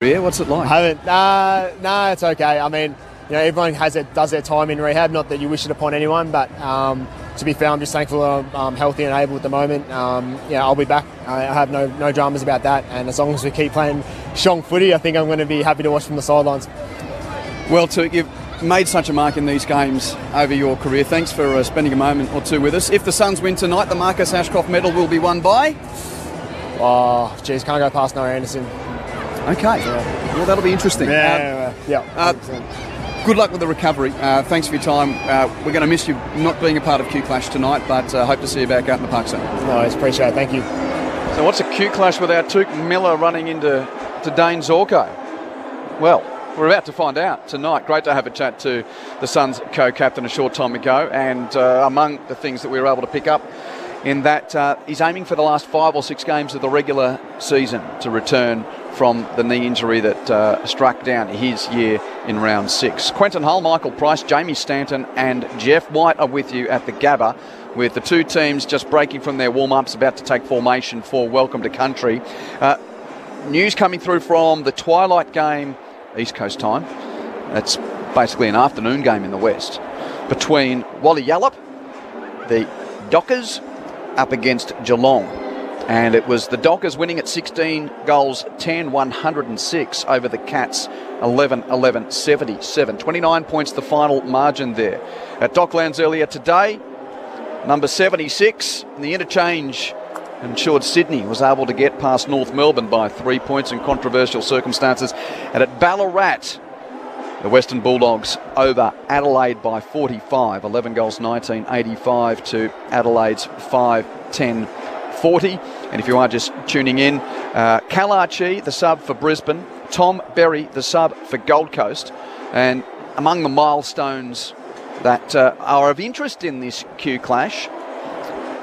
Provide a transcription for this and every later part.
Yeah, what's it like? I haven't. No, it's okay. I mean, everyone does their time in rehab. Not that you wish it upon anyone, but to be fair, I'm just thankful I'm healthy and able at the moment. I'll be back. I have no dramas about that. And as long as we keep playing strong footy, I think I'm going to be happy to watch from the sidelines. Well, you've made such a mark in these games over your career. Thanks for spending a moment or two with us. If the Suns win tonight, the Marcus Ashcroft medal will be won by? Oh, geez, can't go past Noah Anderson. Okay. Yeah. Well, that'll be interesting. Yeah. Good luck with the recovery. Thanks for your time. We're going to miss you not being a part of Q Clash tonight, but hope to see you back out in the park soon. No, I appreciate it. Thank you. So what's a Q Clash without Touk Miller running into Dane Zorko? Well, we're about to find out tonight. Great to have a chat to the Suns co-captain a short time ago, and among the things that we were able to pick up in that he's aiming for the last 5 or 6 games of the regular season to return from the knee injury that struck down his year in round 6. Quentin Hull, Michael Price, Jamie Stanton and Jeff White are with you at the Gabba, with the two teams just breaking from their warm-ups, about to take formation for Welcome to Country. News coming through from the twilight game, East Coast time. That's basically an afternoon game in the West, between Wally Yallop, the Dockers, up against Geelong. And it was the Dockers winning at 16 goals, 10-106 over the Cats, 11-11-77. 29 points the final margin there. At Docklands earlier today, number 76 in the interchange ensured Sydney was able to get past North Melbourne by 3 points in controversial circumstances. And at Ballarat, the Western Bulldogs over Adelaide by 45, 11 goals, 19-85 to Adelaide's 5-10-40. And if you are just tuning in, Cal Archie, the sub for Brisbane, Tom Berry, the sub for Gold Coast. And among the milestones that are of interest in this Q Clash,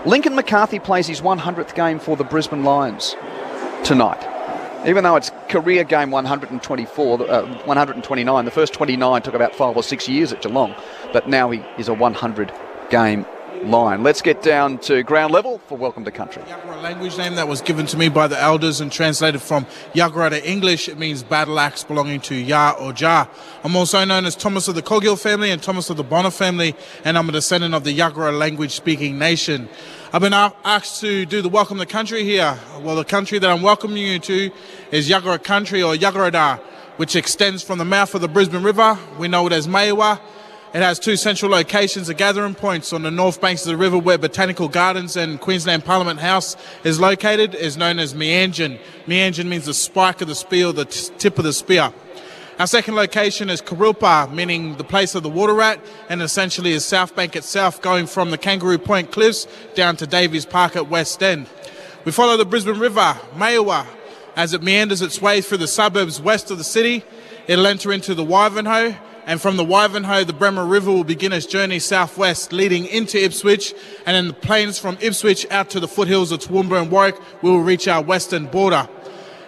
Lincoln McCarthy plays his 100th game for the Brisbane Lions tonight. Even though it's career game 129, the first 29 took about 5 or 6 years at Geelong, but now he is a 100-game Lion. Let's get down to ground level for Welcome to Country. Yagara language name that was given to me by the elders and translated from Yagara to English. It means battle axe belonging to Ya or Ja. I'm also known as Thomas of the Cogill family and Thomas of the Bonner family, and I'm a descendant of the Yagara language-speaking nation. I've been asked to do the Welcome to Country here. Well, the country that I'm welcoming you to is Yagara country, or Yagarada, which extends from the mouth of the Brisbane River. We know it as Maiwa. It has 2 central locations, the gathering points on the north banks of the river where Botanical Gardens and Queensland Parliament House is located, is known as Meanjin. Meanjin means the spike of the spear, or the tip of the spear. Our second location is Kurilpa, meaning the place of the water rat, and essentially is South Bank itself, going from the Kangaroo Point Cliffs down to Davies Park at West End. We follow the Brisbane River, Maiwa, as it meanders its way through the suburbs west of the city. It'll enter into the Wivenhoe, and from the Wivenhoe, the Bremer River will begin its journey southwest, leading into Ipswich, and in the plains from Ipswich out to the foothills of Toowoomba and Warwick, we will reach our western border.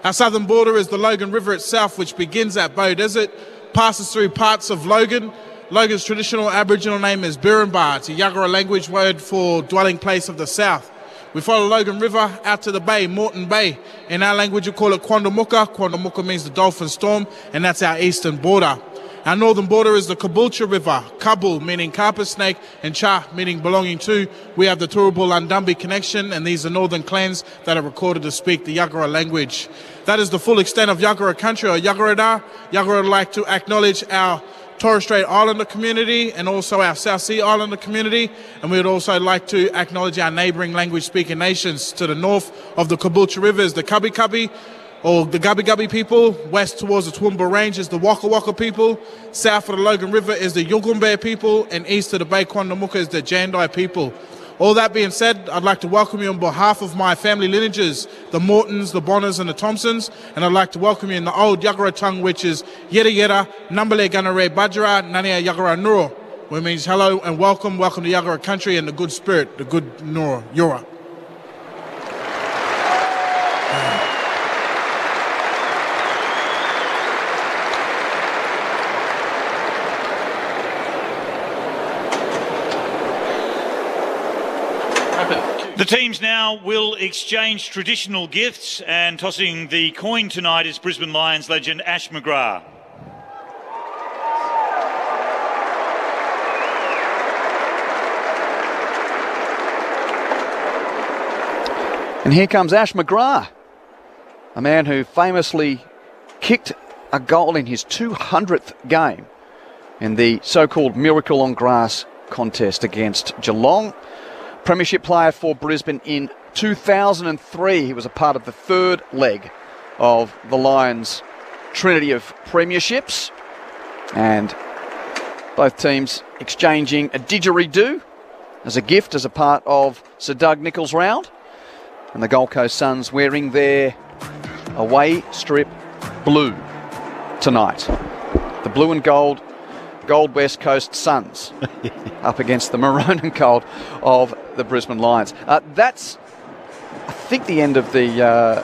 Our southern border is the Logan River itself, which begins at Bow Desert, passes through parts of Logan. Logan's traditional Aboriginal name is Birrumba. It's a Yagara language word for dwelling place of the south. We follow Logan River out to the bay, Moreton Bay. In our language, we call it Quandamooka. Quandamooka means the Dolphin Storm, and that's our eastern border. Our northern border is the Caboolture River, Kabul meaning carpet snake, and Cha meaning belonging to. We have the Turrbal-Andumbi connection, and these are northern clans that are recorded to speak the Yagara language. That is the full extent of Yagara country, or Yagarada. Yagara would like to acknowledge our Torres Strait Islander community and also our South Sea Islander community, and we would also like to acknowledge our neighbouring language-speaking nations. To the north of the Caboolture River is the Kabi Kabi, or the Gubbi Gubbi people. West towards the Toowoomba Range is the Waka Waka people. South of the Logan River is the Yugambeh people, and east of the Bay Quandamooka is the Jandai people. All that being said, I'd like to welcome you on behalf of my family lineages, the Mortons, the Bonners and the Thompsons, and I'd like to welcome you in the old Yagara tongue, which is Yera Yera, Nambale Ganare Bajara, Nania Yagara Nuro, which means hello and welcome to Yagara country and the good spirit, the good Nura, Yura. Rapid Q The teams now will exchange traditional gifts, and tossing the coin tonight is Brisbane Lions legend Ash McGrath. And here comes Ash McGrath, a man who famously kicked a goal in his 200th game in the so-called Miracle on Grass contest against Geelong. Premiership player for Brisbane in 2003. He was a part of the third leg of the Lions' trinity of premierships. And both teams exchanging a didgeridoo as a gift as a part of Sir Doug Nicholls' round. And the Gold Coast Suns wearing their away strip blue tonight. The blue and gold West Coast Suns up against the maroon and gold of the Brisbane Lions. That's, I think, the end of the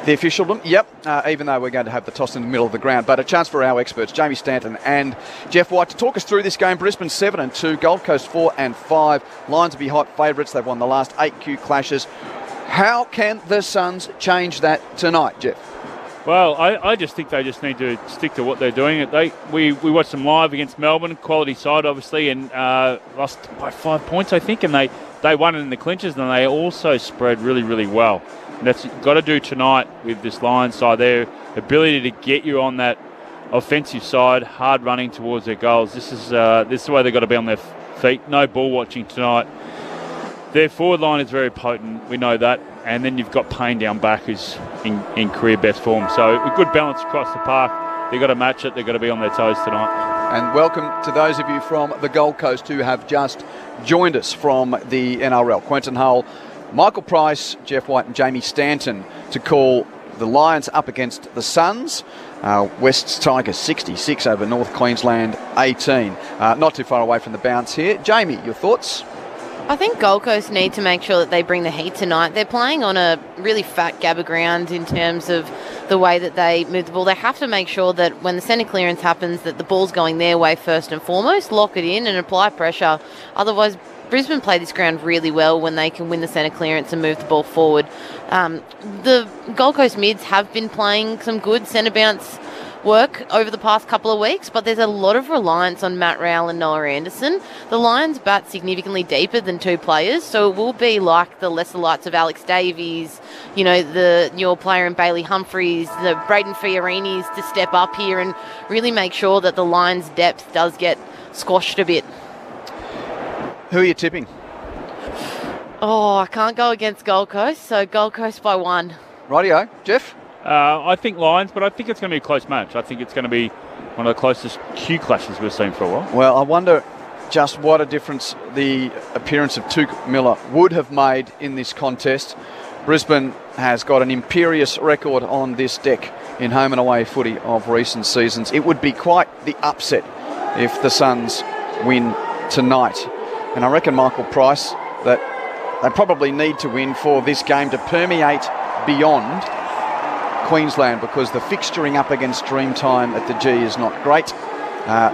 officialdom. Yep, even though we're going to have the toss in the middle of the ground. But a chance for our experts, Jamie Stanton and Jeff White, to talk us through this game. Brisbane 7-2, Gold Coast 4-5. Lions will be hot favourites. They've won the last 8 Q clashes. How can the Suns change that tonight, Jeff? Well, I just think they just need to stick to what they're doing. We watched them live against Melbourne, quality side obviously, and lost by 5 points, I think, and they won it in the clinches, and they also spread really, really well. And that's got to do tonight with this Lions side. Their ability to get you on that offensive side, hard running towards their goals. This is the way they've got to be on their feet. No ball watching tonight. Their forward line is very potent, we know that. And then you've got Payne down back, who's in career best form. So a good balance across the park. They've got to match it. They've got to be on their toes tonight. And welcome to those of you from the Gold Coast who have just joined us from the NRL. Quentin Hull, Michael Price, Jeff White and Jamie Stanton to call the Lions up against the Suns. West's Tigers 66 over North Queensland 18. Not too far away from the bounce here. Jamie, your thoughts? I think Gold Coast need to make sure that they bring the heat tonight. They're playing on a really fat Gabba ground in terms of the way that they move the ball. They have to make sure that when the centre clearance happens that the ball's going their way first and foremost, lock it in and apply pressure. Otherwise, Brisbane play this ground really well when they can win the centre clearance and move the ball forward. The Gold Coast mids have been playing some good centre bounce work over the past couple of weeks, but there's a lot of reliance on Matt Rowell and Noah Anderson. The Lions bat significantly deeper than 2 players, so it will be like the lesser lights of Alex Davies, your player in Bailey Humphries, the Braden Fiorini's to step up here and really make sure that the Lions' depth does get squashed a bit. Who are you tipping? Oh, I can't go against Gold Coast, so Gold Coast by 1. Rightio. Jeff? I think Lions, but I think it's going to be a close match. I think it's going to be one of the closest Q clashes we've seen for a while. Well, I wonder just what a difference the appearance of Tuke Miller would have made in this contest. Brisbane has got an imperious record on this deck in home and away footy of recent seasons. It would be quite the upset if the Suns win tonight. And I reckon, Michael Price, that they probably need to win for this game to permeate beyond Queensland, because the fixturing up against Dreamtime at the G is not great.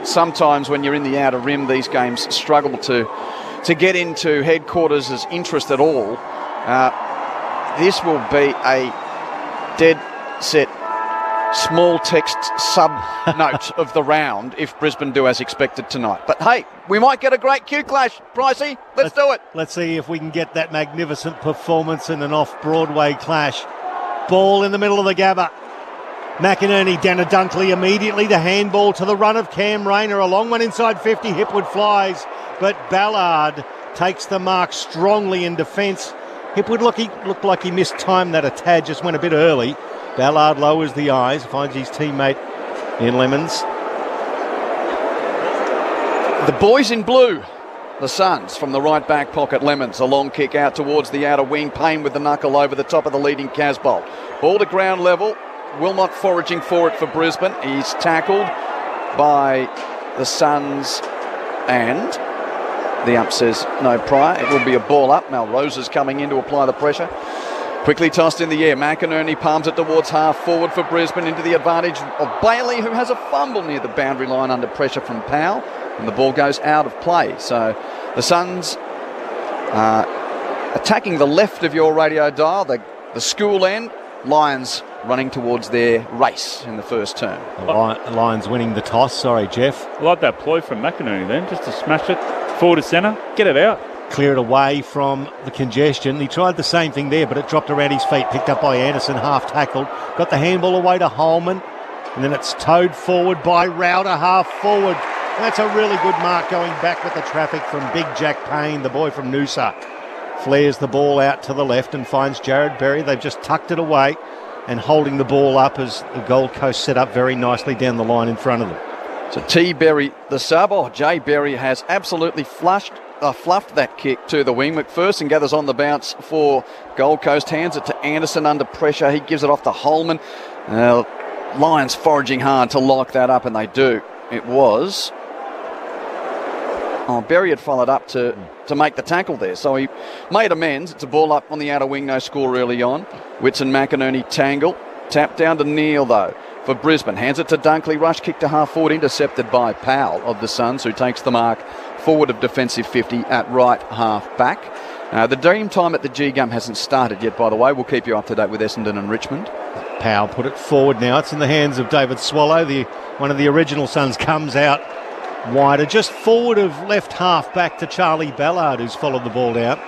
Sometimes when you're in the outer rim, these games struggle to get into headquarters' interest at all. This will be a dead set small text sub-note of the round if Brisbane do as expected tonight. But hey, we might get a great Q clash, Pricey. Let's do it. Let's see if we can get that magnificent performance in an off-Broadway clash. Ball in the middle of the Gabba. McInerney down to Dunkley immediately. The handball to the run of Cam Rayner. A long one inside 50. Hipwood flies, but Ballard takes the mark strongly in defence. Hipwood looked like he mistimed that a tad, just went a bit early. Ballard lowers the eyes, finds his teammate in Lemons. The boys in blue, the Suns, from the right back pocket. Lemons, a long kick out towards the outer wing. Payne with the knuckle over the top of the leading Casbolt. Ball to ground level. Wilmot foraging for it for Brisbane. He's tackled by the Suns, and the ump says no prior. It will be a ball up. Malrose is coming in to apply the pressure. Quickly tossed in the air. McInerney palms it towards half forward for Brisbane, into the advantage of Bailey, who has a fumble near the boundary line under pressure from Powell, and the ball goes out of play. So the Suns attacking the left of your radio dial, the school end, Lions running towards their race in the first term. The Lions winning the toss. Sorry, Jeff. I like that ploy from McInerney then, just to smash it forward to centre, get it out. Clear it away from the congestion. He tried the same thing there, but it dropped around his feet. Picked up by Anderson, half tackled. Got the handball away to Holman. And then it's towed forward by Rowder, half forward. That's a really good mark going back with the traffic from Big Jack Payne, the boy from Noosa. Flares the ball out to the left and finds Jared Berry. They've just tucked it away and holding the ball up as the Gold Coast set up very nicely down the line in front of them. So T. Berry, the sub. Oh, Jay Berry has absolutely fluffed that kick to the wing. McPherson gathers on the bounce for Gold Coast, hands it to Anderson under pressure. He gives it off to Holman. Lions foraging hard to lock that up, and they do. It was... Oh, Berry had followed up to make the tackle there, so he made amends. It's a ball up on the outer wing, no score early on. Witts and McInerney tangle. Tap down to Neal, though, for Brisbane. Hands it to Dunkley. Rush kick to half forward, intercepted by Powell of the Suns, who takes the mark forward of defensive 50 at right half back. The dream time at the G-Gum hasn't started yet, by the way. We'll keep you up to date with Essendon and Richmond. Powell put it forward now. It's in the hands of David Swallow. One of the original Suns comes out wider, just forward of left half back to Charlie Ballard, who's followed the ball out.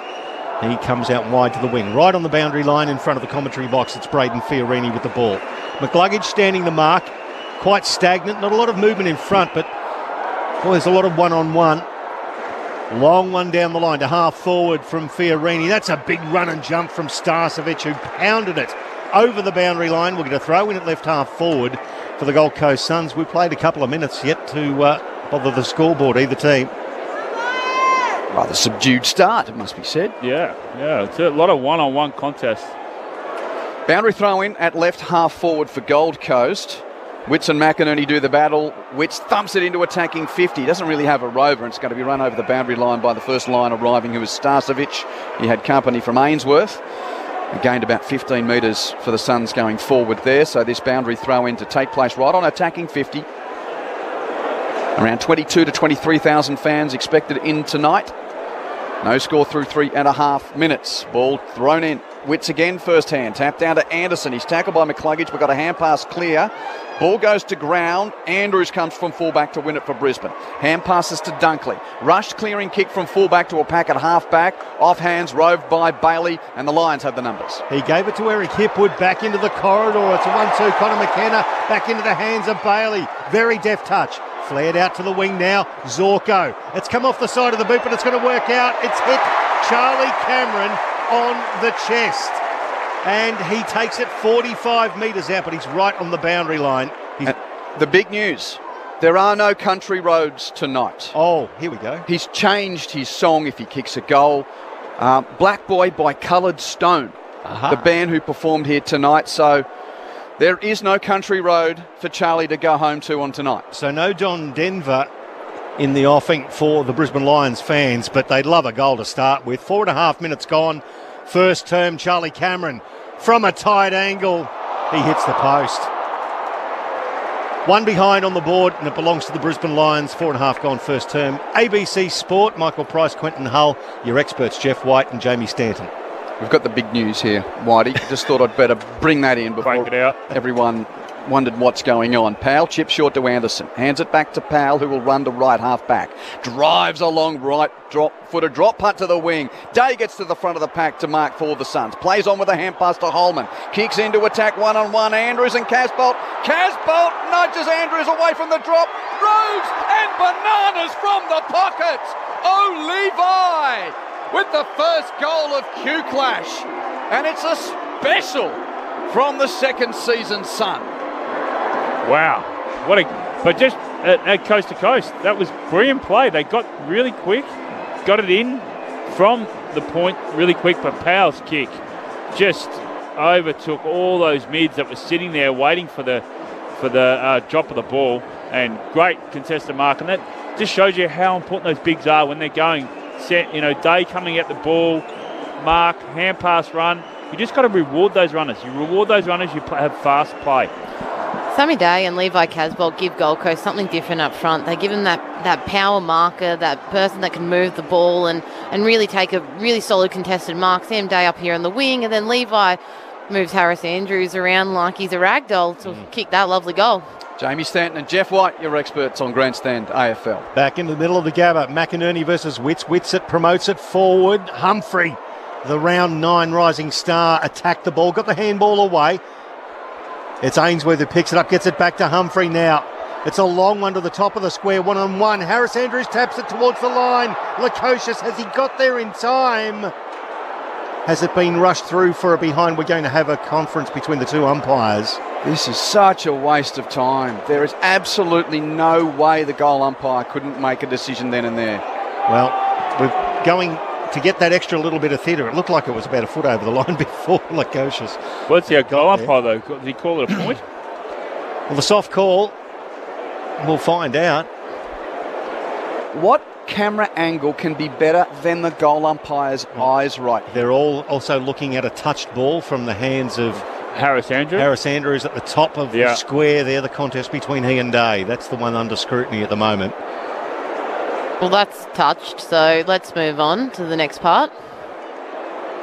He comes out wide to the wing, right on the boundary line in front of the commentary box. It's Braden Fiorini with the ball. McCluggage standing the mark, quite stagnant, not a lot of movement in front, but boy, there's a lot of one-on-one. Long one down the line to half forward from Fiorini. That's a big run and jump from Starcevic, who pounded it over the boundary line. We're going to throw in at left half forward for the Gold Coast Suns. We played a couple of minutes yet to bother the scoreboard, either team. Rather subdued start, it must be said. Yeah, it's a lot of one-on-one contests. Boundary throw in at left half forward for Gold Coast. Witts and McInerney do the battle. Witts thumps it into attacking 50. Doesn't really have a rover, and it's going to be run over the boundary line by the first line arriving, who was Starcevic. He had company from Ainsworth. He gained about 15 metres for the Suns going forward there. So this boundary throw in to take place right on attacking 50. Around 22 to 23,000 fans expected in tonight. No score through 3.5 minutes. Ball thrown in. Witts again first hand. Tap down to Anderson. He's tackled by McCluggage. We've got a hand pass clear. Ball goes to ground. Andrews comes from fullback to win it for Brisbane. Hand passes to Dunkley. Rushed clearing kick from fullback to a pack at half-back. Off hands, roved by Bailey, and the Lions have the numbers. He gave it to Eric Hipwood back into the corridor. It's a 1-2. Conor McKenna back into the hands of Bailey. Very deft touch. Flared out to the wing now. Zorko. It's come off the side of the boot, but it's going to work out. It's hit Charlie Cameron on the chest. And he takes it 45 metres out, but he's right on the boundary line. The big news, there are no country roads tonight. Oh, here we go. He's changed his song if he kicks a goal. Black Boy by Coloured Stone, the band who performed here tonight. So there is no country road for Charlie to go home to on tonight. So no John Denver in the offing for the Brisbane Lions fans, but they'd love a goal to start with. 4.5 minutes gone. First term, Charlie Cameron from a tight angle. He hits the post. One behind on the board, and it belongs to the Brisbane Lions. 4.5 gone first term. ABC Sport, Michael Price, Quentin Hull. Your experts, Jeff White and Jamie Stanton. We've got the big news here, Whitey. Just thought I'd better bring that in before everyone wondered what's going on. Powell chips short to Anderson. Hands it back to Powell, who will run to right half back. Drives along right, drop punt to the wing. Day gets to the front of the pack to mark for the Suns. Plays on with a hand pass to Holman. Kicks into attack one-on-one. Andrews and Casbolt. Casbolt nudges Andrews away from the drop. Roves and bananas from the pocket. Oh, Levi with the first goal of Q Clash. And it's a special from the second season Sun. Wow, but just at coast to coast, that was brilliant play. They got really quick, got it in from the point really quick, but Powell's kick just overtook all those mids that were sitting there waiting for the drop of the ball, and great contested mark, and that just shows you how important those bigs are when they're going set. Day coming at the ball, mark, hand pass, run. You just got to reward those runners. You reward those runners, you have fast play. Sammy Day and Levi Casbolt give Gold Coast something different up front. They give them that power marker, that person that can move the ball and really take a really solid contested mark. Sam Day up here on the wing, and then Levi moves Harris Andrews around like he's a ragdoll to kick that lovely goal. Jamie Stanton and Jeff White, your experts on Grandstand AFL. Back in the middle of the Gabba, McInerney versus Witts. Witts it promotes it forward. Humphrey, the round 9 rising star, attacked the ball, got the handball away. It's Ainsworth who picks it up, gets it back to Humphrey now. It's a long one to the top of the square, 1-on-1. Harris Andrews taps it towards the line. Lukosius, has he got there in time? Has it been rushed through for a behind? We're going to have a conference between the two umpires. This is such a waste of time. There is absolutely no way the goal umpire couldn't make a decision then and there. Well, we're going to get that extra little bit of theatre. It looked like it was about a foot over the line before Lukosius. What's our goal umpire, though? Did he call it a point? Well, the soft call, we'll find out. What camera angle can be better than the goal umpire's eyes right here? They're all also looking at a touched ball from the hands of Harris Andrews. Harris Andrews at the top of the square there, the contest between he and Day. That's the one under scrutiny at the moment. Well, that's touched, so let's move on to the next part.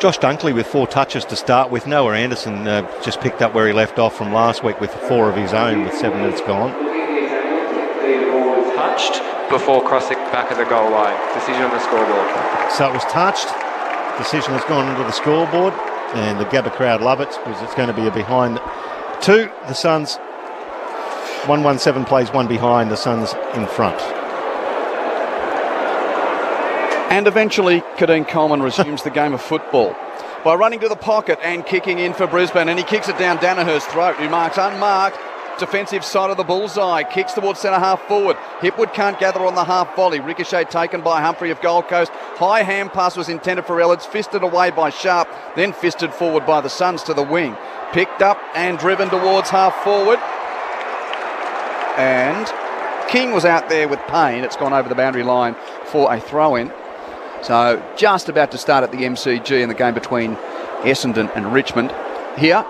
Josh Dunkley with 4 touches to start with. Noah Anderson just picked up where he left off from last week with 4 of his own with 7 minutes gone. Touched before crossing back of the goal line. Decision on the scoreboard. So it was touched. Decision has gone into the scoreboard, and the Gabba crowd love it because it's going to be a behind 2. The Suns 1-1-7 plays 1 behind. The Suns in front. And eventually, Kadeen Coleman resumes the game of football by running to the pocket and kicking in for Brisbane. And he kicks it down Danaher's throat, who marks unmarked. Defensive side of the bullseye. Kicks towards centre half forward. Hipwood can't gather on the half volley. Ricochet taken by Humphrey of Gold Coast. High hand pass was intended for Ellards. Fisted away by Sharp. Then fisted forward by the Suns to the wing. Picked up and driven towards half forward. And King was out there with Payne. It's gone over the boundary line for a throw-in. So just about to start at the MCG in the game between Essendon and Richmond. Here,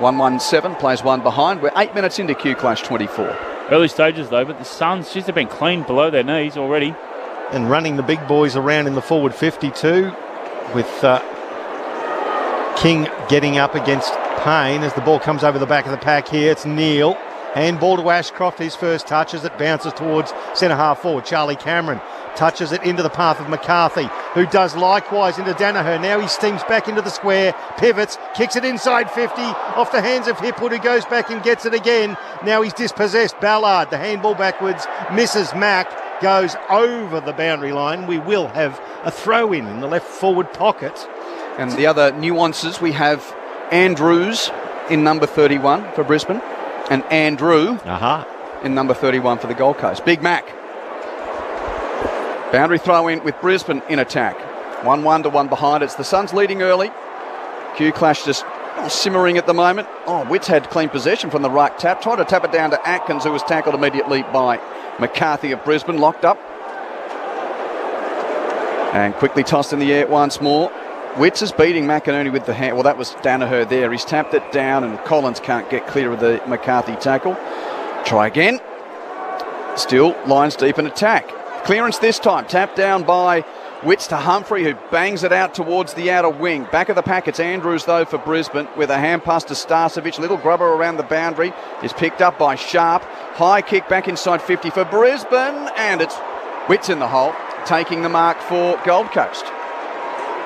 1-1-7, plays 1 behind. We're 8 minutes into Q Clash 24. Early stages though, but the Suns just have been clean below their knees already. And running the big boys around in the forward 52 with King getting up against Payne as the ball comes over the back of the pack here. It's Neil. Handball to Ashcroft, his first touch as it bounces towards centre half forward. Charlie Cameron touches it into the path of McCarthy, who does likewise into Danaher. Now he steams back into the square, pivots, kicks it inside 50, off the hands of Hipwood, who goes back and gets it again. Now he's dispossessed. Ballard, the handball backwards, misses Mack, goes over the boundary line. We will have a throw-in in the left forward pocket. And the other nuances, we have Andrews in number 31 for Brisbane, and Andrew in number 31 for the Gold Coast. Big Mac. Boundary throw in with Brisbane in attack. 1-1 to 1 behind. It's the Suns leading early. Q Clash just simmering at the moment. Witts had clean possession from the right tap. Tried to tap it down to Atkins, who was tackled immediately by McCarthy of Brisbane. Locked up. And quickly tossed in the air once more. Witts is beating McInerney with the hand. Well, that was Danaher there. He's tapped it down and Collins can't get clear of the McCarthy tackle. Try again. Still lines deep in attack. Clearance this time. Tapped down by Witts to Humphrey, who bangs it out towards the outer wing. Back of the pack, it's Andrews, though, for Brisbane, with a hand pass to Starcevic. Little grubber around the boundary. Is picked up by Sharp. High kick back inside 50 for Brisbane. And it's Witts in the hole, taking the mark for Gold Coast.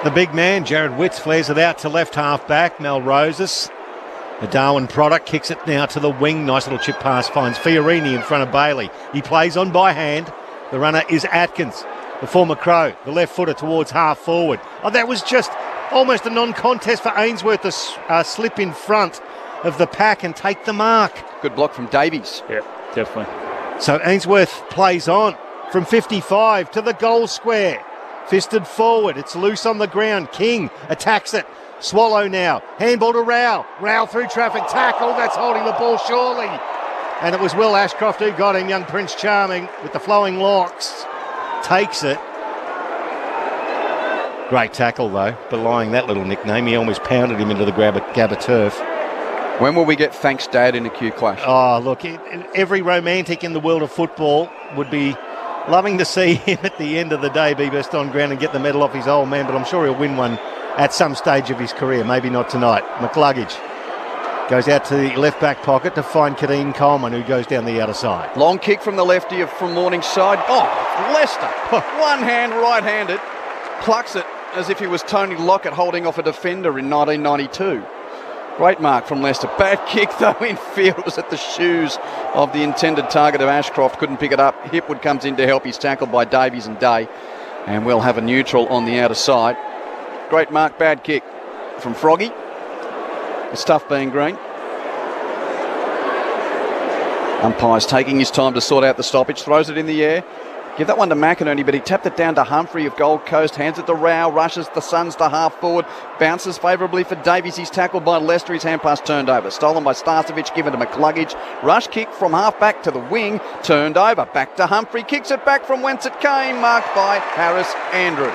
The big man, Jared Witts, flares it out to left half back. Mel Roses. The Darwin product kicks it now to the wing. Nice little chip pass finds Fiorini in front of Bailey. He plays on by hand. The runner is Atkins, the former Crow, the left footer towards half forward. That was just almost a non-contest for Ainsworth to slip in front of the pack and take the mark. Good block from Davies. Yeah, definitely. So Ainsworth plays on from 55 to the goal square. Fisted forward, it's loose on the ground. King attacks it. Swallow now. Handball to Rao. Rao through traffic. Tackle. That's holding the ball surely. And it was Will Ashcroft who got him. Young Prince Charming with the flowing locks. Takes it. Great tackle though, belying that little nickname. He almost pounded him into the Gabba turf. When will we get thanks Dad in a Q clash? Oh, look, every romantic in the world of football would be loving to see him at the end of the day be best on ground and get the medal off his old man, but I'm sure he'll win one at some stage of his career, maybe not tonight. McCluggage goes out to the left back pocket to find Kadeem Coleman, who goes down the outer side. Long kick from the lefty from Morningside. Oh, Leicester, one hand right-handed, plucks it as if he was Tony Lockett holding off a defender in 1992. Great mark from Leicester. Bad kick though in field. It was at the shoes of the intended target of Ashcroft. Couldn't pick it up. Hipwood comes in to help. He's tackled by Davies and Day. And we'll have a neutral on the outer side. Great mark, bad kick from Froggy. It's tough being green. Umpire's taking his time to sort out the stoppage. Throws it in the air. Give that one to McInerney, but he tapped it down to Humphrey of Gold Coast, hands it to Rao, rushes the Suns to half forward, bounces favourably for Davies. He's tackled by Leicester, his hand pass turned over. Stolen by Starcevic, given to McCluggage. Rush kick from half back to the wing, turned over. Back to Humphrey, kicks it back from whence it came, marked by Harris Andrews.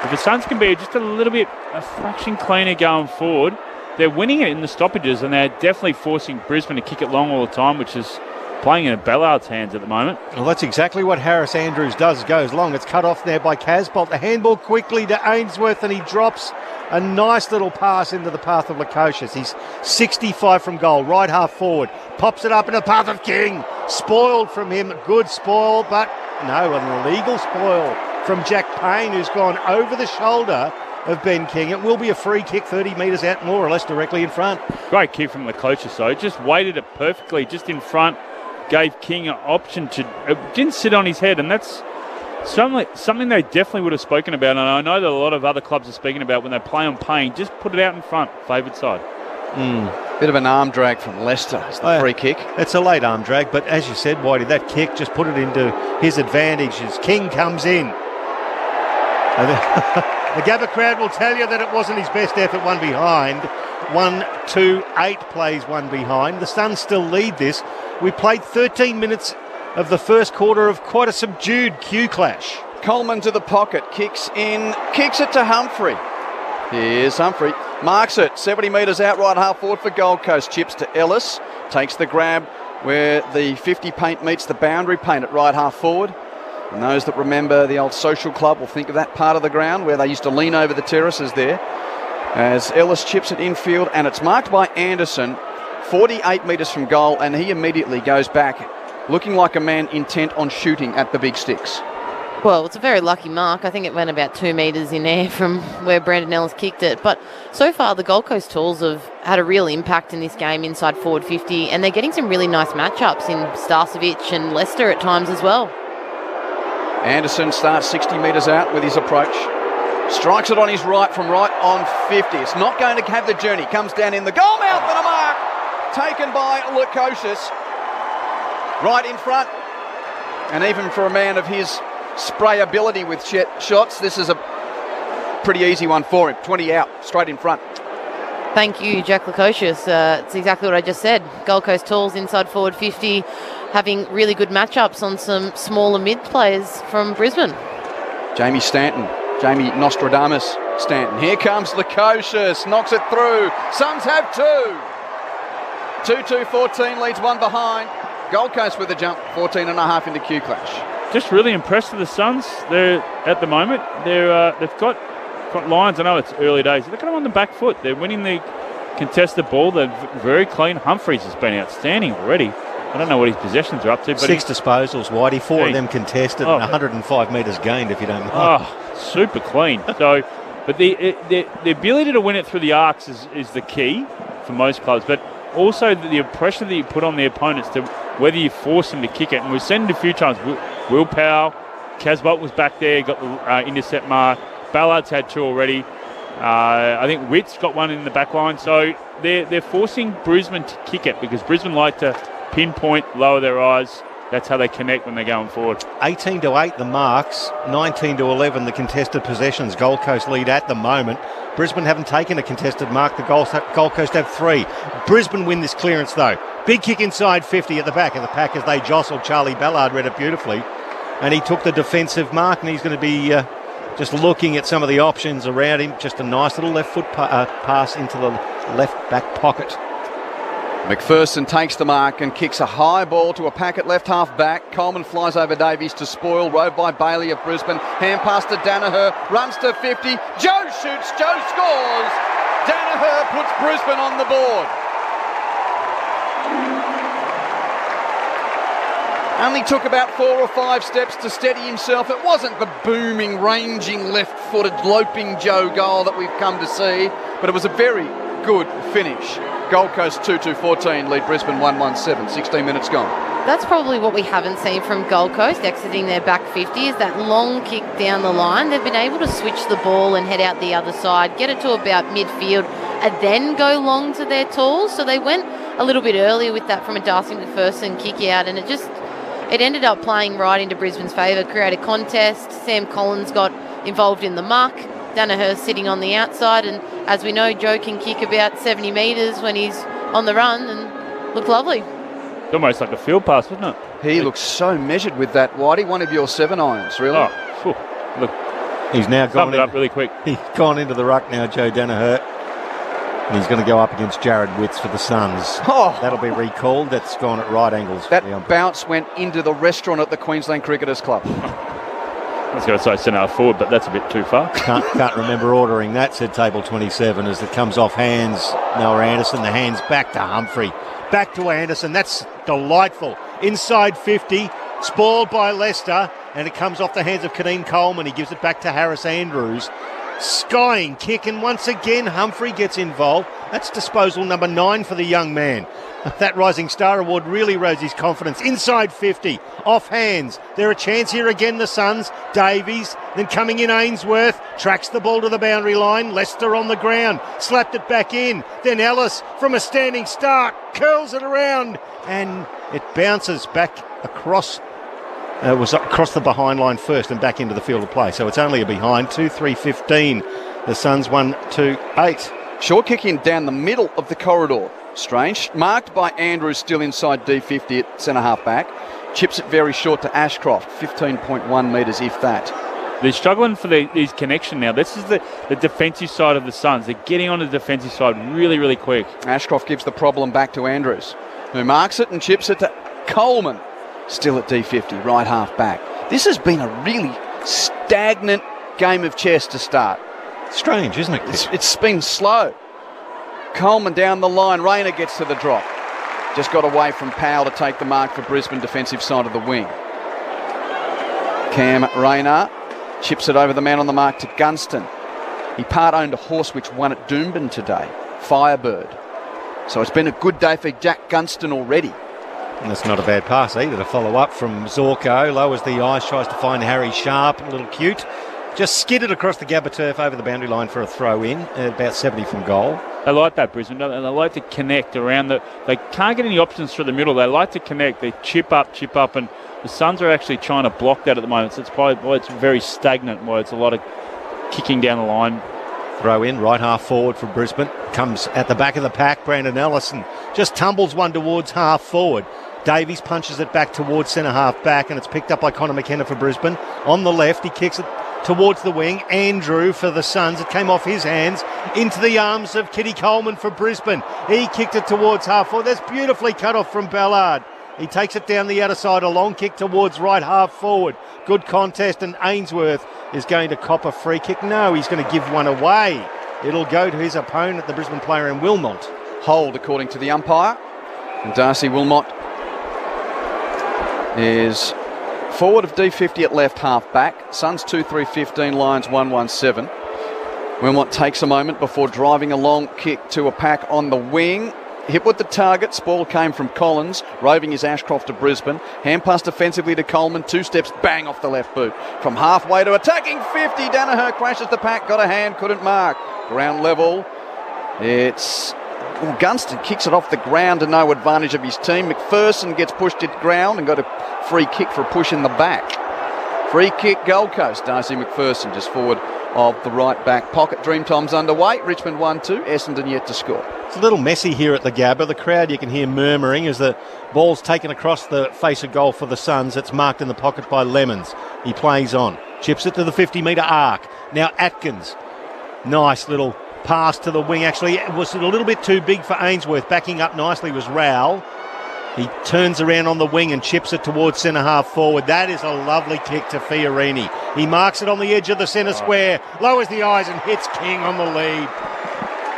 If the Suns can be just a little bit, a fraction cleaner going forward, they're winning it in the stoppages and they're definitely forcing Brisbane to kick it long all the time, which is playing in Ballard's hands at the moment. Well, that's exactly what Harris Andrews does. Goes long. It's cut off there by Casbolt. The handball quickly to Ainsworth, and he drops a nice little pass into the path of Lukosius. He's 65 from goal, right half forward. Pops it up in the path of King. Spoiled from him. Good spoil, but no, an illegal spoil from Jack Payne, who's gone over the shoulder of Ben King. It will be a free kick 30 metres out, more or less directly in front. Great kick from Lukosius, though. Just weighted it perfectly, just in front. Gave King an option to... It didn't sit on his head, and that's something they definitely would have spoken about, and I know that a lot of other clubs are speaking about when they play on Payne. Just put it out in front, favoured side. Bit of an arm drag from Leicester as the free kick. It's a late arm drag, but as you said, Whitey, that kick just put it into his advantage as King comes in. The Gabba crowd will tell you that it wasn't his best effort, one behind. 1-2-8 plays one behind. The Suns still lead this. We played 13 minutes of the first quarter of quite a subdued Q clash. Coleman to the pocket, kicks in, kicks it to Humphrey. Here's Humphrey, marks it, 70 metres out right half forward for Gold Coast. Chips to Ellis, takes the grab where the 50 paint meets the boundary paint at right half forward. And those that remember the old social club will think of that part of the ground where they used to lean over the terraces there. As Ellis chips it infield, and it's marked by Anderson, 48 metres from goal, and he immediately goes back, looking like a man intent on shooting at the big sticks. Well, it's a very lucky mark. I think it went about 2 metres in air from where Brandon Ellis kicked it. But so far, the Gold Coast Tools have had a real impact in this game inside forward 50, and they're getting some really nice matchups in Starcevic and Leicester at times as well. Anderson starts 60 metres out with his approach. Strikes it on his right from right on 50. It's not going to have the journey. Comes down in the goal mouth and a mark taken by Lukosius. Right in front. And even for a man of his sprayability with shots, this is a pretty easy one for him. 20 out, straight in front. Thank you, Jack Lukosius. It's exactly what I just said. Gold Coast Tools inside forward 50, having really good matchups on some smaller mid players from Brisbane. Jamie Nostradamus Stanton. Here comes Lukosius, knocks it through. Suns have two. 2-2-14, leads one behind. Gold Coast with a jump, 14.5 into Q clash. Just really impressed with the Suns. They're at the moment. They've got lines. I know it's early days. They're kind of on the back foot. They're winning the contested ball. They're very clean. Humphreys has been outstanding already. I don't know what his possessions are up to. But 6 disposals, Whitey. 4 of them contested and 105 metres gained, if you don't mind. Oh, super clean. So, but the ability to win it through the arcs is the key for most clubs. But also the pressure that you put on the opponents to whether you force them to kick it. And we've seen it a few times. Will Powell, Casbolt was back there, got the intercept mark. Ballard's had 2 already. I think Witt's got 1 in the back line. So they're forcing Brisbane to kick it because Brisbane like to pinpoint, lower their eyes. That's how they connect when they're going forward. 18-8 the marks, 19-11 the contested possessions. Gold Coast lead at the moment. Brisbane haven't taken a contested mark. The Gold Coast have 3. Brisbane win this clearance though. Big kick inside 50 at the back of the pack as they jostled. Charlie Ballard read it beautifully. And he took the defensive mark, and he's going to be just looking at some of the options around him. Just a nice little left foot pass into the left back pocket. McPherson takes the mark and kicks a high ball to a pack at left half back. Coleman flies over Davies to spoil. Rode by Bailey of Brisbane. Hand pass to Danaher. Runs to 50. Joe shoots. Joe scores. Danaher puts Brisbane on the board. Only took about 4 or 5 steps to steady himself. It wasn't the booming, ranging, left-footed, loping Joe goal that we've come to see, but it was a very good finish. Gold Coast 2-2-14, lead Brisbane 1-1-7, 16 minutes gone. That's probably what we haven't seen from Gold Coast exiting their back 50 is that long kick down the line. They've been able to switch the ball and head out the other side, get it to about midfield, and then go long to their tools. So they went a little bit earlier with that from a Darcy McPherson kick out, and it ended up playing right into Brisbane's favour, created contest. Sam Collins got involved in the muck. Danaher sitting on the outside, and as we know, Joe can kick about 70 metres when he's on the run and look lovely. Almost like a field pass, wasn't it? He looks so measured with that, Whitey. One of your 7 irons, really. Oh, phew. Look, he's now gone it up really quick. He's gone into the ruck now, Joe Danaher. And he's going to go up against Jared Witts for the Suns. Oh. That'll be recalled. That's gone at right angles. That bounce went into the restaurant at the Queensland Cricketers Club. I was going to say centre forward, but that's a bit too far. Can't remember ordering that, said Table 27, as it comes off hands. Noah Anderson, the hands back to Humphrey. Back to Anderson. That's delightful. Inside 50, spoiled by Leicester, and it comes off the hands of Kadeem Coleman. He gives it back to Harris Andrews. Skying kick, and once again Humphrey gets involved. That's disposal number 9 for the young man. That Rising Star Award really rose his confidence. Inside 50, off hands. They're a chance here again, the Suns. Davies, then coming in Ainsworth, tracks the ball to the boundary line. Leicester on the ground, slapped it back in. Then Ellis from a standing start, curls it around, and it bounces back across. It was across the behind line first and back into the field of play. So it's only a behind, 2-3-15. The Suns 1-2-8. Short kick in down the middle of the corridor. Strange. Marked by Andrews, still inside D50 at centre-half back. Chips it very short to Ashcroft, 15.1 metres, if that. They're struggling for these connection now. This is the defensive side of the Suns. They're getting on the defensive side really, really quick. Ashcroft gives the problem back to Andrews, who marks it and chips it to Coleman. Still at D50, right half back. This has been a really stagnant game of chess to start. Strange, isn't it? It's been slow. Coleman down the line. Rayner gets to the drop. Just got away from Powell to take the mark for Brisbane defensive side of the wing. Cam Rayner chips it over the man on the mark to Gunston. He part-owned a horse which won at Doomben today, Firebird. So it's been a good day for Jack Gunston already. And that's not a bad pass either to follow up from Zorko. Lowers the ice, tries to find Harry Sharp, a little cute. Just skidded across the Gabba turf over the boundary line for a throw in, about 70 from goal. They like that, Brisbane, don't they? And they like to connect around they can't get any options through the middle. They like to connect. They chip up, and the Suns are actually trying to block that at the moment. So it's probably why it's very stagnant, why it's a lot of kicking down the line. Throw in, right half forward for Brisbane. Comes at the back of the pack, Brandon Ellison just tumbles one towards half forward. Davies punches it back towards centre-half back, and it's picked up by Connor McKenna for Brisbane. On the left, he kicks it towards the wing. Andrew for the Suns. It came off his hands into the arms of Kitty Coleman for Brisbane. He kicked it towards half forward. That's beautifully cut off from Ballard. He takes it down the outer side, a long kick towards right half forward. Good contest, and Ainsworth is going to cop a free kick. No, he's going to give one away. It'll go to his opponent, the Brisbane player in Wilmot. Hold, according to the umpire. And Darcy Wilmot is forward of D50 at left half back. Suns 2-3-15, Lions 1-1-7. Wilmot takes a moment before driving a long kick to a pack on the wing. Hit with the target. Spoil came from Collins. Roving is Ashcroft to Brisbane. Hand pass defensively to Coleman. 2 steps, bang off the left boot. From halfway to attacking 50. Danaher crashes the pack. Got a hand, couldn't mark. Ground level. It's... Gunston kicks it off the ground to no advantage of his team. McPherson gets pushed to ground and got a free kick for a push in the back. Free kick, Gold Coast. Darcy McPherson just forward of the right back pocket. Dreamtime's underway. Richmond 1-2. Essendon yet to score. It's a little messy here at the Gabba. The crowd you can hear murmuring as the ball's taken across the face of goal for the Suns. It's marked in the pocket by Lemons. He plays on. Chips it to the 50-metre arc. Now Atkins. Nice little pass to the wing. Actually, it was a little bit too big for Ainsworth. Backing up nicely was Rowell. He turns around on the wing and chips it towards centre-half forward. That is a lovely kick to Fiorini. He marks it on the edge of the centre square, lowers the eyes and hits King on the lead.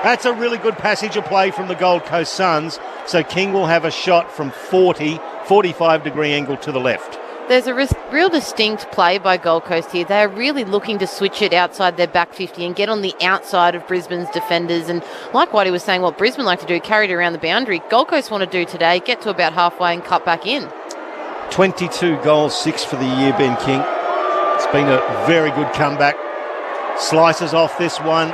That's a really good passage of play from the Gold Coast Suns. So King will have a shot from 45-degree angle to the left. There's a real distinct play by Gold Coast here. They are really looking to switch it outside their back 50 and get on the outside of Brisbane's defenders. And like Whitey was saying, what Brisbane like to do, carry it around the boundary. Gold Coast want to do today, get to about halfway and cut back in. 22 goals, 6 for the year, Ben King. It's been a very good comeback. Slices off this one,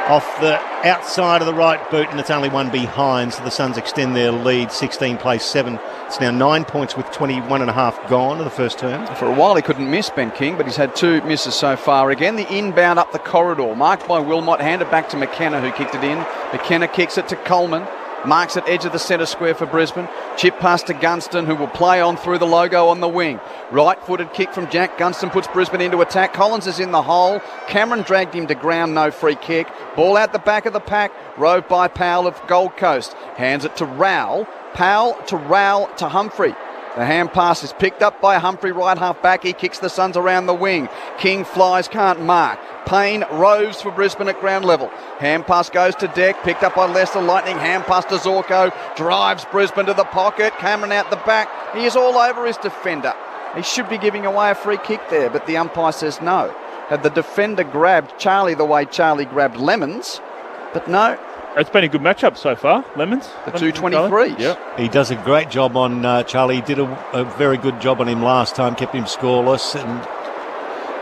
off the outside of the right boot, and it's only one behind, so the Suns extend their lead. 16 plays 7. It's now 9 points with 21.5 gone in the first term. For a while he couldn't miss, Ben King, but he's had 2 misses so far. Again, the inbound up the corridor, marked by Wilmot, handed back to McKenna, who kicked it in. McKenna kicks it to Coleman, marks at edge of the centre square for Brisbane. Chip pass to Gunston, who will play on through the logo on the wing. Right-footed kick from Jack Gunston puts Brisbane into attack. Collins is in the hole. Cameron dragged him to ground, no free kick. Ball out the back of the pack, roved by Powell of Gold Coast. Hands it to Rowell. Powell to Rowell to Humphrey. The hand pass is picked up by Humphrey, right half back. He kicks the Suns around the wing. King flies, can't mark. Payne roves for Brisbane at ground level. Hand pass goes to Deck, picked up by Leicester Lightning. Hand pass to Zorko, drives Brisbane to the pocket. Cameron out the back. He is all over his defender. He should be giving away a free kick there, but the umpire says no. Had the defender grabbed Charlie the way Charlie grabbed Lemons, but no. It's been a good matchup so far, Lemons. The 223s. Yep. He does a great job on Charlie. He did a very good job on him last time, kept him scoreless, and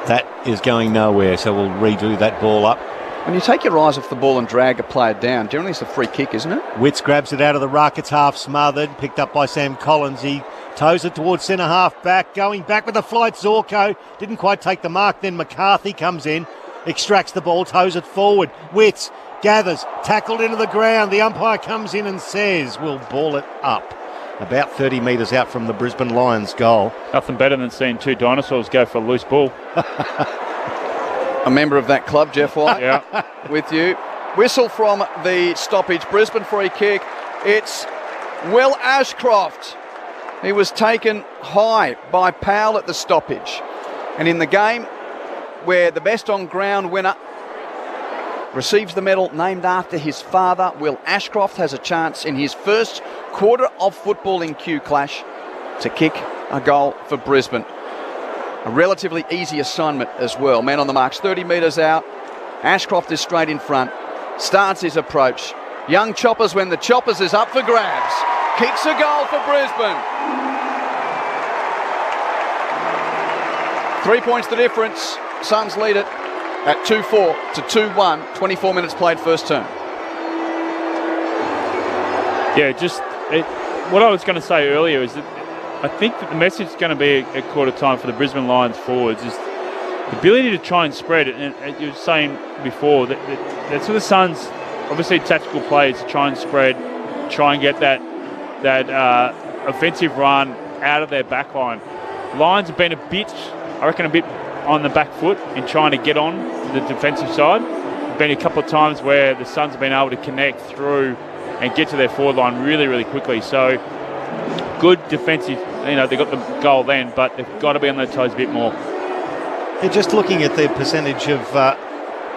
that is going nowhere, so we'll redo that ball up. When you take your eyes off the ball and drag a player down, generally it's a free kick, isn't it? Witts grabs it out of the ruck. It's half smothered, picked up by Sam Collins. He toes it towards centre half back, going back with the flight. Zorko didn't quite take the mark. Then McCarthy comes in, extracts the ball, toes it forward. Witts gathers, tackled into the ground. The umpire comes in and says, we'll ball it up. About 30 metres out from the Brisbane Lions goal. Nothing better than seeing 2 dinosaurs go for a loose ball. A member of that club, Jeff White, yeah, with you. Whistle from the stoppage. Brisbane free kick. It's Will Ashcroft. He was taken high by Powell at the stoppage. And in the game where the best on ground winner receives the medal named after his father, Will Ashcroft has a chance in his first quarter of football in Q Clash to kick a goal for Brisbane. A relatively easy assignment as well. Man on the marks, 30 metres out. Ashcroft is straight in front. Starts his approach. Young Choppers when the Choppers is up for grabs. Kicks a goal for Brisbane. 3 points the difference. Suns lead it at 2-4 to 2-1. 24 minutes played first term. Yeah, what I was going to say earlier is that I think that the message is going to be at quarter time for the Brisbane Lions forwards is the ability to try and spread it. And you were saying before that's for the Suns, obviously tactical plays to try and spread, try and get that offensive run out of their back line. Lions have been a bit on the back foot in trying to get on the defensive side. There's been a couple of times where the Suns have been able to connect through and get to their forward line really, really quickly. So good defensive, they got the goal then, but they've got to be on their toes a bit more. Yeah, just looking at their percentage of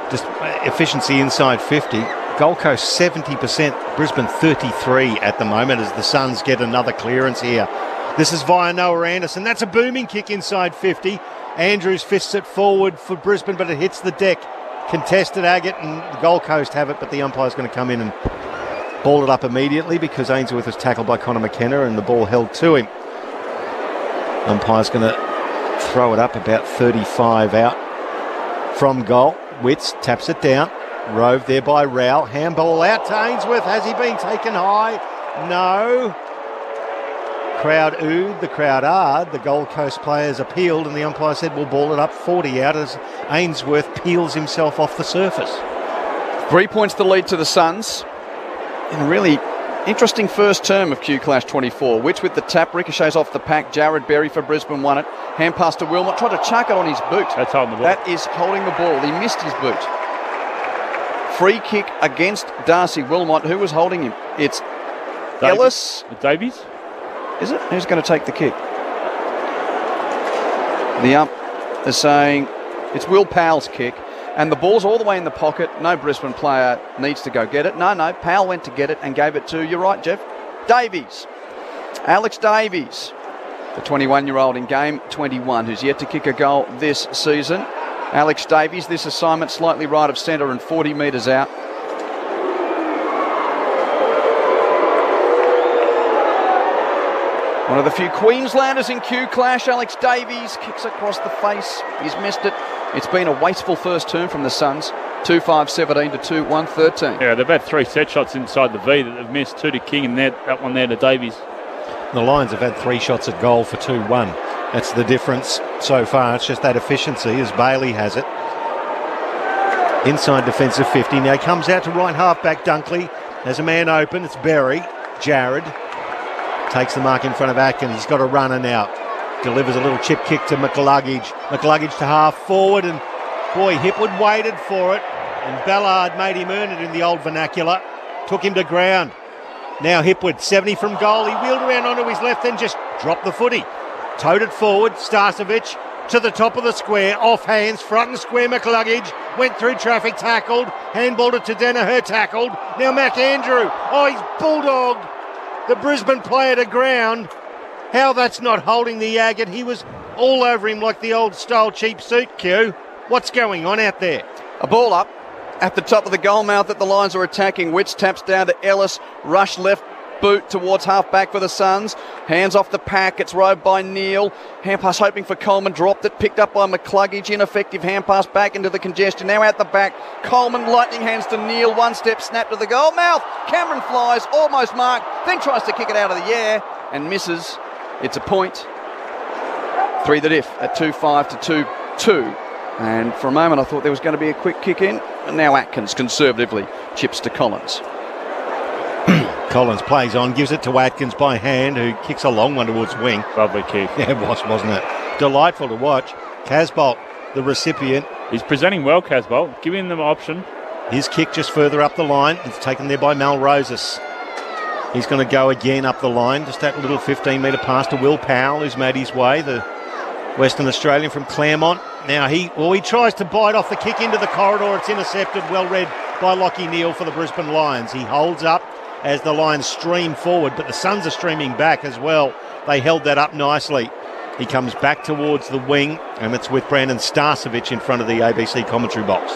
just efficiency inside 50, Gold Coast 70%, Brisbane 33 at the moment as the Suns get another clearance here. This is via Noah Anderson. That's a booming kick inside 50. Andrews fists it forward for Brisbane, but it hits the deck. Contested Agate, and the Gold Coast have it, but the umpire's going to come in and ball it up immediately because Ainsworth was tackled by Connor McKenna and the ball held to him. Umpire's going to throw it up about 35 out from goal. Witts taps it down. Roved there by Rowell. Handball out to Ainsworth. Has he been taken high? No. Crowd oohed, the crowd ahed. The Gold Coast players appealed and the umpire said we'll ball it up 40 out as Ainsworth peels himself off the surface. 3 points to lead to the Suns in a really Interesting first term of Q Clash 24. Which with the tap ricochets off the pack. Jared Berry for Brisbane won it. Hand pass to Wilmot. Tried to chuck it on his boot. That's holding the ball. That is holding the ball. He missed his boot. Free kick against Darcy Wilmot. Who was holding him? It's Ellis. Davies? Is it? Who's going to take the kick? The ump is saying it's Will Powell's kick. And the ball's all the way in the pocket. No Brisbane player needs to go get it. No, Powell went to get it and gave it to, you're right, Jeff, Davies. Alex Davies, the 21-year-old in game 21, who's yet to kick a goal this season. Alex Davies, this assignment slightly right of centre and 40 metres out. One of the few Queenslanders in Q Clash, Alex Davies, kicks across the face. He's missed it. It's been a wasteful first term from the Suns. 2-5-17 to 2-1-13. Yeah, they've had 3 set shots inside the V that they've missed. 2 to King and that one there to Davies. The Lions have had 3 shots at goal for 2-1. That's the difference so far. It's just that efficiency as Bailey has it. Inside defensive 50. Now he comes out to right half-back Dunkley. There's a man open. It's Berry. Jared takes the mark in front of Atkins. He's got a runner now. Delivers a little chip kick to McCluggage. McCluggage to half forward, and boy, Hipwood waited for it, and Ballard made him earn it in the old vernacular. Took him to ground. Now Hipwood, 70 from goal. He wheeled around onto his left, then just dropped the footy. Towed it forward. Starcevic to the top of the square. Off hands, front and square McCluggage. Went through traffic, tackled. Handballed it to Danaher, tackled. Now McAndrew. Oh, he's bulldogged the Brisbane player to ground. How that's not holding the agate. He was all over him like the old style cheap suit, Q. What's going on out there? A ball up at the top of the goal mouth that the Lions are attacking. Witts taps down to Ellis. Rush left boot towards half-back for the Suns. Hands off the pack. It's rowed by Neal. Hand pass hoping for Coleman. Dropped it. Picked up by McCluggage. Ineffective hand pass back into the congestion. Now out the back. Coleman lightning hands to Neal. One step snap to the goal mouth. Cameron flies. Almost marked. Then tries to kick it out of the air and misses. It's a point. 3 the diff at 2-5 to 2-2. And for a moment I thought there was going to be a quick kick in. And now Atkins conservatively chips to Collins. Collins plays on, gives it to Atkins by hand, who kicks a long one towards wing. Lovely kick. Yeah, it was, wasn't it? Delightful to watch. Casbolt, the recipient. He's presenting well, Casbolt, giving them an option. His kick just further up the line. It's taken there by Malroses. He's going to go again up the line. Just that little 15-metre pass to Will Powell, who's made his way, the Western Australian from Claremont. Now he tries to bite off the kick into the corridor. It's intercepted, well read by Lockie Neal for the Brisbane Lions. He holds up as the Lions stream forward, but the Suns are streaming back as well. They held that up nicely. He comes back towards the wing, and it's with Brandon Starcevic in front of the ABC commentary box.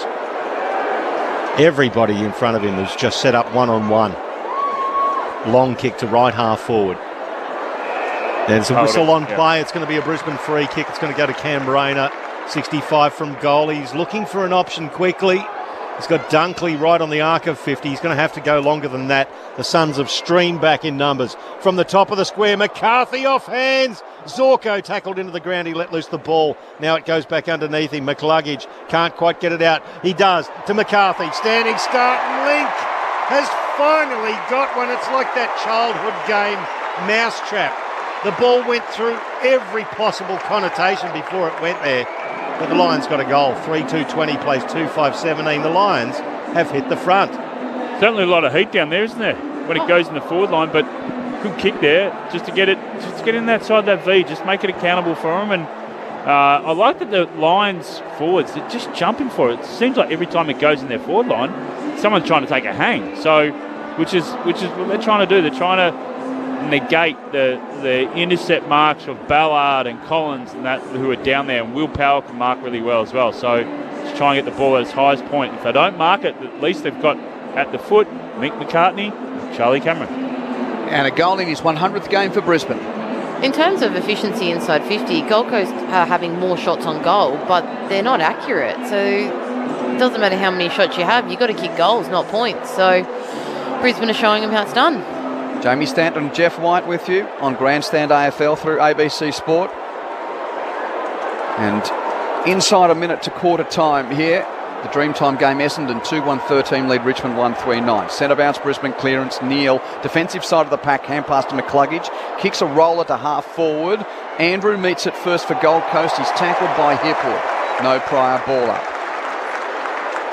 Everybody in front of him has just set up one-on-one. Long kick to right half forward. There's a whistle on play. It's going to be a Brisbane free kick. It's going to go to Cam Rayner. 65 from goal. He's looking for an option quickly. He's got Dunkley right on the arc of 50. He's going to have to go longer than that. The Suns have streamed back in numbers. From the top of the square, McCarthy off hands. Zorko tackled into the ground. He let loose the ball. Now it goes back underneath him. McCluggage can't quite get it out. He does to McCarthy. Standing start. Link has finally got one. It's like that childhood game, Mousetrap. The ball went through every possible connotation before it went there. But the Lions got a goal. 3-2-20 plays 2-5-17. The Lions have hit the front. Certainly a lot of heat down there, isn't there? When it goes in the forward line, but good kick there just to get in that side of that V. Just make it accountable for them. And I like that the Lions forwards are just jumping for it. It seems like every time it goes in their forward line, someone's trying to take a hang. So, which is what they're trying to do. They're trying to negate the intercept marks of Ballard and Collins and that who are down there, and Will Powell can mark really well as well. So just try and get the ball at its highest point. If they don't mark it, at least they've got at the foot Mick McCartney, Charlie Cameron. And a goal in his 100th game for Brisbane. In terms of efficiency inside 50, Gold Coast are having more shots on goal, but they're not accurate. So it doesn't matter how many shots you have, you've got to kick goals, not points. So Brisbane are showing them how it's done. Jamie Stanton and Jeff White with you on Grandstand AFL through ABC Sport. And inside a minute to quarter time here. The Dreamtime game, Essendon 2-1-13 lead, Richmond 1-3-9. Centre bounce, Brisbane clearance, Neale. Defensive side of the pack, hand pass to McCluggage. Kicks a roller to half forward. Andrew meets it first for Gold Coast. He's tackled by Hipwood. No prior ball up.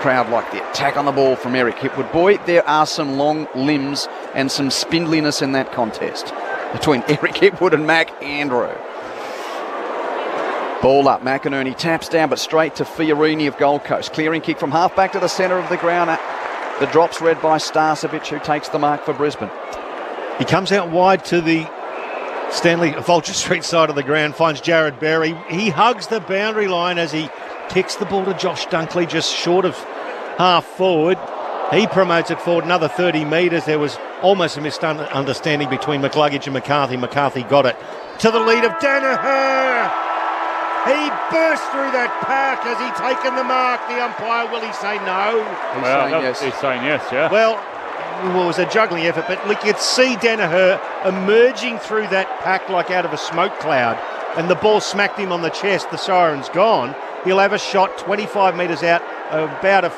Crowd like the attack on the ball from Eric Hipwood. Boy, there are some long limbs and some spindliness in that contest between Eric Hipwood and Mac Andrew. Ball up, McInerney taps down but straight to Fiorini of Gold Coast. Clearing kick from half back to the centre of the ground. The drop's read by Starcevic, who takes the mark for Brisbane. He comes out wide to the Stanley Vulture Street side of the ground, finds Jared Berry. He hugs the boundary line as he kicks the ball to Josh Dunkley just short of half forward. He promotes it forward another 30 metres. There was almost a misunderstanding between McCluggage and McCarthy. McCarthy got it to the lead of Danaher. He burst through that pack. Has he taken the mark? The umpire, will he say no? He's saying yes. He's saying yes, yeah. Well, it was a juggling effort, but look, you could see Danaher emerging through that pack like out of a smoke cloud, and the ball smacked him on the chest. The siren's gone. He'll have a shot 25 metres out, about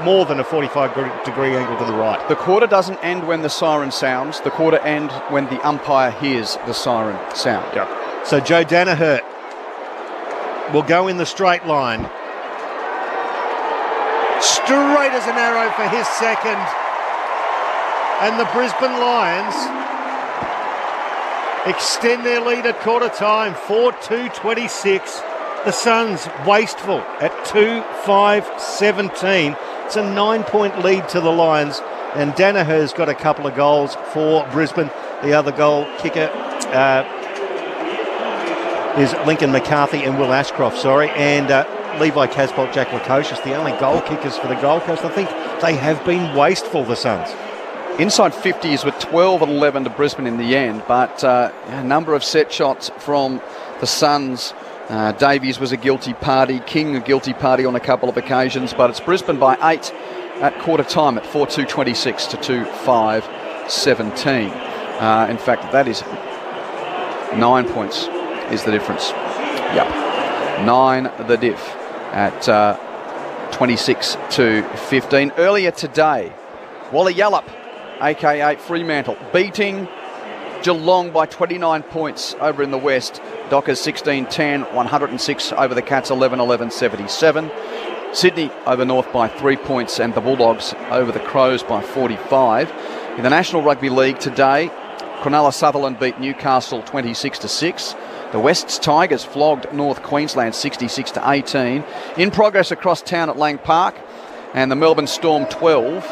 more than a 45-degree angle to the right. The quarter doesn't end when the siren sounds. The quarter ends when the umpire hears the siren sound. Yep. So Joe Danaher will go in the straight line. Straight as an arrow for his second. And the Brisbane Lions extend their lead at quarter time, 4-2-26. The Suns wasteful at 2-5-17. It's a 9-point lead to the Lions, and Danaher's got a couple of goals for Brisbane. The other goal kicker is Lincoln McCarthy and Will Ashcroft, and Levi Casbolt, Jack Lukosius, the only goal kickers for the Gold Coast. I think they have been wasteful, the Suns. Inside 50s were 12-11 to Brisbane in the end, but a number of set shots from the Suns. Davies was a guilty party, King a guilty party on a couple of occasions, but it's Brisbane by 8 at quarter time at 4-2-26 to 2-5-17. In fact, that is 9 points is the difference. Yep, 9 the diff at 26-15. Earlier today, Wally Yallop, a.k.a. Fremantle, beating Geelong by 29 points over in the West. Dockers 16-10, 106 over the Cats, 11-11, 77. Sydney over North by 3 points, and the Bulldogs over the Crows by 45. In the National Rugby League today, Cronulla Sutherland beat Newcastle 26-6. The West's Tigers flogged North Queensland 66-18. In progress across town at Lang Park, and the Melbourne Storm 12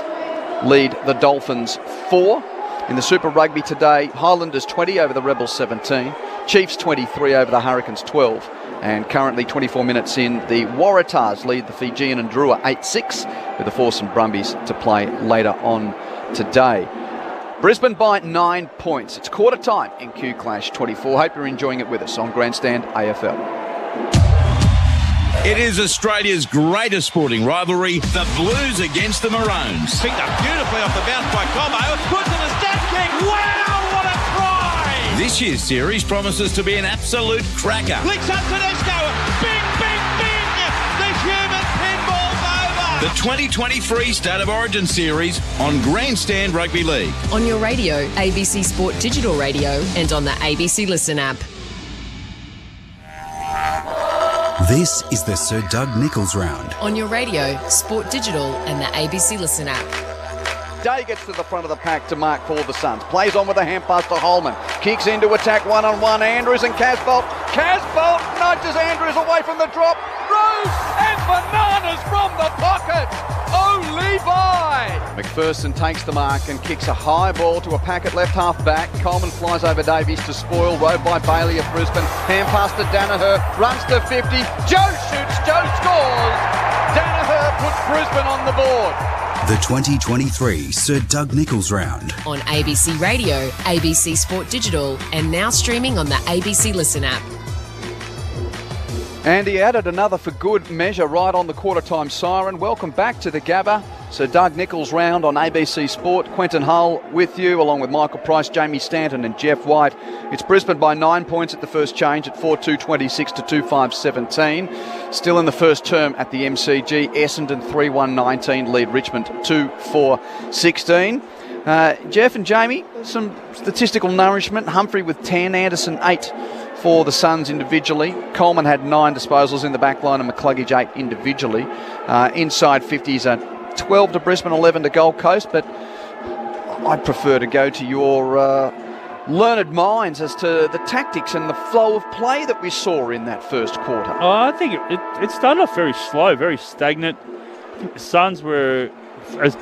lead the Dolphins 4. In the Super Rugby today, Highlanders 20 over the Rebels 17. Chiefs 23 over the Hurricanes 12. And currently 24 minutes in, the Waratahs lead the Fijian and Drua 8-6, with the Force and Brumbies to play later on today. Brisbane by 9 points. It's quarter time in Q Clash 24. Hope you're enjoying it with us on Grandstand AFL. It is Australia's greatest sporting rivalry, the Blues against the Maroons. Picked up beautifully off the bounce by Cobo. Puts in a step kick. Wow, what a try! This year's series promises to be an absolute cracker. Licks up Tedesco. Bing, bing, bing! The human pinball's over! The 2023 State of Origin series on Grandstand Rugby League. On your radio, ABC Sport Digital Radio, and on the ABC Listen app. This is the Sir Doug Nicholls round. On your radio, Sport Digital and the ABC Listen app. Day gets to the front of the pack to mark for the Suns. Plays on with a hand pass to Holman. Kicks into attack one-on-one. Andrews and Casbolt. Casbolt nudges Andrews away from the drop. Rose and bananas from the pocket. Oh, Levi! McPherson takes the mark and kicks a high ball to a packet left half back. Coleman flies over Davies to spoil. Rode by Bailey of Brisbane. Hand pass to Danaher. Runs to 50. Joe shoots. Joe scores. Danaher puts Brisbane on the board. The 2023 Sir Doug Nicholls round. On ABC Radio, ABC Sport Digital, and now streaming on the ABC Listen app. And he added another for good measure right on the quarter-time siren. Welcome back to the Gabba. So Doug Nichols round on ABC Sport. Quentin Hull with you, along with Michael Price, Jamie Stanton and Jeff White. It's Brisbane by 9 points at the first change at 4-2-26 to 2-5-17. Still in the first term at the MCG. Essendon 3-1-19 lead Richmond 2-4-16. Jeff and Jamie, some statistical nourishment. Humphrey with 10, Anderson 8 for the Suns individually. Coleman had 9 disposals in the back line and McCluggage 8 individually. Inside 50s are 12 to Brisbane, 11 to Gold Coast, but I'd prefer to go to your learned minds as to the tactics and the flow of play that we saw in that first quarter. Oh, I think it started off very slow, very stagnant. I think the Suns were,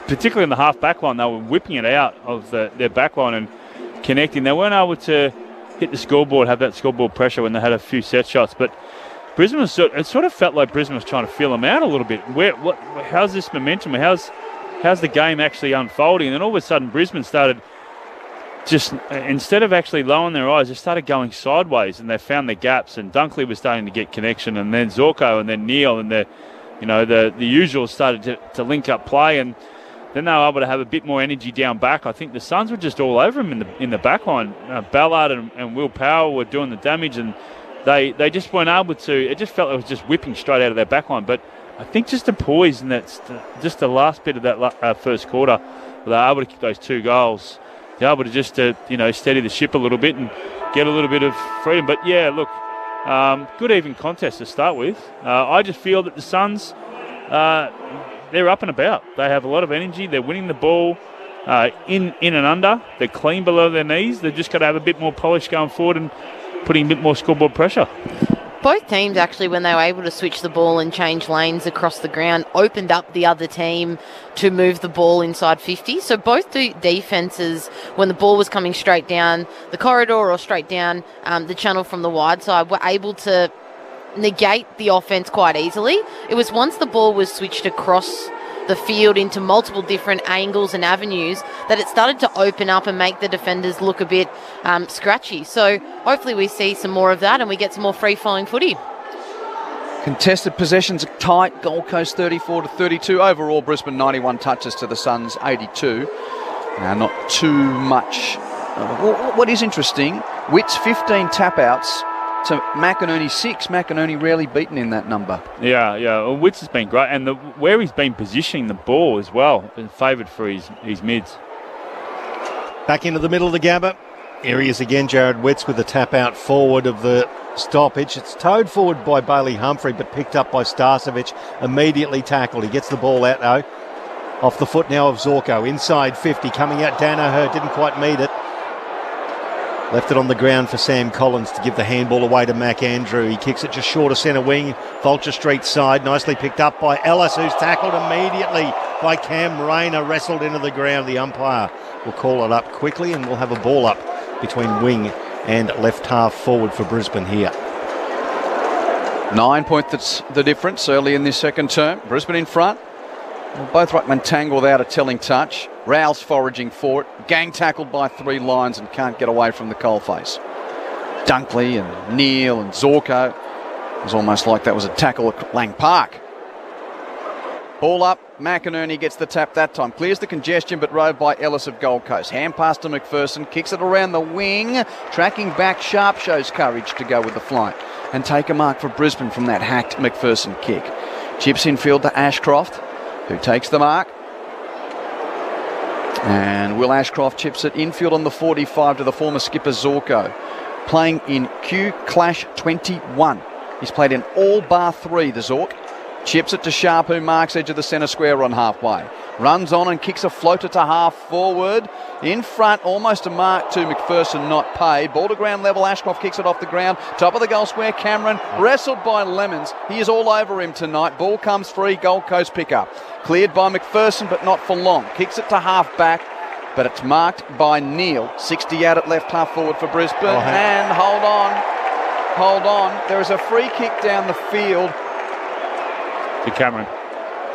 particularly in the half-back line, they were whipping it out of their back line and connecting. They weren't able to hit the scoreboard, have that scoreboard pressure when they had a few set shots, but Brisbane was it sort of felt like Brisbane was trying to feel them out a little bit. How's this momentum? How's the game actually unfolding? And then all of a sudden, Brisbane started just, instead of actually lowering their eyes, they started going sideways, and they found their gaps. And Dunkley was starting to get connection, and then Zorko, and then Neil, and the usual started to link up play, and then they were able to have a bit more energy down back. I think the Suns were just all over them in the back line. Ballard and Will Power were doing the damage, and they just weren't able to. It just felt like it was just whipping straight out of their back line. But I think just the poise and just the last bit of that first quarter, they were able to kick those 2 goals. They were able to just steady the ship a little bit and get a little bit of freedom. But yeah, look, good even contest to start with. I just feel that the Suns, they're up and about. They have a lot of energy. They're winning the ball in and under. They're clean below their knees. They've just got to have a bit more polish going forward and putting a bit more scoreboard pressure. Both teams, actually, when they were able to switch the ball and change lanes across the ground, opened up the other team to move the ball inside 50. So both defences, when the ball was coming straight down the corridor or straight down the channel from the wide side, were able to negate the offence quite easily. It was once the ball was switched across the field into multiple different angles and avenues that it started to open up and make the defenders look a bit scratchy. So hopefully we see some more of that and we get some more free-flowing footy. Contested possessions are tight. Gold Coast 34 to 32. Overall, Brisbane 91 touches to the Suns 82. Not too much. What is interesting, Witt's 15 tap-outs to McInerney 6. McInerney rarely beaten in that number. Yeah. Well, Witts has been great, and where he's been positioning the ball as well, been favoured for his mids. Back into the middle of the Gabba. Here he is again, Jared Witts, with the tap out forward of the stoppage. It's towed forward by Bailey Humphrey, but picked up by Starcevic. Immediately tackled. He gets the ball out though. Off the foot now of Zorko. Inside 50, coming out Danaher. Didn't quite meet it. Left it on the ground for Sam Collins to give the handball away to Mac Andrew. He kicks it just short of centre wing, Vulture Street side. Nicely picked up by Ellis, who's tackled immediately by Cam Rayner. Wrestled into the ground. The umpire will call it up quickly, and we'll have a ball up between wing and left half forward for Brisbane here. 9 points, that's the difference early in this second term. Brisbane in front. Both ruckmen tangled out a telling touch. Rowell's foraging for it. Gang tackled by 3 Lions and can't get away from the coalface. Dunkley and Neil and Zorko. It was almost like that was a tackle at Lang Park. Ball up. McInerney gets the tap that time. Clears the congestion, but rode by Ellis of Gold Coast. Hand pass to McPherson. Kicks it around the wing. Tracking back sharp, shows courage to go with the flight and take a mark for Brisbane from that hacked McPherson kick. Chips infield to Ashcroft, who takes the mark. And Will Ashcroft chips it infield on the 45 to the former skipper Zorko. Playing in Q Clash 21. He's played in all bar 3, the Zork. Chips it to Sharp, who marks edge of the centre square on halfway. Runs on and kicks a floater to half forward. In front, almost a mark to McPherson, not paid. Ball to ground level, Ashcroft kicks it off the ground. Top of the goal square, Cameron, wrestled by Lemons. He is all over him tonight. Ball comes free, Gold Coast pickup. Cleared by McPherson, but not for long. Kicks it to half back, but it's marked by Neil. 60 out at left half forward for Brisbane. And hold on. There is a free kick down the field to Cameron.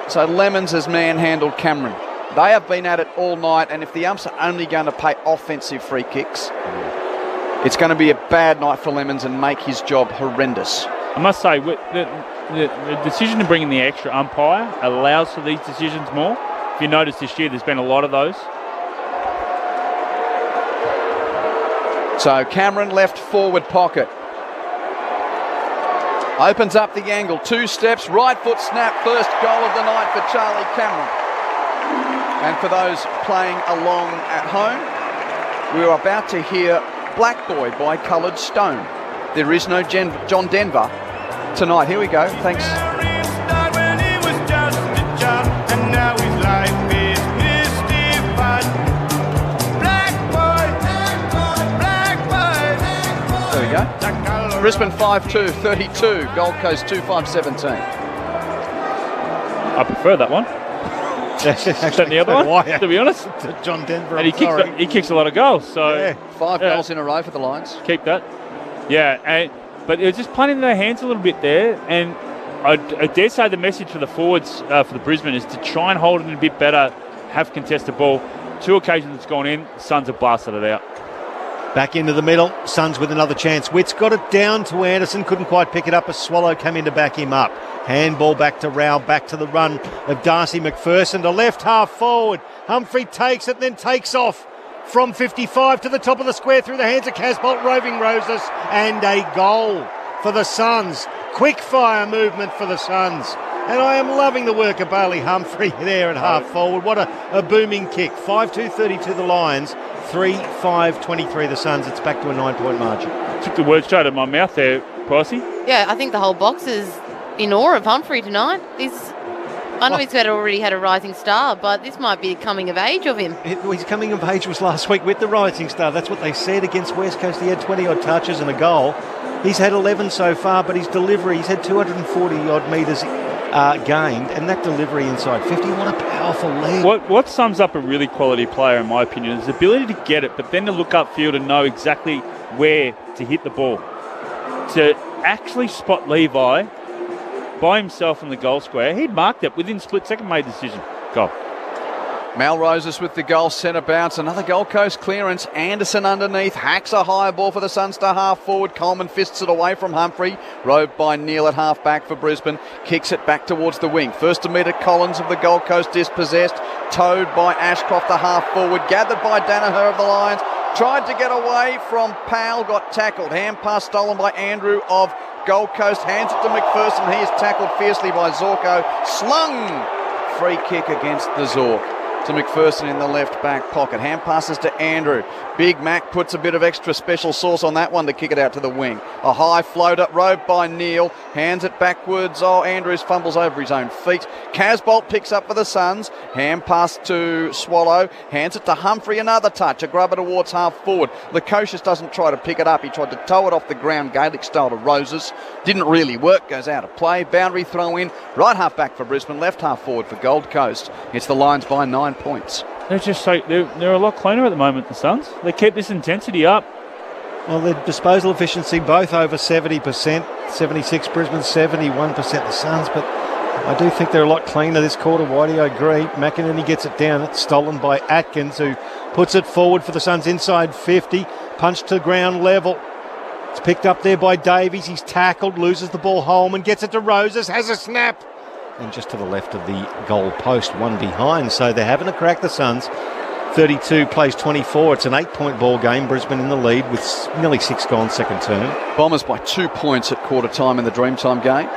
So Lemons has manhandled Cameron. They have been at it all night, and if the umps are only going to pay offensive free kicks, it's going to be a bad night for Lemons and make his job horrendous. I must say, the decision to bring in the extra umpire allows for these decisions more. If you notice this year, there's been a lot of those. So Cameron left forward pocket. Opens up the angle, 2 steps, right foot snap, first goal of the night for Charlie Cameron. And for those playing along at home, we're about to hear Black Boy by Coloured Stone. There is no John Denver tonight. Here we go. Thanks. There we go. Brisbane 5-2, 32. Gold Coast 2-5, 17. I prefer that one. Than the other one, to be honest. John Denver. And he kicks a lot of goals. So 5 goals in a row for the Lions. Keep that. Yeah, but it was just playing in their hands a little bit there. And I dare say the message for the forwards for the Brisbane is to try and hold it a bit better, have contested ball. 2 occasions it's gone in, the Suns have blasted it out. Back into the middle, Suns with another chance. Witt's got it down to Anderson, couldn't quite pick it up as Swallow came in to back him up. Handball back to Rao, back to the run of Darcy McPherson to left half forward. Humphrey takes it, then takes off from 55 to the top of the square through the hands of Casbolt, Roving Roses, and a goal for the Suns. Quick fire movement for the Suns. And I am loving the work of Bailey Humphrey there at half forward. What a booming kick. 5-2-32 the Lions, 3-5-23 the Suns. It's back to a 9-point margin. Took the words straight out of my mouth there, Pricey. Yeah, I think the whole box is in awe of Humphrey tonight. I know he's already had a rising star, but this might be a coming of age of him. His coming of age was last week with the rising star. That's what they said against West Coast. He had 20-odd touches and a goal. He's had 11 so far, but his delivery, he's had 240-odd metres gained, and that delivery inside 50, what a powerful leg. What sums up a really quality player, in my opinion, is the ability to get it, but then to look upfield and know exactly where to hit the ball. To actually spot Levi by himself in the goal square, he'd marked it within split second, made the decision. Goal. Malroses with the goal, centre bounce, another Gold Coast clearance. Anderson underneath, hacks a high ball for the Suns to half forward. Coleman fists it away from Humphrey. Roved by Neal at half back for Brisbane. Kicks it back towards the wing. First to meet at Collins of the Gold Coast, dispossessed. Towed by Ashcroft to half forward. Gathered by Danaher of the Lions. Tried to get away from Powell, got tackled. Hand pass stolen by Andrew of Gold Coast. Hands it to McPherson. He is tackled fiercely by Zorko. Slung! Free kick against the Zork. To McPherson in the left back pocket. Hand passes to Andrew. Big Mac puts a bit of extra special sauce on that one to kick it out to the wing. A high floater, rowed by Neal. Hands it backwards. Oh, Andrews fumbles over his own feet. Casbolt picks up for the Suns. Hand pass to Swallow. Hands it to Humphrey. Another touch. A grubber towards half forward. Lukosius doesn't try to pick it up. He tried to tow it off the ground, Gaelic style to Roses. Didn't really work. Goes out of play. Boundary throw in. Right half back for Brisbane. Left half forward for Gold Coast. It's the Lions by 9 points. They're just so they're a lot cleaner at the moment, the Suns. They keep this intensity up. Well, their disposal efficiency both over 70%, 76 Brisbane, 71% the Suns, but I do think they're a lot cleaner this quarter. Whitey, I agree. McInerney gets it down. It's stolen by Atkins, who puts it forward for the Suns inside 50. Punch to ground level. It's picked up there by Davies. He's tackled, loses the ball home and gets it to Roses. Has a snap. And just to the left of the goal post, one behind. So they're having a crack, the Suns. 32 plays 24. It's an 8-point ball game. Brisbane in the lead with nearly 6 gone second term. Bombers by 2 points at quarter time in the Dreamtime game.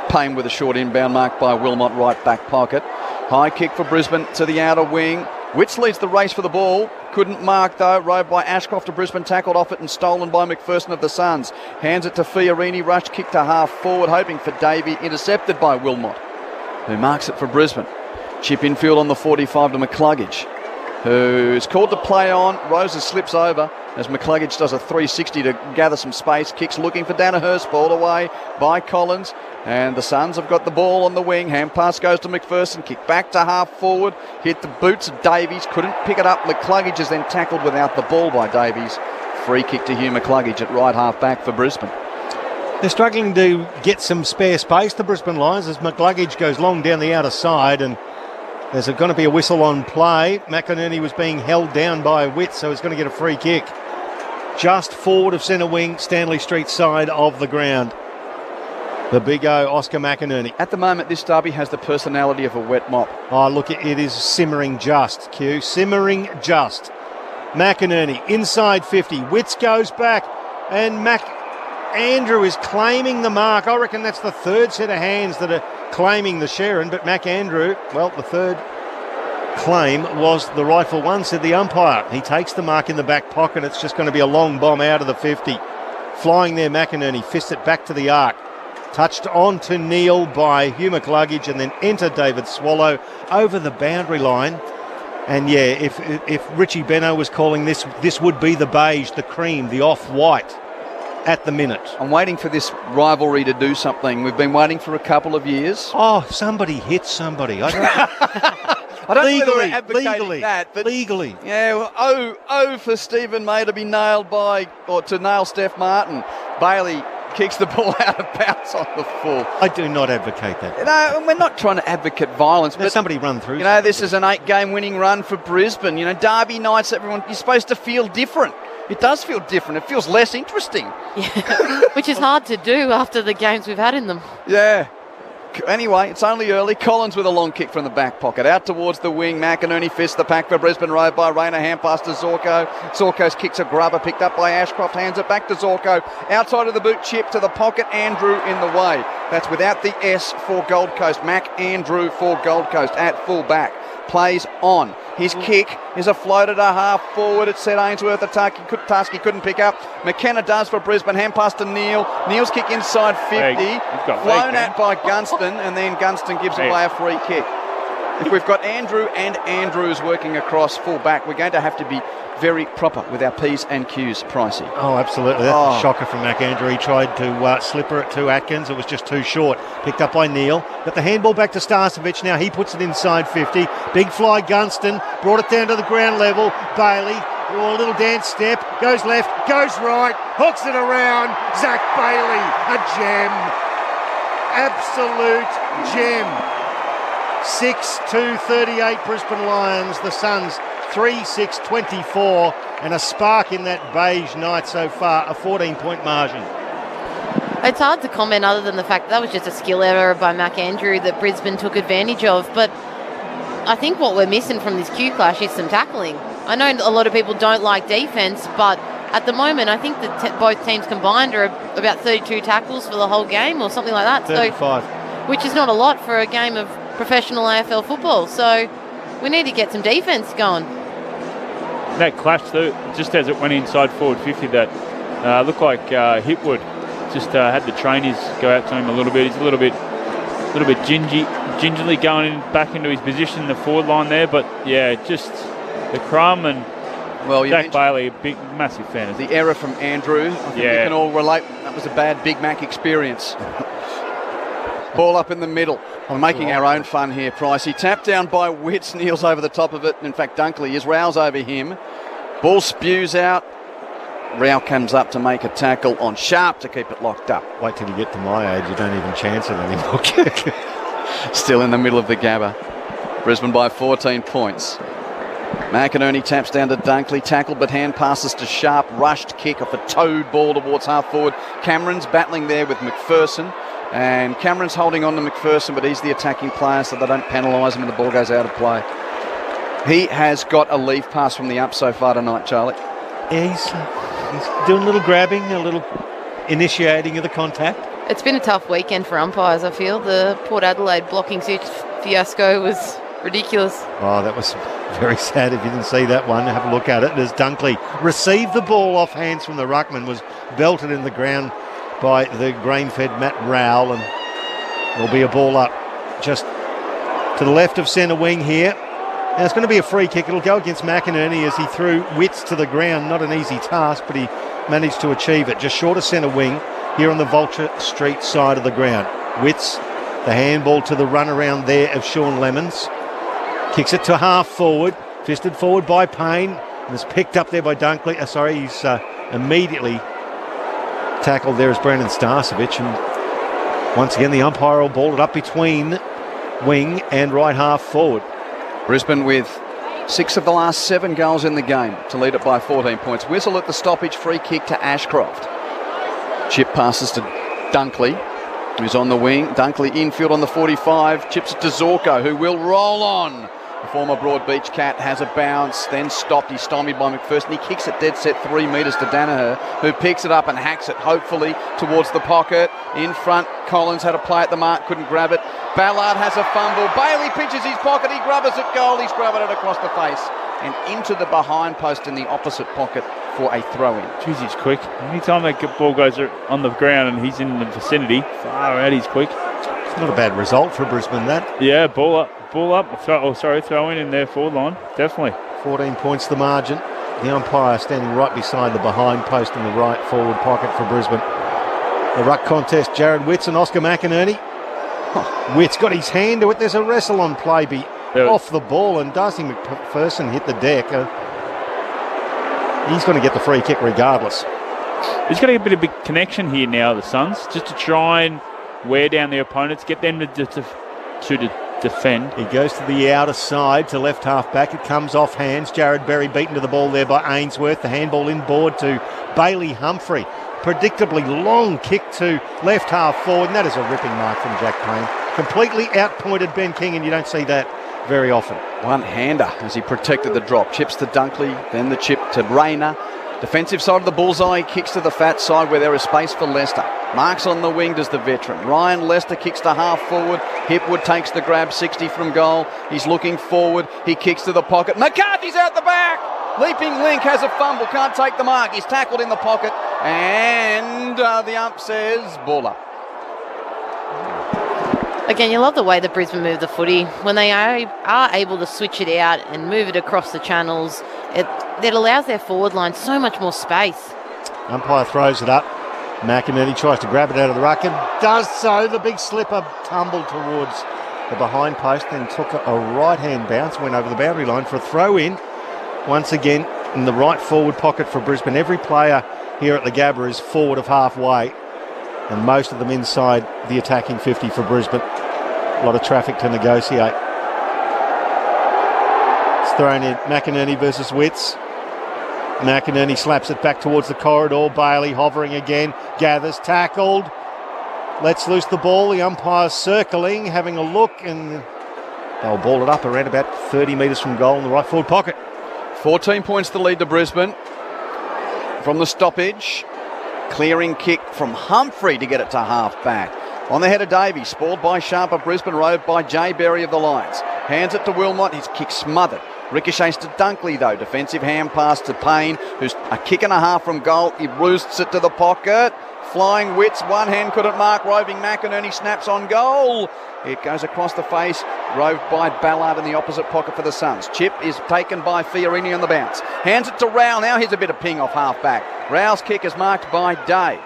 Payne with a short inbound mark by Wilmot, right back pocket. High kick for Brisbane to the outer wing. Witts leads the race for the ball. Couldn't mark though. Rode by Ashcroft to Brisbane, tackled off it and stolen by McPherson of the Suns. Hands it to Fiorini. Rush kick to half forward, hoping for Davey. Intercepted by Wilmot, who marks it for Brisbane. Chip infield on the 45 to McCluggage, who's called to play on. Roses slips over as McCluggage does a 360 to gather some space. Kicks looking for Danaher, ball away by Collins. And the Suns have got the ball on the wing. Hand pass goes to McPherson. Kick back to half forward. Hit the boots of Davies. Couldn't pick it up. McCluggage is then tackled without the ball by Davies. Free kick to Hugh McCluggage at right half back for Brisbane. They're struggling to get some spare space, the Brisbane Lions, as McCluggage goes long down the outer side, and there's going to be a whistle on play. McInerney was being held down by Witt, so he's going to get a free kick. Just forward of centre wing, Stanley Street side of the ground. The big O, Oscar McInerney. At the moment, this derby has the personality of a wet mop. Oh, look, it is simmering just, Q. Simmering just. McInerney, inside 50. Witts goes back, and Andrew is claiming the mark. I reckon that's the third set of hands that are claiming the Sharon, but Andrew, well, the third claim was the rightful one, said the umpire. He takes the mark in the back pocket. It's just going to be a long bomb out of the 50. Flying there, McInerney, fist it back to the arc. Touched on to Neil by Hugh McCluggage, and then enter David Swallow over the boundary line. And yeah, if Richie Benno was calling this would be the beige, the cream, the off-white at the minute. I'm waiting for this rivalry to do something. We've been waiting for a couple of years. Oh, somebody hit somebody. I don't legally, that, but legally. Yeah, well, for Stephen May to be nailed to nail Steph Martin. Bailey kicks the ball out of bounds on the full. I do not advocate that. No, we're not trying to advocate violence. But somebody run through. This is an 8-game winning run for Brisbane. Derby nights, you're supposed to feel different. It does feel different. It feels less interesting. Yeah, which is hard to do after the games we've had in them. Yeah. Anyway, it's only early. Collins with a long kick from the back pocket. Out towards the wing. McInerney fists the pack for Brisbane Road by Rayner. Hand pass to Zorko. Zorko's kicks a grubber picked up by Ashcroft. Hands it back to Zorko. Outside of the boot chip to the pocket. Andrew in the way. That's without the S for Gold Coast. Andrew for Gold Coast at full back. Plays on. His kick is a floater to half forward. It's set Ainsworth. Tarski couldn't pick up. McKenna does for Brisbane. Hand pass to Neil. Neil's kick inside 50. Flown at by Gunston, and then Gunston gives away a free kick. If we've got Andrew and Andrews working across full back, we're going to have to be very proper with our P's and Q's, Pricey. Oh, absolutely. That's a shocker from Andrew. He tried to slipper it to Atkins. It was just too short. Picked up by Neil. Got the handball back to Starcevic. Now he puts it inside 50. Big fly Gunston. Brought it down to the ground level. Bailey. A little dance step. Goes left. Goes right. Hooks it around. Zach Bailey. A gem. Absolute gem. 6-2-38 Brisbane Lions. The Suns 3-6-24, and a spark in that beige night so far, a 14-point margin. It's hard to comment other than the fact that was just a skill error by Andrew that Brisbane took advantage of, but I think what we're missing from this Q clash is some tackling. I know a lot of people don't like defence, but at the moment I think that both teams combined are about 32 tackles for the whole game or something like that. 35. Which is not a lot for a game of professional AFL football, so we need to get some defence going. That clash, though, just as it went inside forward 50, that looked like Hipwood just had the trainees go out to him a little bit. He's a little bit gingerly going back into his position in the forward line there. But yeah, just the crumb and Jack Bailey, a big, massive fan of the error from Andrew. I think we can all relate. That was a bad Big Mac experience. Ball up in the middle. We're making our own fun here, Pricey. Tap down by Witts. Kneels over the top of it. In fact, Dunkley is. Rowe's over him. Ball spews out. Rowe comes up to make a tackle on Sharp to keep it locked up. Wait till you get to my age. You don't even chance it anymore. Still in the middle of the Gabba. Brisbane by 14 points. McInerney taps down to Dunkley. Tackled, but hand passes to Sharp. Rushed kick off a towed ball towards half forward. Cameron's battling there with McPherson. And Cameron's holding on to McPherson, but he's the attacking player, so they don't penalise him and the ball goes out of play. He has got a leave pass from the up so far tonight, Charlie. Yeah, he's doing a little grabbing, a little initiating of the contact. It's been a tough weekend for umpires, I feel. The Port Adelaide blocking fiasco was ridiculous. Oh, that was very sad. If you didn't see that one, have a look at it. As Dunkley received the ball off hands from the ruckman, was belted in the ground by the grain-fed Matt Rowell, and there'll be a ball up just to the left of centre wing here. Now it's going to be a free kick. It'll go against McInerney as he threw Witts to the ground. Not an easy task, but he managed to achieve it. Just short of centre wing here on the Vulture Street side of the ground. Witts, the handball to the run around there of Sean Lemons. Kicks it to half forward. Fisted forward by Payne. And is picked up there by Dunkley. He's immediately tackled there as Brandon Starcevic, and once again the umpire will ball it up between wing and right half forward. Brisbane with 6 of the last 7 goals in the game to lead it by 14 points. Whistle at the stoppage, free kick to Ashcroft. Chip passes to Dunkley. who's on the wing. Dunkley infield on the 45. Chips it to Zorko, who will roll on. The former Broadbeach Cat has a bounce, then stopped. He's stymied by McPherson. He kicks it dead set 3 metres to Danaher, who picks it up and hacks it, hopefully, towards the pocket. In front, Collins had a play at the mark, couldn't grab it. Ballard has a fumble. Bailey pinches his pocket. He grubbers at goal. He's grubbered it across the face and into the behind post in the opposite pocket for a throw-in. Jeez, he's quick. Anytime that ball goes on the ground and he's in the vicinity, far out, he's quick. It's not a bad result for Brisbane, that. Yeah, ball up. Throw in their forward line. Definitely. 14 points the margin. The umpire standing right beside the behind post in the right forward pocket for Brisbane. The ruck contest, Jared Witts and Oscar McInerney. Witts got his hand to it. There's a wrestle on play off the ball, and Darcy McPherson hit the deck. He's going to get the free kick regardless. He's got a bit of a connection here now, the Suns, just to try and wear down the opponents, get them to defend. He goes to the outer side to left half back. It comes off hands. Jared Berry beaten to the ball there by Ainsworth. The handball inboard to Bailey Humphrey. Predictably long kick to left half forward, and that is a ripping mark from Jack Payne. Completely outpointed Ben King, and you don't see that very often. One-hander as he protected the drop. Chips to Dunkley, then the chip to Rayner. Defensive side of the bullseye, kicks to the fat side where there is space for Leicester. Marks on the wing does the veteran. Ryan Leicester kicks to half forward. Hipwood takes the grab, 60 from goal. He's looking forward. He kicks to the pocket. McCarthy's out the back. Leaping Link has a fumble, can't take the mark. He's tackled in the pocket, and the ump says ball up. Again, you love the way that Brisbane move the footy. When they are able to switch it out and move it across the channels, it allows their forward line so much more space. Umpire throws it up. McInerney tries to grab it out of the ruck and does so. The big slipper tumbled towards the behind post, then took a right-hand bounce, went over the boundary line for a throw-in. Once again, in the right forward pocket for Brisbane. Every player here at the Gabba is forward of halfway, and most of them inside the attacking 50 for Brisbane. A lot of traffic to negotiate. It's thrown in. McInerney versus Witts. McInerney slaps it back towards the corridor. Bailey hovering again, gathers, tackled, lets loose the ball. The umpire's circling, having a look, and they'll ball it up around about 30 metres from goal in the right forward pocket. 14 points to lead to Brisbane. From the stoppage, clearing kick from Humphrey to get it to half back. On the head of Davies, spoiled by Sharper. Brisbane Road by Jay Berry of the Lions. Hands it to Wilmot, his kick smothered. Ricochets to Dunkley though. Defensive hand pass to Payne, who's a kick and a half from goal. He roosts it to the pocket. Flying Witts, one hand couldn't mark. Roving McInerney snaps on goal. It goes across the face, roved by Ballard in the opposite pocket for the Suns. Chip is taken by Fiorini on the bounce. Hands it to Rowell. Now here's a bit of ping off half back. Rowell's kick is marked by Day.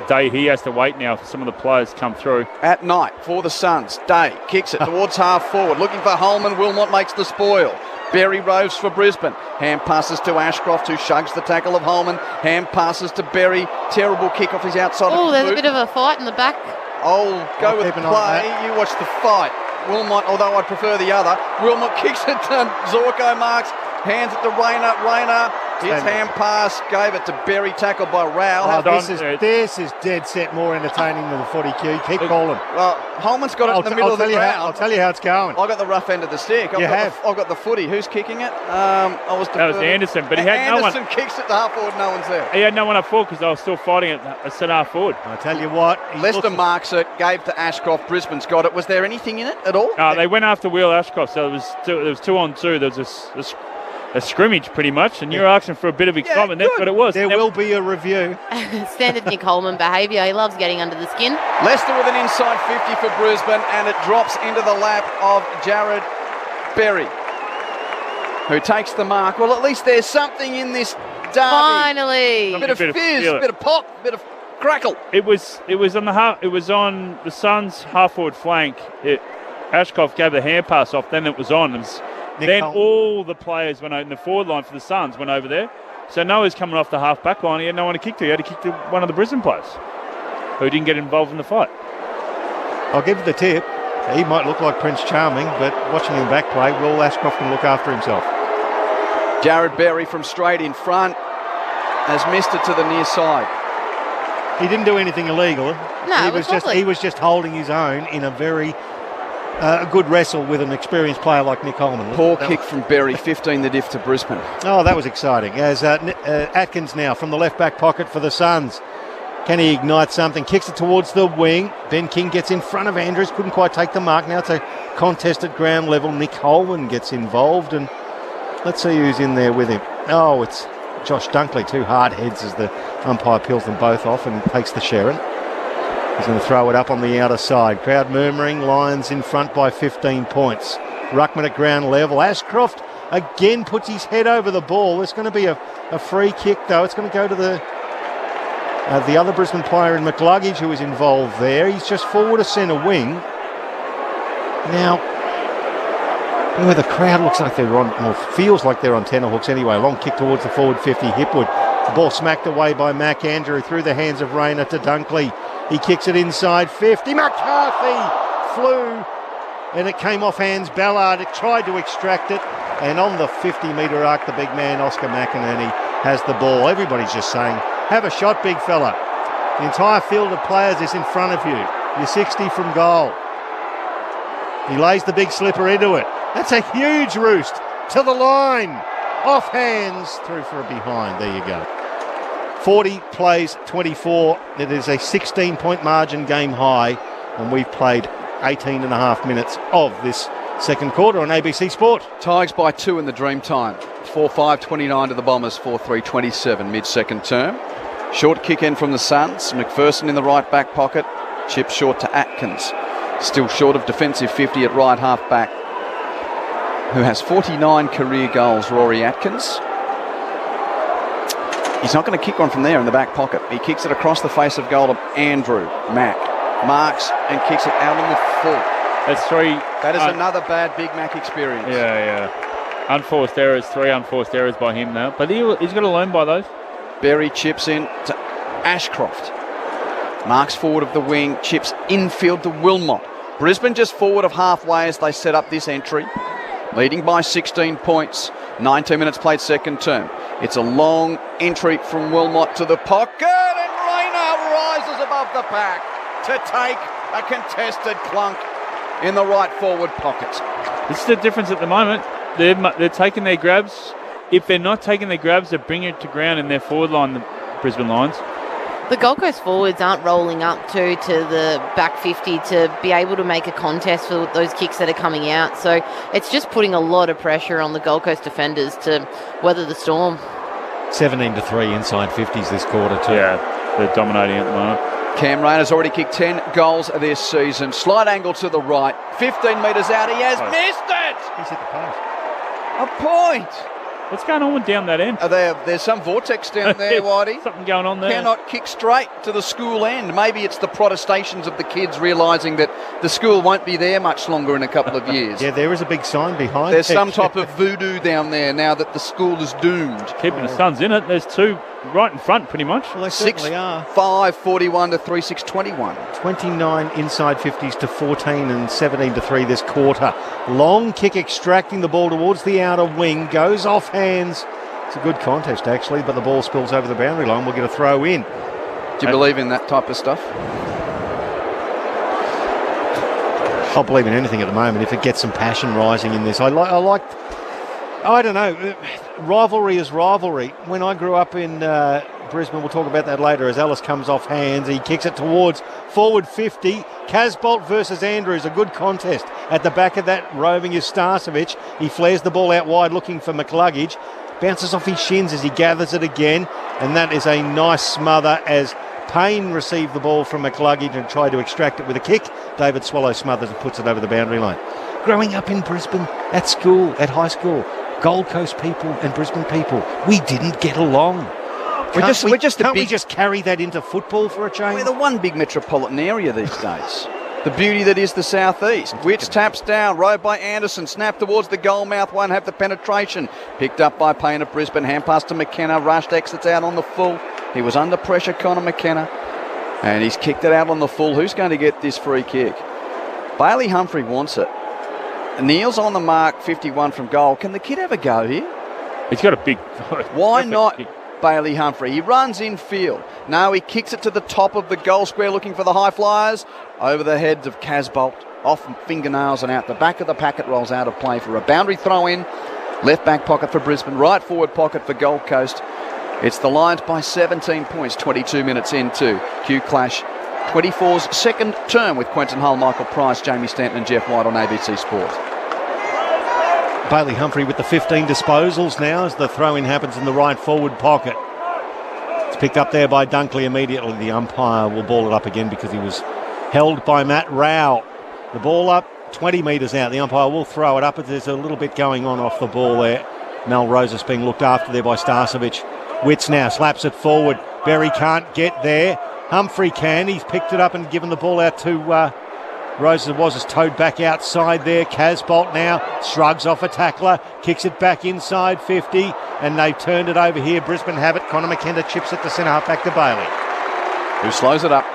Day, he has to wait now for some of the players to come through. At night for the Suns. Day kicks it towards half forward. Looking for Holman. Wilmot makes the spoil. Berry roves for Brisbane. Hand passes to Ashcroft, who shugs the tackle of Holman. Hand passes to Berry. Terrible kick off his outside. Oh, there's a bit of a fight in the back. I'll go with the play. You watch the fight. Wilmot, although I'd prefer the other. Wilmot kicks it to Zorko, marks. Hands it to Rayner. Rayner, his hand pass, gave it to Berry, tackled by Rowell. This is dead set more entertaining than the footy cue. Keep calling. Well, Holman's got it in the middle of the ground. I'll tell you how it's going. I got the rough end of the stick. I've got the footy. Who's kicking it? That was Anderson, but he had no one. Anderson kicks it to half forward, no one's there. He had no one up forward because they were still fighting at centre half forward. I tell you what. Leicester marks it, gave to Ashcroft. Brisbane's got it. Was there anything in it at all? No, they went after Will Ashcroft, so there was 2 on 2. There was a scrimmage pretty much, and you're asking for a bit of excitement. That's what it was. There will be a review. Standard Nick Holman behaviour. He loves getting under the skin. Leicester with an inside 50 for Brisbane, and it drops into the lap of Jared Berry, who takes the mark. Well, at least there's something in this derby. Finally. A bit of fizz, a bit of pop, a bit of crackle. It was on the Suns' half forward flank. Ashcroft gave the hand pass off, then it was on. Then all the players went out in the forward line for the Suns went over there. So Noah's coming off the half back line. He had no one to kick to. He had to kick to one of the Brisbane players who didn't get involved in the fight. I'll give you the tip. He might look like Prince Charming, but watching him back play, Will Ashcroft can look after himself. Jared Berry from straight in front has missed it to the near side. He didn't do anything illegal. No, he was just holding his own in a very good wrestle with an experienced player like Nick Holman. Poor kick from Berry, 15 the diff to Brisbane. Oh, that was exciting. As Atkins now from the left back pocket for the Suns. Can he ignite something? Kicks it towards the wing. Ben King gets in front of Andrews. Couldn't quite take the mark. Now it's a contest at ground level. Nick Holman gets involved, and let's see who's in there with him. Oh, it's Josh Dunkley. 2 hard heads as the umpire peels them both off and takes the Sharon. He's going to throw it up on the outer side. Crowd murmuring. Lions in front by 15 points. Ruckman at ground level. Ashcroft again puts his head over the ball. It's going to be a free kick, though. It's going to go to the other Brisbane player in McLuggage who is involved there. He's just forward a centre wing. Now, where the crowd looks like they're on, or feels like they're on tenterhooks anyway. Long kick towards the forward 50, Hipwood. The ball smacked away by Mac Andrew through the hands of Rayner to Dunkley. He kicks it inside 50. McCarthy flew, and it came off hands. Ballard tried to extract it, and on the 50-metre arc, the big man, Oscar McInerney, has the ball. Everybody's just saying, have a shot, big fella. The entire field of players is in front of you. You're 60 from goal. He lays the big slipper into it. That's a huge roost to the line. Off hands, through for a behind. There you go. 40 plays 24. It is a 16-point margin game high, and we've played 18 and a half minutes of this second quarter on ABC Sport. Tigers by 2 in the dream time. 4-5-29 to the Bombers, 4-3-27 mid-second term. Short kick in from the Suns. McPherson in the right back pocket. Chip short to Atkins. Still short of defensive 50 at right half back, who has 49 career goals, Rory Atkins. He's not going to kick one from there in the back pocket. He kicks it across the face of goal to Andrew. Mac marks and kicks it out on the full. That's 3. That is another bad Big Mac experience. Yeah. Unforced errors, 3 unforced errors by him now. But he's got to learn by those. Berry chips in to Ashcroft. Marks forward of the wing, chips infield to Wilmot. Brisbane just forward of halfway as they set up this entry. Leading by 16 points. 19 minutes played second term. It's a long entry from Wilmot to the pocket, and Rayner rises above the pack to take a contested clunk in the right forward pocket. This is the difference at the moment. They're taking their grabs. If they're not taking their grabs, they're bringing it to ground in their forward line, the Brisbane Lions. The Gold Coast forwards aren't rolling up to the back 50 to be able to make a contest for those kicks that are coming out. So it's just putting a lot of pressure on the Gold Coast defenders to weather the storm. 17-3 inside 50s this quarter too. Yeah, they're dominating at the moment. Cam Rayner's already kicked 10 goals this season. Slight angle to the right. 15 metres out. He has missed it. He's hit the post. A point. What's going on down that end? There's some vortex down there, Whitey. Something going on there. Cannot kick straight to the school end. Maybe it's the protestations of the kids realising that the school won't be there much longer in a couple of years. Yeah, there is a big sign behind. There's some type of voodoo down there now that the school is doomed. Keeping the Suns in it. There's 2 right in front, pretty much. Well, they certainly are. 6-5-41 to 3-6-21. 29 inside 50s to 14 and 17-3 this quarter. Long kick extracting the ball towards the outer wing. Goes off hands. It's a good contest, actually, but the ball spills over the boundary line. We'll get a throw in. Do you believe in that type of stuff? I'll believe in anything at the moment if it gets some passion rising in this. I don't know. Rivalry is rivalry. When I grew up in Brisbane, we'll talk about that later, as Ellis comes off hands. He kicks it towards forward 50. Casbolt versus Andrews, a good contest. At the back of that, roving is Starcevic. He flares the ball out wide looking for McLuggage. Bounces off his shins as he gathers it again. And that is a nice smother as Payne received the ball from McLuggage and tried to extract it with a kick. David Swallow smothers and puts it over the boundary line. Growing up in Brisbane, at school, at high school, Gold Coast people and Brisbane people, we didn't get along. Can't we just carry that into football for a change? We're the one big metropolitan area these days. The beauty that is the southeast. Witts taps down, rode by Anderson, snap towards the goal mouth, won't have the penetration. Picked up by Payne of Brisbane, hand pass to McKenna, rushed, exits out on the full. He was under pressure, Connor McKenna, and he's kicked it out on the full. Who's going to get this free kick? Bailey Humphrey wants it. Neil's on the mark, 51 from goal. Can the kid have a go here? He's got a big... Why not Bailey Humphrey. He runs in field. Now he kicks it to the top of the goal square looking for the high flyers. Over the heads of Casbolt. Off fingernails and out the back of the packet, rolls out of play for a boundary throw in. Left back pocket for Brisbane, right forward pocket for Gold Coast. It's the Lions by 17 points, 22 minutes into Q Clash 24's second term with Quentin Hull, Michael Price, Jamie Stanton and Jeff White on ABC Sport. Bailey Humphrey with the 15 disposals now as the throw-in happens in the right forward pocket. It's picked up there by Dunkley immediately. The umpire will ball it up again because he was held by Matt Rao. The ball up 20 metres out. The umpire will throw it up, but there's a little bit going on off the ball there. Mel Rosas being looked after there by Starcevic. Witts now slaps it forward. Berry can't get there. Humphrey can. He's picked it up and given the ball out to Rosas. Was towed back outside there. Casbolt now shrugs off a tackler, kicks it back inside 50, and they've turned it over here. Brisbane have it. Connor McKenna chips it to centre half back to Bailey, who slows it up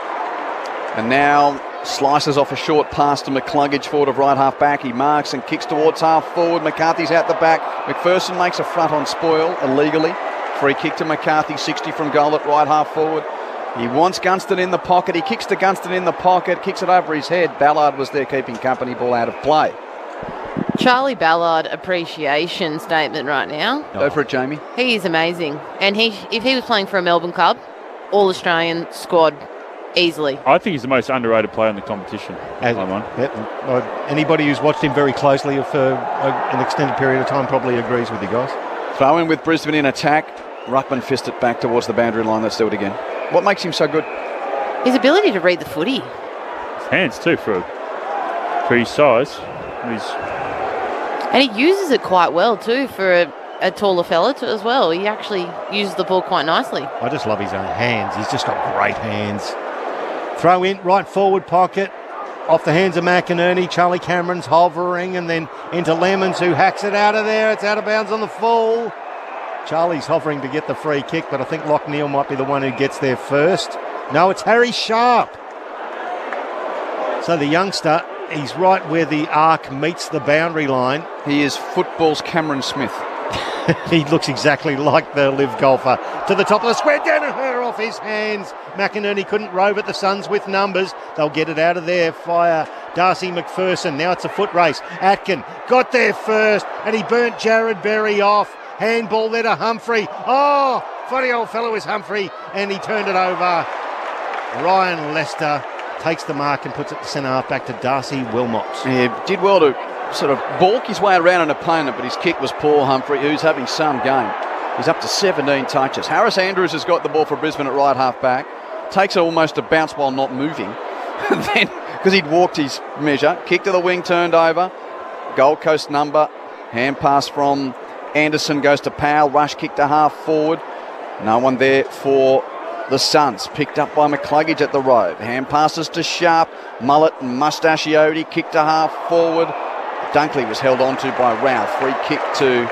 and now slices off a short pass to McCluggage, forward of right half back. He marks and kicks towards half forward. McCarthy's out the back. McPherson makes a front on spoil illegally. Free kick to McCarthy, 60 from goal at right half forward. He wants Gunston in the pocket. He kicks to Gunston in the pocket, kicks it over his head. Ballard was there keeping company, ball out of play. Charlie Ballard appreciation statement right now. Go for it, Jamie. He is amazing. And if he was playing for a Melbourne club, All-Australian squad, easily. I think he's the most underrated player in the competition. Anybody who's watched him very closely for an extended period of time probably agrees with you guys. Throw in with Brisbane in attack. Ruckman fist it back towards the boundary line. Let's do it again. What makes him so good? His ability to read the footy. His hands too for his size. And he uses it quite well too for a taller fella as well. He actually uses the ball quite nicely. I just love his own hands. He's just got great hands. Throw in, right forward pocket. Off the hands of McInerney. Charlie Cameron's hovering and then into Lemons who hacks it out of there. It's out of bounds on the full. Charlie's hovering to get the free kick, but I think Lockneil might be the one who gets there first. No, it's Harry Sharp. So the youngster, he's right where the arc meets the boundary line. He is football's Cameron Smith. He looks exactly like the live golfer. To the top of the square, down and her off his hands. McInerney couldn't rove it. The Suns with numbers. They'll get it out of there. Fire Darcy McPherson. Now it's a foot race. Atkin got there first, and he burnt Jared Berry off. Handball there to Humphrey. Oh, funny old fellow is Humphrey, and he turned it over. Ryan Lester takes the mark and puts it to centre half back to Darcy Wilmot. Yeah, did well to sort of balk his way around an opponent, but his kick was poor. Humphrey, who's having some game. He's up to 17 touches. Harris Andrews has got the ball for Brisbane at right half back. Takes almost a bounce while not moving. And then, because he'd walked his measure, kick to the wing, turned over. Gold Coast number. Hand pass from Anderson goes to Powell. Rush kick to half forward. No one there for the Suns. Picked up by McCluggage at the road. Hand passes to Sharp. Mullet and Mustachiote. Kick to half forward. Dunkley was held onto by Rao. Free kick to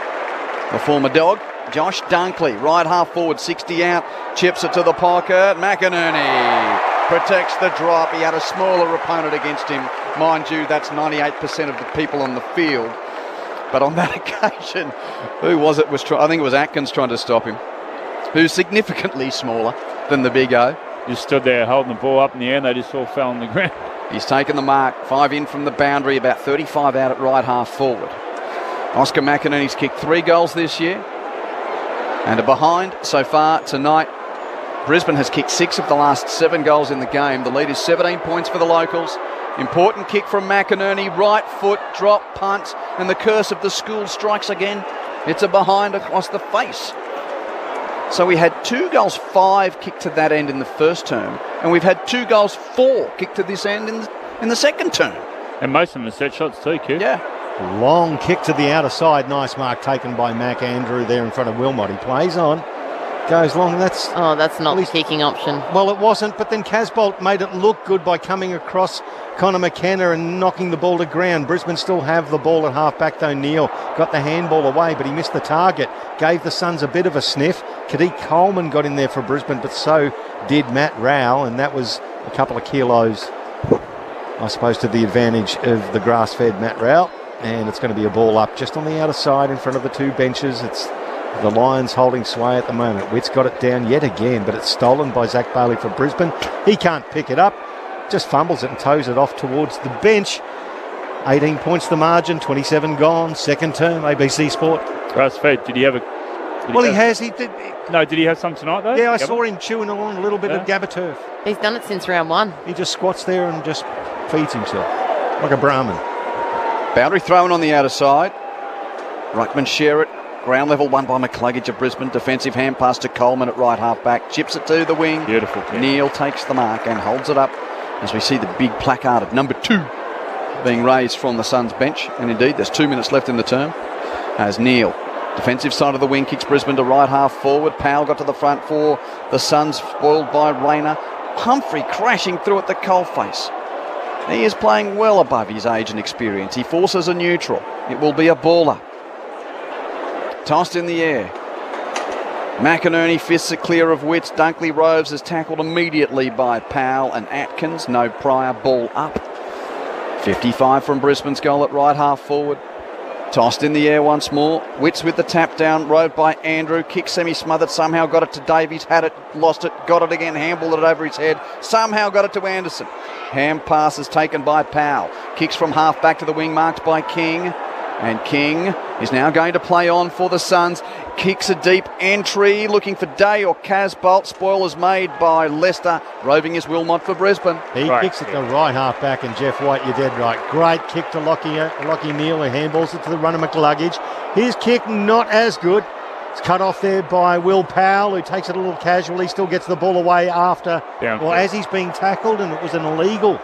the former Dog. Josh Dunkley, right half forward, 60 out. Chips it to the pocket. McInerney protects the drop. He had a smaller opponent against him. Mind you, that's 98% of the people on the field. But on that occasion, who was it? I think it was Atkins trying to stop him, who's significantly smaller than the Big O. Just stood there holding the ball up in the air and they just all fell on the ground. He's taken the mark. 5 in from the boundary, about 35 out at right half forward. Oscar McInerney's kicked 3 goals this year and are behind so far tonight. Brisbane has kicked 6 of the last 7 goals in the game. The lead is 17 points for the locals. Important kick from McInerney, right foot, drop, punt, and the curse of the school strikes again. It's a behind across the face. So we had 2 goals, 5 kicked to that end in the first term, and we've had 2 goals, 4 kicked to this end in the second term. And most of them are set shots too, Q. Yeah. Long kick to the outer side. Nice mark taken by Mac Andrew there in front of Wilmot. He plays on. Goes long. That's not the kicking option. Well, it wasn't, but then Casbolt made it look good by coming across Connor McKenna and knocking the ball to ground. Brisbane still have the ball at half-back though. Neil got the handball away, but he missed the target. Gave the Suns a bit of a sniff. Kadeem Coleman got in there for Brisbane, but so did Matt Rao, and that was a couple of kilos, I suppose, to the advantage of the grass-fed Matt Rao. And it's going to be a ball up just on the outer side in front of the 2 benches. It's The Lions holding sway at the moment. Witt's got it down yet again, but it's stolen by Zach Bailey from Brisbane. He can't pick it up, just fumbles it and toes it off towards the bench. 18 points the margin, 27 gone, second term, ABC Sport. Grass fed, did he have a... He has. He did. No, did he have some tonight, though? Yeah, I Gabba? saw him chewing along a little bit of Gabba turf. He's done it since round 1. He just squats there and just feeds himself, like a Brahmin. Boundary thrown on the outer side. Ruckman share it. Ground level won by McCluggage of Brisbane. Defensive hand pass to Coleman at right half back. Chips it to the wing. Beautiful. Neil takes the mark and holds it up as we see the big placard of number 2 being raised from the Suns bench. And indeed, there's 2 minutes left in the term as Neil, defensive side of the wing, kicks Brisbane to right half forward. Powell got to the front for the Suns, spoiled by Rayner. Humphrey crashing through at the coalface. He is playing well above his age and experience. He forces a neutral. It will be a baller. Tossed in the air. McInerney fists it clear of Witts. Dunkley Roves is tackled immediately by Powell and Atkins. No prior, ball up. 55 from Brisbane's goal at right half forward. Tossed in the air once more. Witts with the tap down, rode by Andrew. Kick semi-smothered, somehow got it to Davies. Had it, lost it, got it again, handballed it over his head. Somehow got it to Anderson. Hand pass is taken by Powell. Kicks from half back to the wing, marked by King. And King is now going to play on for the Suns. Kicks a deep entry, looking for Day or Casbolt. Spoil is made by Leicester. Roving is Wilmot for Brisbane. He kicks it to right half back, and Jeff White, you're dead right. Great kick to Lockie Neal, who handballs it to the runner McCluggage. His kick not as good. It's cut off there by Will Powell, who takes it a little casually, still gets the ball away after, as he's being tackled, and it was an illegal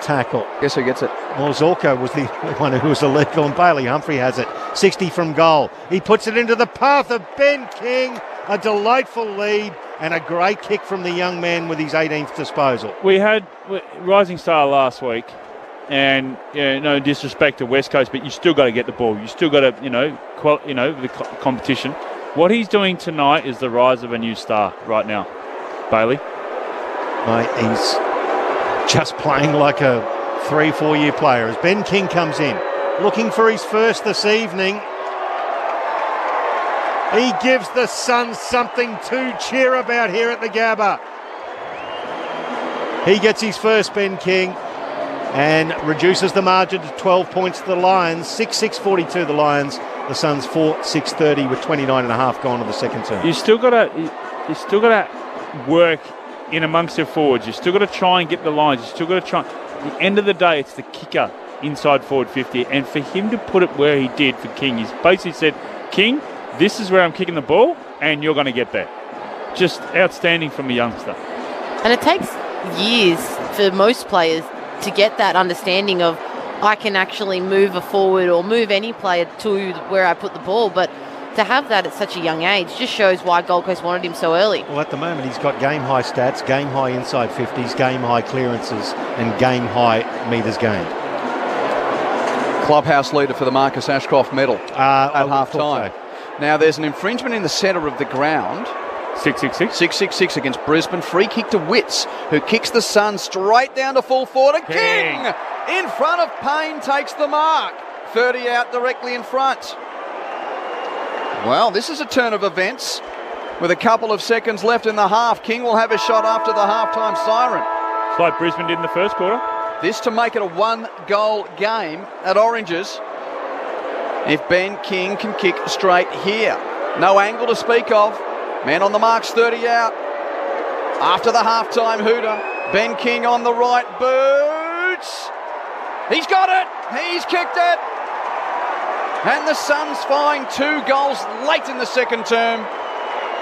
tackle. Guess who gets it? Well, Zorko was the one who was illegal, and Bailey Humphrey has it. 60 from goal. He puts it into the path of Ben King. A delightful lead and a great kick from the young man with his 18th disposal. We had Rising Star last week, and no disrespect to West Coast, but you still got to get the ball. You still got to, the competition. What he's doing tonight is the rise of a new star right now. Bailey? Mate, he's just playing like a 3-4 year player as Ben King comes in, looking for his first this evening. He gives the Suns something to cheer about here at the Gabba. He gets his first, Ben King, and reduces the margin to 12 points to the Lions. 6-6-42 the Lions. The Suns 4-6-30 with 29 and a half gone to the second term. You still got to work in amongst your forwards. You still got to try and get the lines. You still got to try. At the end of the day, it's the kicker inside forward 50, and for him to put it where he did for King, he's basically said, King, this is where I'm kicking the ball, and you're going to get there. Just outstanding from a youngster. And it takes years for most players to get that understanding of I can actually move a forward or move any player to where I put the ball, but to have that at such a young age just shows why Gold Coast wanted him so early. Well, at the moment, he's got game-high stats, game-high inside 50s, game-high clearances, and game-high metres gained. Clubhouse leader for the Marcus Ashcroft medal at half-time. Now, there's an infringement in the centre of the ground. 6-6-6. 6-6-6 against Brisbane. Free kick to Witts, who kicks the Suns straight down to full forward. And King in front of Payne takes the mark. 30 out directly in front. Well, this is a turn of events. With a couple of seconds left in the half, King will have a shot after the halftime siren. It's like Brisbane did in the first quarter. This to make it a one-goal game at Oranges. If Ben King can kick straight here. No angle to speak of. Man on the marks, 30 out. After the halftime hooter, Ben King on the right, boots. He's got it. He's kicked it. And the Suns find 2 goals late in the second term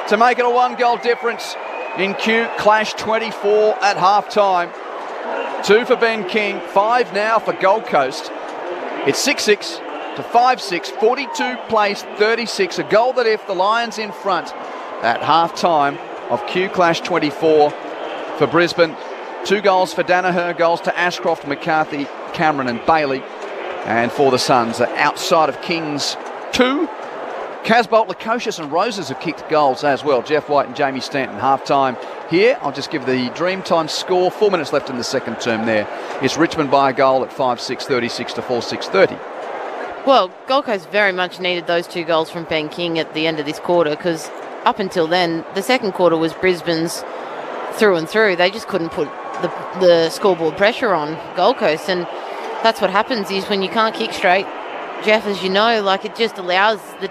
to make it a 1-goal difference in Q Clash 24 at halftime. 2 for Ben King, 5 now for Gold Coast. It's 6-6 to 5-6, 42 plays 36. A goal that if the Lions in front at halftime of Q Clash 24 for Brisbane. 2 goals for Danaher, goals to Ashcroft, McCarthy, Cameron and Bailey. And for the Suns, outside of Kings, 2. Casbolt, Lukosius and Roses have kicked goals as well. Jeff White and Jamie Stanton, half-time here. I'll just give the Dreamtime score. 4 minutes left in the second term there. It's Richmond by a goal at 5-6, 36 to 4-6, 30. Well, Gold Coast very much needed those 2 goals from Ben King at the end of this quarter, because up until then, the second quarter was Brisbane's through and through. They just couldn't put the scoreboard pressure on Gold Coast, and that's what happens is when you can't kick straight, Jeff, as you know, like, it just allows the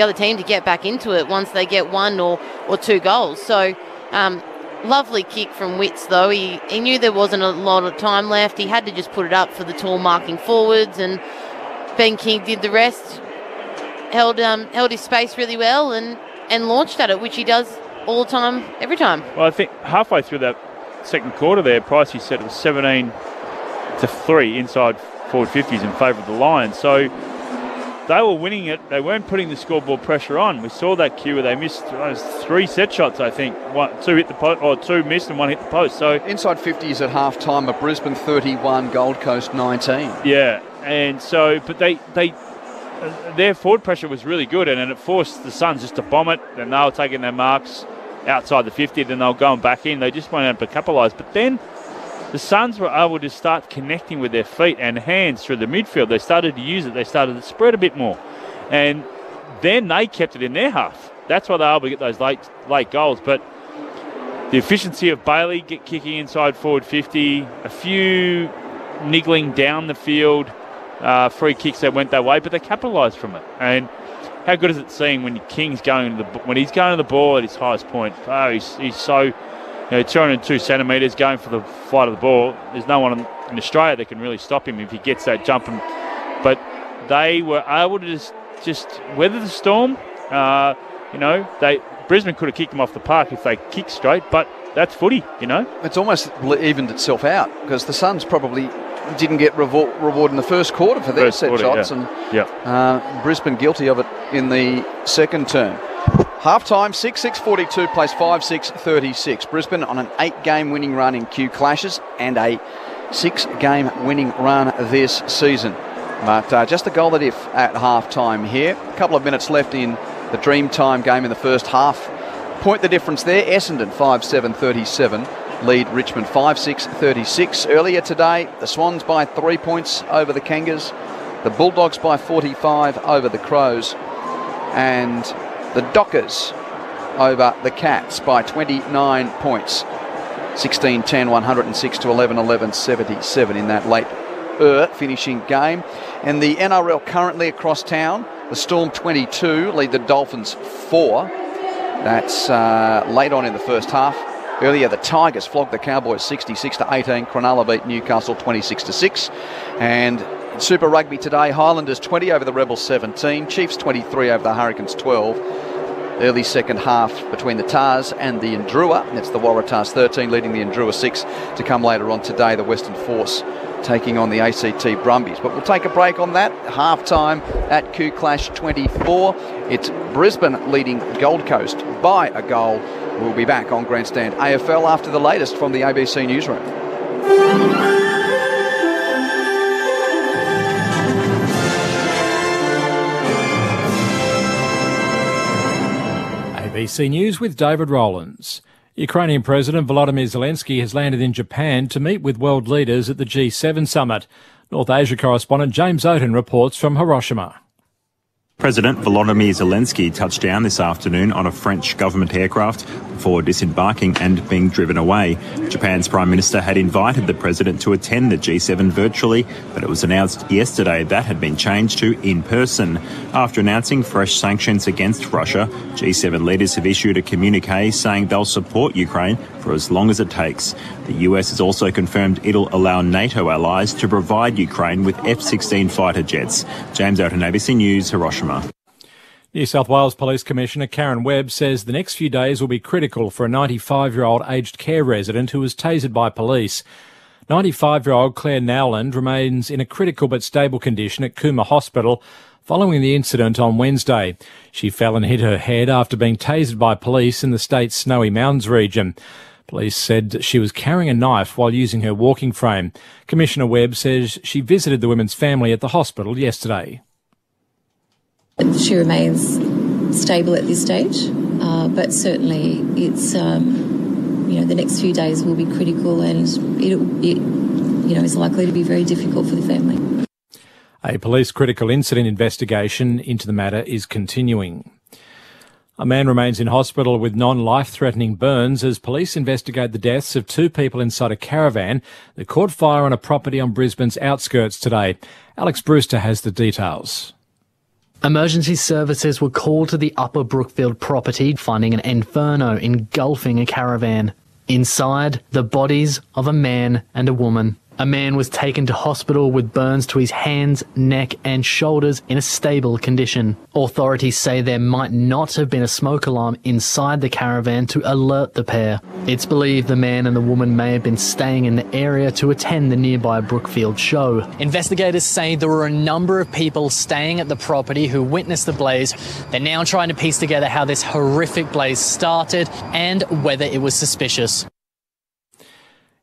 other team to get back into it once they get 1 or 2 goals. So, lovely kick from Witts, though. He knew there wasn't a lot of time left. He had to just put it up for the tall marking forwards, and Ben King did the rest, held his space really well and launched at it, which he does all the time, every time. Well, I think halfway through that second quarter there, Pricey said it was 17-3 inside forward 50s in favour of the Lions. So they were winning it. They weren't putting the scoreboard pressure on. We saw that cue where they missed 3 set shots, I think. 2 hit the post, or 2 missed and 1 hit the post. So inside 50s at half time of Brisbane 31, Gold Coast 19. Yeah, and so, but their forward pressure was really good, and it forced the Suns just to bomb it, and they were taking their marks outside the 50, then they were going back in. They just weren't able to capitalise. But then the Suns were able to start connecting with their feet and hands through the midfield. They started to use it. They started to spread a bit more. And then they kept it in their half. That's why they were able to get those late goals. But the efficiency of Bailey kicking inside forward 50, a few niggling down the field, free kicks that went their way, but they capitalised from it. And how good is it seeing when King's going when he's going to the ball at his highest point? Oh, he's so 202 centimetres going for the flight of the ball. There's no one in Australia that can really stop him if he gets that jump. But they were able to just weather the storm. Brisbane could have kicked them off the park if they kicked straight, but that's footy, It's almost evened itself out because the Suns probably didn't get reward in the first quarter for their set shots, yeah. And Brisbane guilty of it in the second term. Half-time, 6-6-42 plays 5-6-36. Brisbane on an 8-game winning run in Q clashes and a 6-game winning run this season. But just a goal that if at half-time here. A couple of minutes left in the Dreamtime game in the first half. Point the difference there. Essendon 5-7-37. Lead Richmond 5-6-36. Earlier today, the Swans by 3 points over the Kangas. The Bulldogs by 45 over the Crows. And the Dockers over the Cats by 29 points. 16-10, 106 to 11, 11-77 in that late finishing game. And the NRL currently across town. The Storm 22 lead the Dolphins 4. That's late on in the first half. Earlier, the Tigers flogged the Cowboys 66 to 18. Cronulla beat Newcastle 26 to 6. And Super Rugby today, Highlanders 20 over the Rebels 17. Chiefs 23 over the Hurricanes 12. Early second half between the Tars and the Indrua. That's the Waratahs 13 leading the Indrua 6 to come later on today. The Western Force taking on the ACT Brumbies. But we'll take a break on that. Half-time at Q Clash 24. It's Brisbane leading Gold Coast by a goal. We'll be back on Grandstand AFL after the latest from the ABC Newsroom. ABC News with David Rowlands. Ukrainian President Volodymyr Zelensky has landed in Japan to meet with world leaders at the G7 summit. North Asia correspondent James Oden reports from Hiroshima. President Volodymyr Zelensky touched down this afternoon on a French government aircraft before disembarking and being driven away. Japan's Prime Minister had invited the president to attend the G7 virtually, but it was announced yesterday that had been changed to in person. After announcing fresh sanctions against Russia, G7 leaders have issued a communique saying they'll support Ukraine for as long as it takes. The US has also confirmed it'll allow NATO allies to provide Ukraine with F-16 fighter jets. James Oden, ABC News, Hiroshima. New South Wales Police Commissioner Karen Webb says the next few days will be critical for a 95-year-old aged care resident who was tasered by police. 95-year-old Claire Nowland remains in a critical but stable condition at Cooma Hospital following the incident on Wednesday. She fell and hit her head after being tasered by police in the state's Snowy Mountains region. Police said she was carrying a knife while using her walking frame. Commissioner Webb says she visited the women's family at the hospital yesterday. She remains stable at this stage, but certainly it's the next few days will be critical, and it is likely to be very difficult for the family. A police critical incident investigation into the matter is continuing. A man remains in hospital with non-life-threatening burns as police investigate the deaths of 2 people inside a caravan that caught fire on a property on Brisbane's outskirts today. Alex Brewster has the details. Emergency services were called to the Upper Brookfield property, finding an inferno engulfing a caravan. Inside, the bodies of a man and a woman. A man was taken to hospital with burns to his hands, neck and shoulders in a stable condition. Authorities say there might not have been a smoke alarm inside the caravan to alert the pair. It's believed the man and the woman may have been staying in the area to attend the nearby Brookfield show. Investigators say there were a number of people staying at the property who witnessed the blaze. They're now trying to piece together how this horrific blaze started and whether it was suspicious.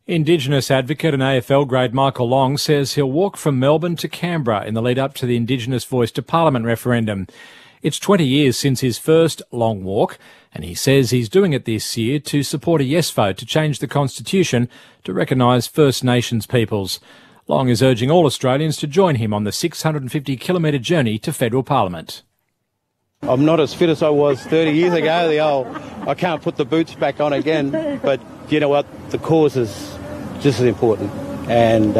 Indigenous advocate and AFL grade Michael Long says he'll walk from Melbourne to Canberra in the lead up to the Indigenous Voice to Parliament referendum. It's 20 years since his first long walk, and he says he's doing it this year to support a yes vote to change the Constitution to recognise First Nations peoples. Long is urging all Australians to join him on the 650-kilometre journey to federal Parliament. I'm not as fit as I was 30 years ago. I can't put the boots back on again, but you know what? The cause is just as important, and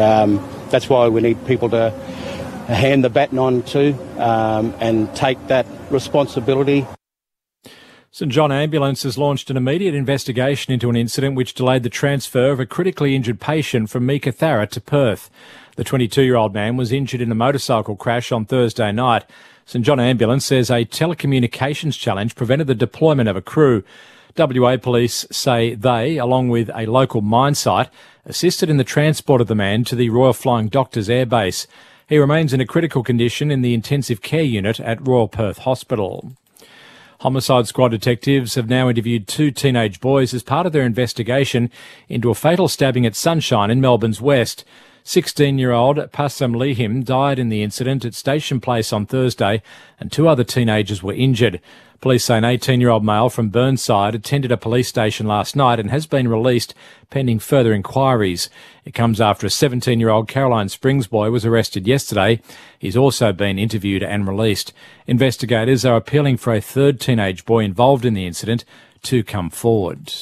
that's why we need people to hand the baton on to and take that responsibility. St John Ambulance has launched an immediate investigation into an incident which delayed the transfer of a critically injured patient from Meekatharra to Perth. The 22-year-old man was injured in a motorcycle crash on Thursday night. St John Ambulance says a telecommunications challenge prevented the deployment of a crew. WA police say they, along with a local mine site, assisted in the transport of the man to the Royal Flying Doctors Air Base. He remains in a critical condition in the intensive care unit at Royal Perth Hospital. Homicide Squad detectives have now interviewed 2 teenage boys as part of their investigation into a fatal stabbing at Sunshine in Melbourne's west. 16-year-old Passam Lihim died in the incident at Station Place on Thursday, and 2 other teenagers were injured. Police say an 18-year-old male from Burnside attended a police station last night and has been released pending further inquiries. It comes after a 17-year-old Caroline Springs boy was arrested yesterday. He's also been interviewed and released. Investigators are appealing for a 3rd teenage boy involved in the incident to come forward.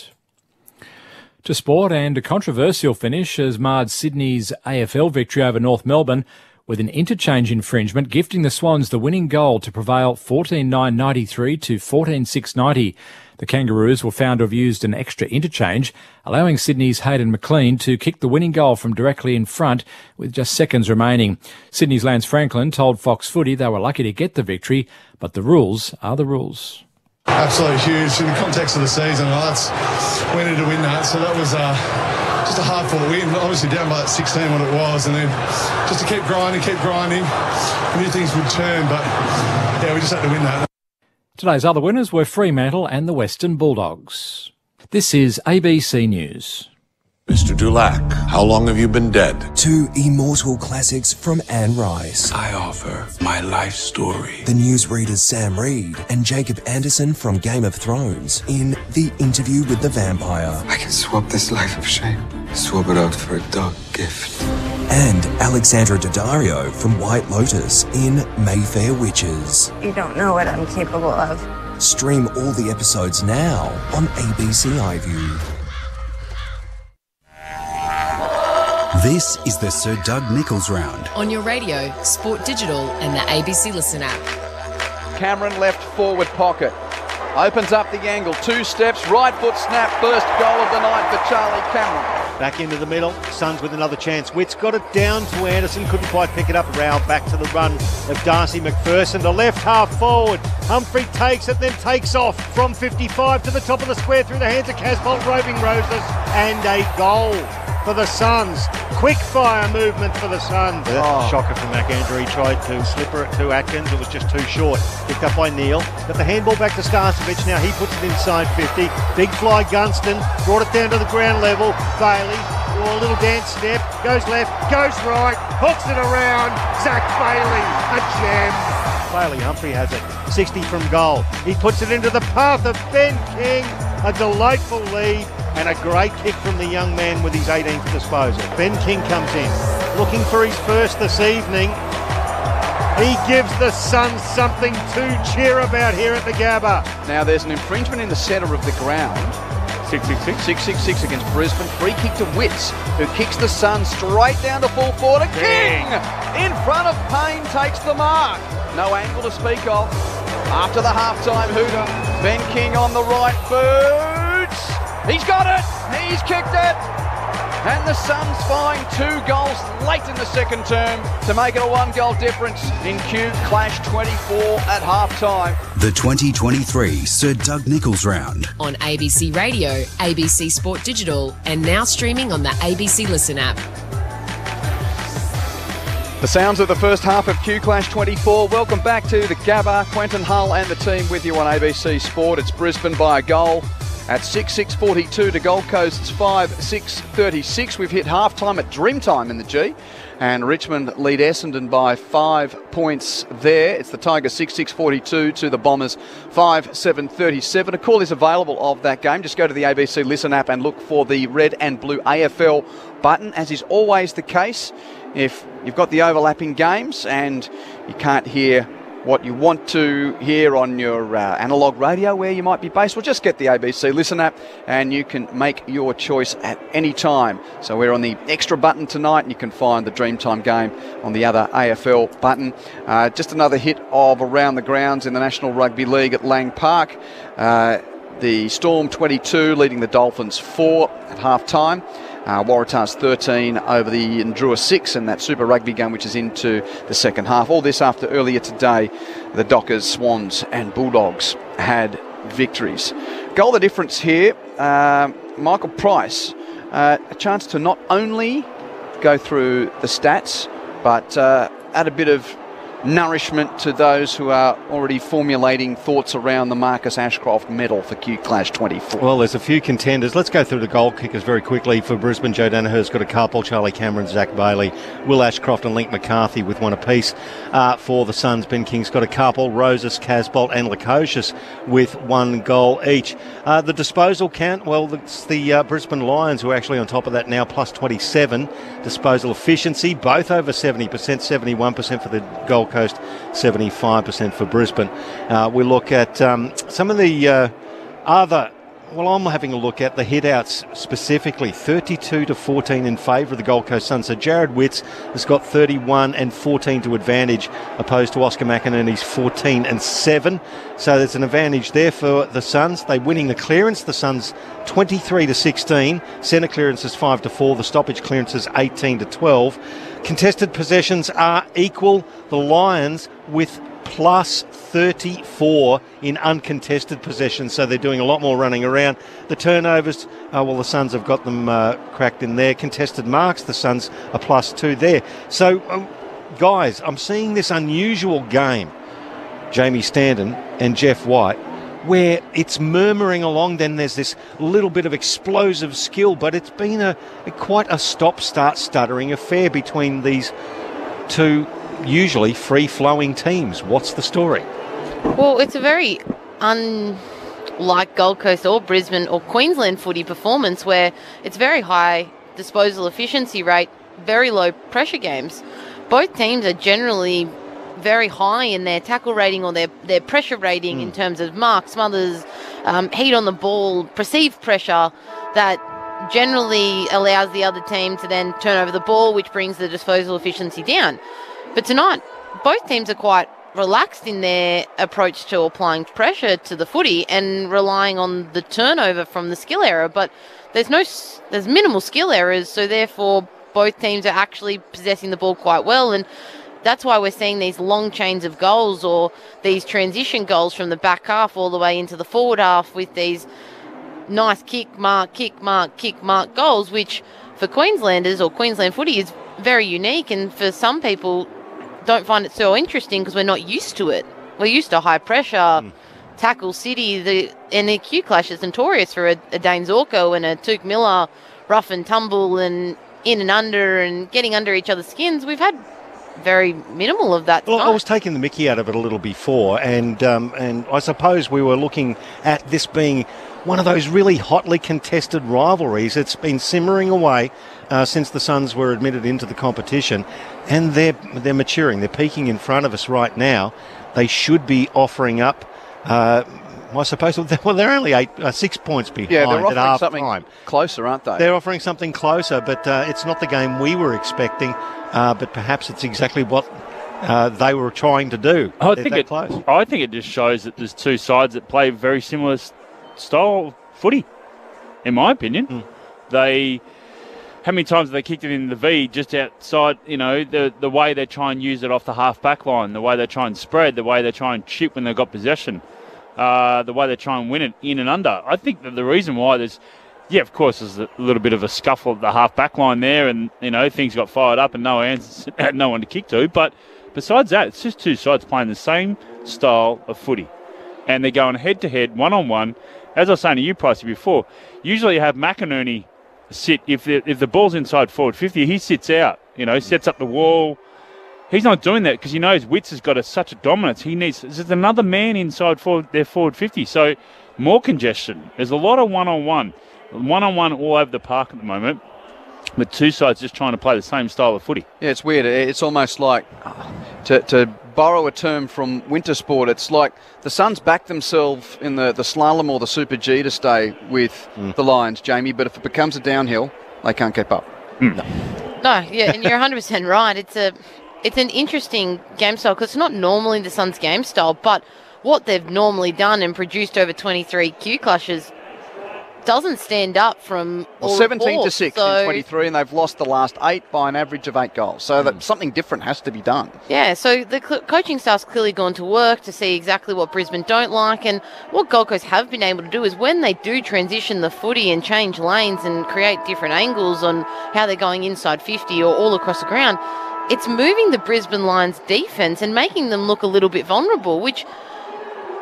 To sport, and a controversial finish has marred Sydney's AFL victory over North Melbourne, with an interchange infringement gifting the Swans the winning goal to prevail 14-9-93 to 14-6-90. The Kangaroos were found to have used an extra interchange, allowing Sydney's Hayden McLean to kick the winning goal from directly in front with just seconds remaining. Sydney's Lance Franklin told Fox Footy they were lucky to get the victory, but the rules are the rules. Absolutely huge in the context of the season. We needed to win that, so that was just a hard-fought win. Obviously down by that 16 what it was, and then just to keep grinding, I knew things would turn, but yeah, we just had to win that. Today's other winners were Fremantle and the Western Bulldogs. This is ABC News. Mr. Dulac, how long have you been dead? 2 immortal classics from Anne Rice. I offer my life story. The newsreaders Sam Reed and Jacob Anderson from Game of Thrones in The Interview with the Vampire. I can swap this life of shame, swap it out for a dog gift. And Alexandra Daddario from White Lotus in Mayfair Witches. You don't know what I'm capable of. Stream all the episodes now on ABC iView. This is the Sir Doug Nicholls Round. On your radio, Sport Digital and the ABC Listen app. Cameron left forward pocket. Opens up the angle. 2 steps. Right foot snap. First goal of the night for Charlie Cameron. Back into the middle. Suns with another chance. Witt's got it down to Anderson. Couldn't quite pick it up. Rao back to the run of Darcy McPherson. The left half forward. Humphrey takes it, then takes off from 55 to the top of the square through the hands of Casbolt, Roving Roses. And a goal for the Suns. Quick fire movement for the Suns. Shocker from McAndrew. He tried to slipper it to Atkins. It was just too short. Picked up by Neal. Got the handball back to Starcevic. Now he puts it inside 50. Big fly Gunston. Brought it down to the ground level. Bailey. A little dance step. Goes left. Goes right. Hooks it around. Zach Bailey. A gem. Bailey Humphrey has it. 60 from goal. He puts it into the path of Ben King. A delightful lead. And a great kick from the young man with his 18th disposal. Ben King comes in, looking for his first this evening. He gives the Suns something to cheer about here at the Gabba. Now there's an infringement in the centre of the ground. 666 against Brisbane. Free kick to Witts, who kicks the Suns straight down to full forward. King in front of Payne takes the mark. No angle to speak of. After the halftime hooter, Ben King on the right boots. He's got it. He's kicked it. And the Suns find 2 goals late in the second term to make it a 1-goal difference in Q Clash 24 at halftime. The 2023 Sir Doug Nicholls round. On ABC Radio, ABC Sport Digital, and now streaming on the ABC Listen app. The sounds of the first half of Q Clash 24. Welcome back to the Gabba. Quentin Hull and the team with you on ABC Sport. It's Brisbane by a goal at 6-6-42 to Gold Coast's 5-6-36. We've hit half-time at Dreamtime in the G, and Richmond lead Essendon by 5 points there. It's the Tigers 6-6-42 to the Bombers 5-7-37. A call is available of that game. Just go to the ABC Listen app and look for the red and blue AFL button, as is always the case. If you've got the overlapping games and you can't hear what you want to hear on your analogue radio where you might be based, well, just get the ABC Listen app and you can make your choice at any time. So we're on the extra button tonight, and you can find the Dreamtime game on the other AFL button. Just another hit of Around the Grounds in the National Rugby League at Lang Park. The Storm 22 leading the Dolphins 4 at half-time. Waratahs 13 over the Ndrua 6 in that Super Rugby game, which is into the second half. All this after earlier today, the Dockers, Swans and Bulldogs had victories. Goal the difference here, Michael Price, a chance to not only go through the stats, but add a bit of nourishment to those who are already formulating thoughts around the Marcus Ashcroft medal for Q Clash 24. Well, there's a few contenders. Let's go through the goal kickers very quickly. For Brisbane, Joe Danaher's got a couple. Charlie Cameron, Zach Bailey, Will Ashcroft and Link McCarthy with one apiece. For the Suns, Ben King's got a couple. Roses, Casbolt and Lukosius with 1 goal each. The disposal count, well, it's the Brisbane Lions who are actually on top of that now, plus 27. Disposal efficiency, both over 70%, 71% for the Gold Coast, 75% for Brisbane. We look at some of the other... Well, I'm having a look at the hit-outs specifically, 32-14 in favour of the Gold Coast Suns. So Jared Witts has got 31 and 14 to advantage, opposed to Oscar McInerney's 14 and 7. So there's an advantage there for the Suns. They're winning the clearance. The Suns 23-16. Centre clearance is 5-4. The stoppage clearance is 18-12. Contested possessions are equal. The Lions with plus 34 in uncontested possessions, so they're doing a lot more running around. The turnovers, well, the Suns have got them cracked in there. Contested marks, the Suns are plus 2 there. So, guys, I'm seeing this unusual game, Jamie Standen and Jeff White, where it's murmuring along. Then there's this little bit of explosive skill, but it's been quite a stop-start stuttering affair between these two usually free-flowing teams. What's the story? Well, it's a very unlike Gold Coast or Brisbane or Queensland footy performance, where it's very high disposal efficiency rate, very low pressure games. Both teams are generally very high in their tackle rating or their pressure rating in terms of marks, smothers, heat on the ball, perceived pressure that generally allows the other team to then turn over the ball, which brings the disposal efficiency down. But tonight, both teams are quite relaxed in their approach to applying pressure to the footy and relying on the turnover from the skill error. But there's minimal skill errors, so therefore both teams are actually possessing the ball quite well, and that's why we're seeing these long chains of goals or these transition goals from the back half all the way into the forward half with these nice kick, mark goals, which for Queenslanders or Queensland footy is very unique, and for some people don't find it so interesting because we're not used to it. We're used to high pressure, tackle city, and the Q Clash is notorious for a Dane Zorko and a Touk Miller rough and tumble and in and under and getting under each other's skins. We've had very minimal of that. Well, I was taking the mickey out of it a little before, and I suppose we were looking at this being one of those really hotly contested rivalries. It's been simmering away since the Suns were admitted into the competition, and they're maturing. They're peaking in front of us right now. They should be offering up. I suppose they're only 6 points behind. Yeah, they're at offering half something time. closer, aren't they? They're offering something closer, but it's not the game we were expecting. But perhaps it's exactly what they were trying to do. I think it just shows that there's two sides that play very similar style of footy, in my opinion. How many times have they kicked it in the V just outside, the way they try and use it off the half-back line, the way they try and spread, the way they try and chip when they've got possession, the way they try and win it in and under. I think that the reason why of course, there's a little bit of a scuffle at the half-back line there and, things got fired up and no one to kick to. But besides that, it's just two sides playing the same style of footy. And they're going head-to-head, one-on-one. As I was saying to you, Pricey, before, usually you have McInerney sit, if the ball's inside forward 50, he sits out, sets up the wall. He's not doing that because he knows Witts has got such a dominance. There's another man inside their forward 50, so more congestion. There's a lot of one-on-one all over the park at the moment, but two sides just trying to play the same style of footy. Yeah, it's weird. It's almost like, to borrow a term from winter sport, it's like the Suns back themselves in the slalom or the Super G to stay with the Lions, Jamie, but if it becomes a downhill, they can't keep up. No, yeah, and you're 100% right. It's an interesting game style because it's not normally the Suns' game style, but what they've normally done and produced over 23 Q clashes doesn't stand up from all 17 to 6 in 23, and they've lost the last 8 by an average of 8 goals. So that something different has to be done. Yeah, so the coaching staff's clearly gone to work to see exactly what Brisbane don't like, and what Gold Coast have been able to do is when they do transition the footy and change lanes and create different angles on how they're going inside 50 or all across the ground, it's moving the Brisbane Lions defence and making them look a little bit vulnerable, which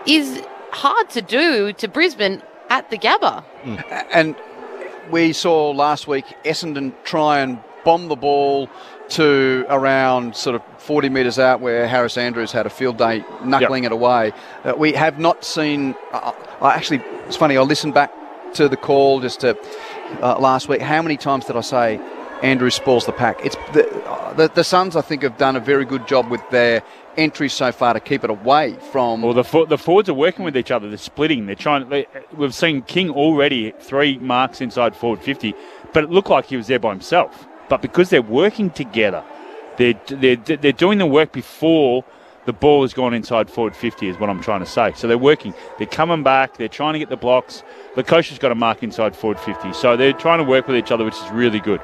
is hard to do to Brisbane at the Gabba. And we saw last week Essendon try and bomb the ball to around sort of 40 metres out where Harris Andrews had a field day knuckling it away. We have not seen... it's funny, I listened back to the call just last week. How many times did I say Andrews spoils the pack? It's the Suns, I think, have done a very good job with their entries so far to keep it away from... Well, the forwards are working with each other. They're splitting. They're trying. We've seen King already 3 marks inside forward 50, but it looked like he was there by himself. But because they're working together, they're doing the work before the ball has gone inside forward 50 is what I'm trying to say. So they're working. They're coming back. They're trying to get the blocks. Lakosha's got a mark inside forward 50. So they're trying to work with each other, which is really good.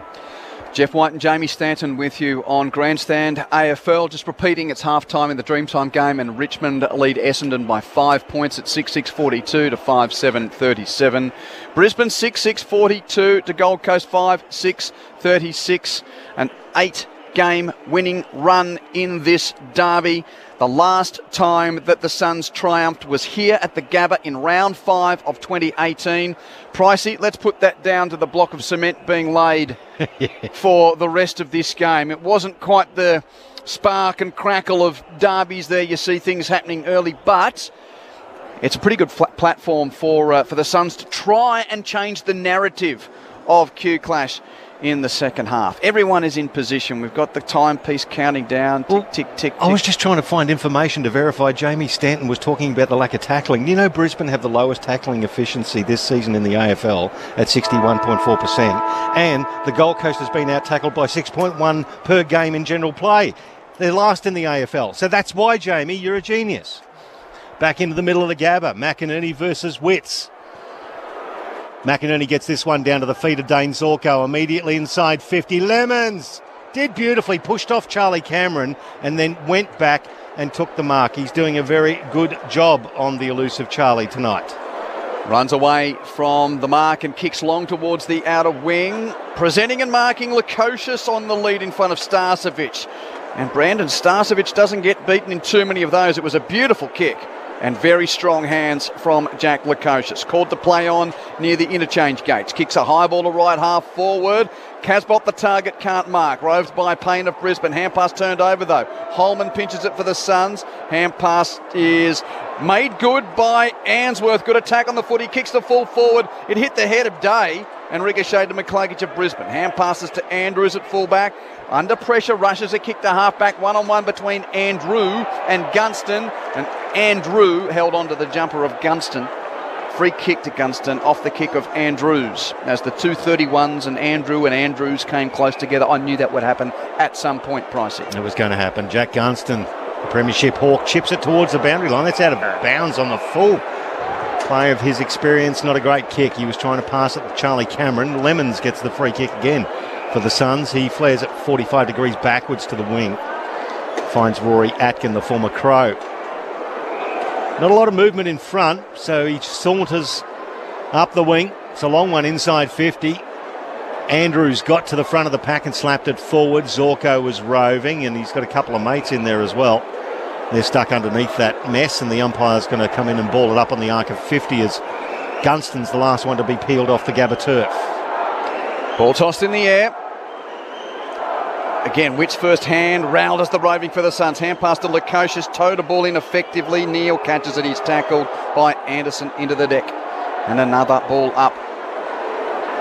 Jeff White and Jamie Stanton with you on Grandstand. AFL just repeating its half-time in the Dreamtime game, and Richmond lead Essendon by 5 points at 6-6-42 to 5-7-37. Brisbane 6-6-42 to Gold Coast 5-6-36. An 8-game winning run in this derby. The last time that the Suns triumphed was here at the Gabba in round 5 of 2018. Pricey, let's put that down to the block of cement being laid for the rest of this game. It wasn't quite the spark and crackle of derbies there. You see things happening early, but it's a pretty good platform for the Suns to try and change the narrative of Q Clash in the second half. Everyone is in position. We've got the timepiece counting down. Tick, tick, tick. I was just trying to find information to verify Jamie Stanton was talking about the lack of tackling. You know, Brisbane have the lowest tackling efficiency this season in the AFL at 61.4%, and the Gold Coast has been out-tackled by 6.1 per game in general play. They're last in the AFL. So that's why, Jamie, you're a genius. Back into the middle of the Gabba. McInerney versus Witts. McInerney gets this one down to the feet of Dane Zorko, immediately inside 50. Lemons did beautifully, pushed off Charlie Cameron and then went back and took the mark. He's doing a very good job on the elusive Charlie tonight. Runs away from the mark and kicks long towards the outer wing. Presenting and marking Lukosius on the lead in front of Starcevic. And Brandon Starcevic doesn't get beaten in too many of those. It was a beautiful kick. And very strong hands from Jack Lukosius. Called to play on near the interchange gates. Kicks a high ball to right half forward. Casbolt, the target, can't mark. Roved by Payne of Brisbane. Hand pass turned over, though. Holman pinches it for the Suns. Hand pass is made good by Answorth. Good attack on the foot. He kicks the full forward. It hit the head of Day and ricocheted to McCluggage of Brisbane. Hand passes to Andrews at fullback. Under pressure, rushes a kick to halfback. One-on-one between Andrew and Gunston. And Andrew held on to the jumper of Gunston. Free kick to Gunston off the kick of Andrews. As the 231s and Andrews came close together, I knew that would happen at some point, Pricey. It was going to happen. Jack Gunston, the Premiership Hawk, chips it towards the boundary line. That's out of bounds on the full play of his experience. Not a great kick. He was trying to pass it to Charlie Cameron. Lemons gets the free kick again for the Suns. He flares it 45 degrees backwards to the wing. Finds Rory Atkin, the former Crow. Not a lot of movement in front, so he saunters up the wing. It's a long one inside 50. Andrews got to the front of the pack and slapped it forward. Zorko was roving, and he's got a couple of mates in there as well. They're stuck underneath that mess, and the umpire's going to come in and ball it up on the arc of 50 as Gunston's the last one to be peeled off the Gabba turf. Ball tossed in the air. Again, Witt's first hand. Rowell does the roving for the Suns. Hand pass to Lukosius. Towed the ball in effectively. Neal catches it. He's tackled by Anderson into the deck. And another ball up.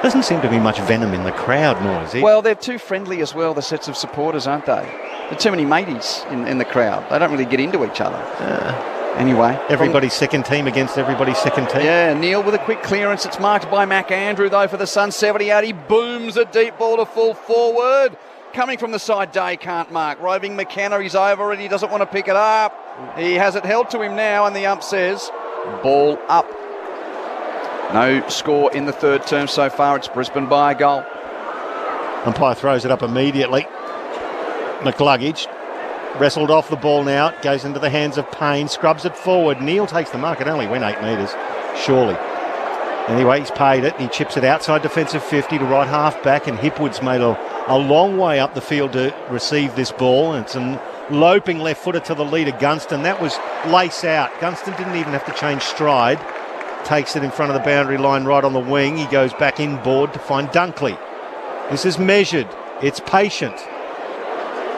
Doesn't seem to be much venom in the crowd, Noisy. Well, they're too friendly as well, the sets of supporters, aren't they? There are too many mateys in the crowd. They don't really get into each other. Anyway. Everybody's second team against everybody's second team. Yeah, Neal with a quick clearance. It's marked by Mac Andrew, though, for the Suns. 70 out. He booms a deep ball to full forward. Coming from the side, Day can't mark. Roving McKenna, he's over it. He doesn't want to pick it up. He has it held to him now, and the ump says, ball up. No score in the third term so far. It's Brisbane by a goal. Umpire throws it up immediately. McCluggage wrestled off the ball now. It goes into the hands of Payne. Scrubs it forward. Neal takes the mark. It only went 8 metres, surely. Anyway, he's paid it. He chips it outside defensive 50 to right half back, and Hipwood's made a long way up the field to receive this ball. And it's a loping left footer to the leader, Gunston. That was lace out. Gunston didn't even have to change stride. Takes it in front of the boundary line right on the wing. He goes back inboard to find Dunkley. This is measured. It's patient.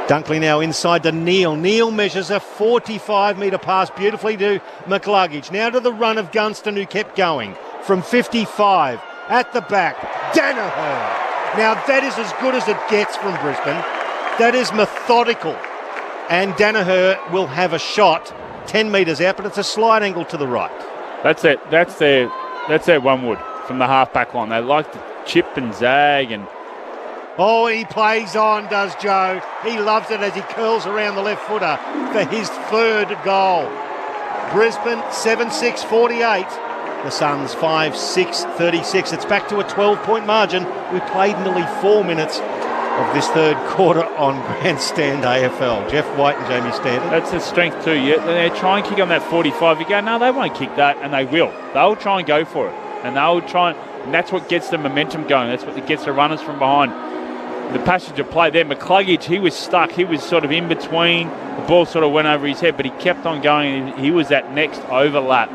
Dunkley now inside to Neal. Neal measures a 45-metre pass beautifully to McCluggage. Now to the run of Gunston, who kept going from 55 at the back. Danaher. Now that is as good as it gets from Brisbane. That is methodical. And Danaher will have a shot 10 metres out, but it's a slight angle to the right. That's it. That's their one wood from the half-back line. They like to chip and zag and... Oh, he plays on, does Joe. He loves it as he curls around the left footer for his third goal. Brisbane 7-6-48. The Suns 5-6-36. It's back to a 12-point margin. We played nearly 4 minutes of this third quarter on Grandstand AFL. Jeff White and Jamie Stanton. That's the strength too. Yeah, they try and kick on that 45. You go, no, they won't kick that, and they will. They'll try and go for it, and they'll try, and that's what gets the momentum going. That's what gets the runners from behind. The passage of play there, McCluggage, he was stuck. He was sort of in between. The ball sort of went over his head, but he kept on going. And he was that next overlap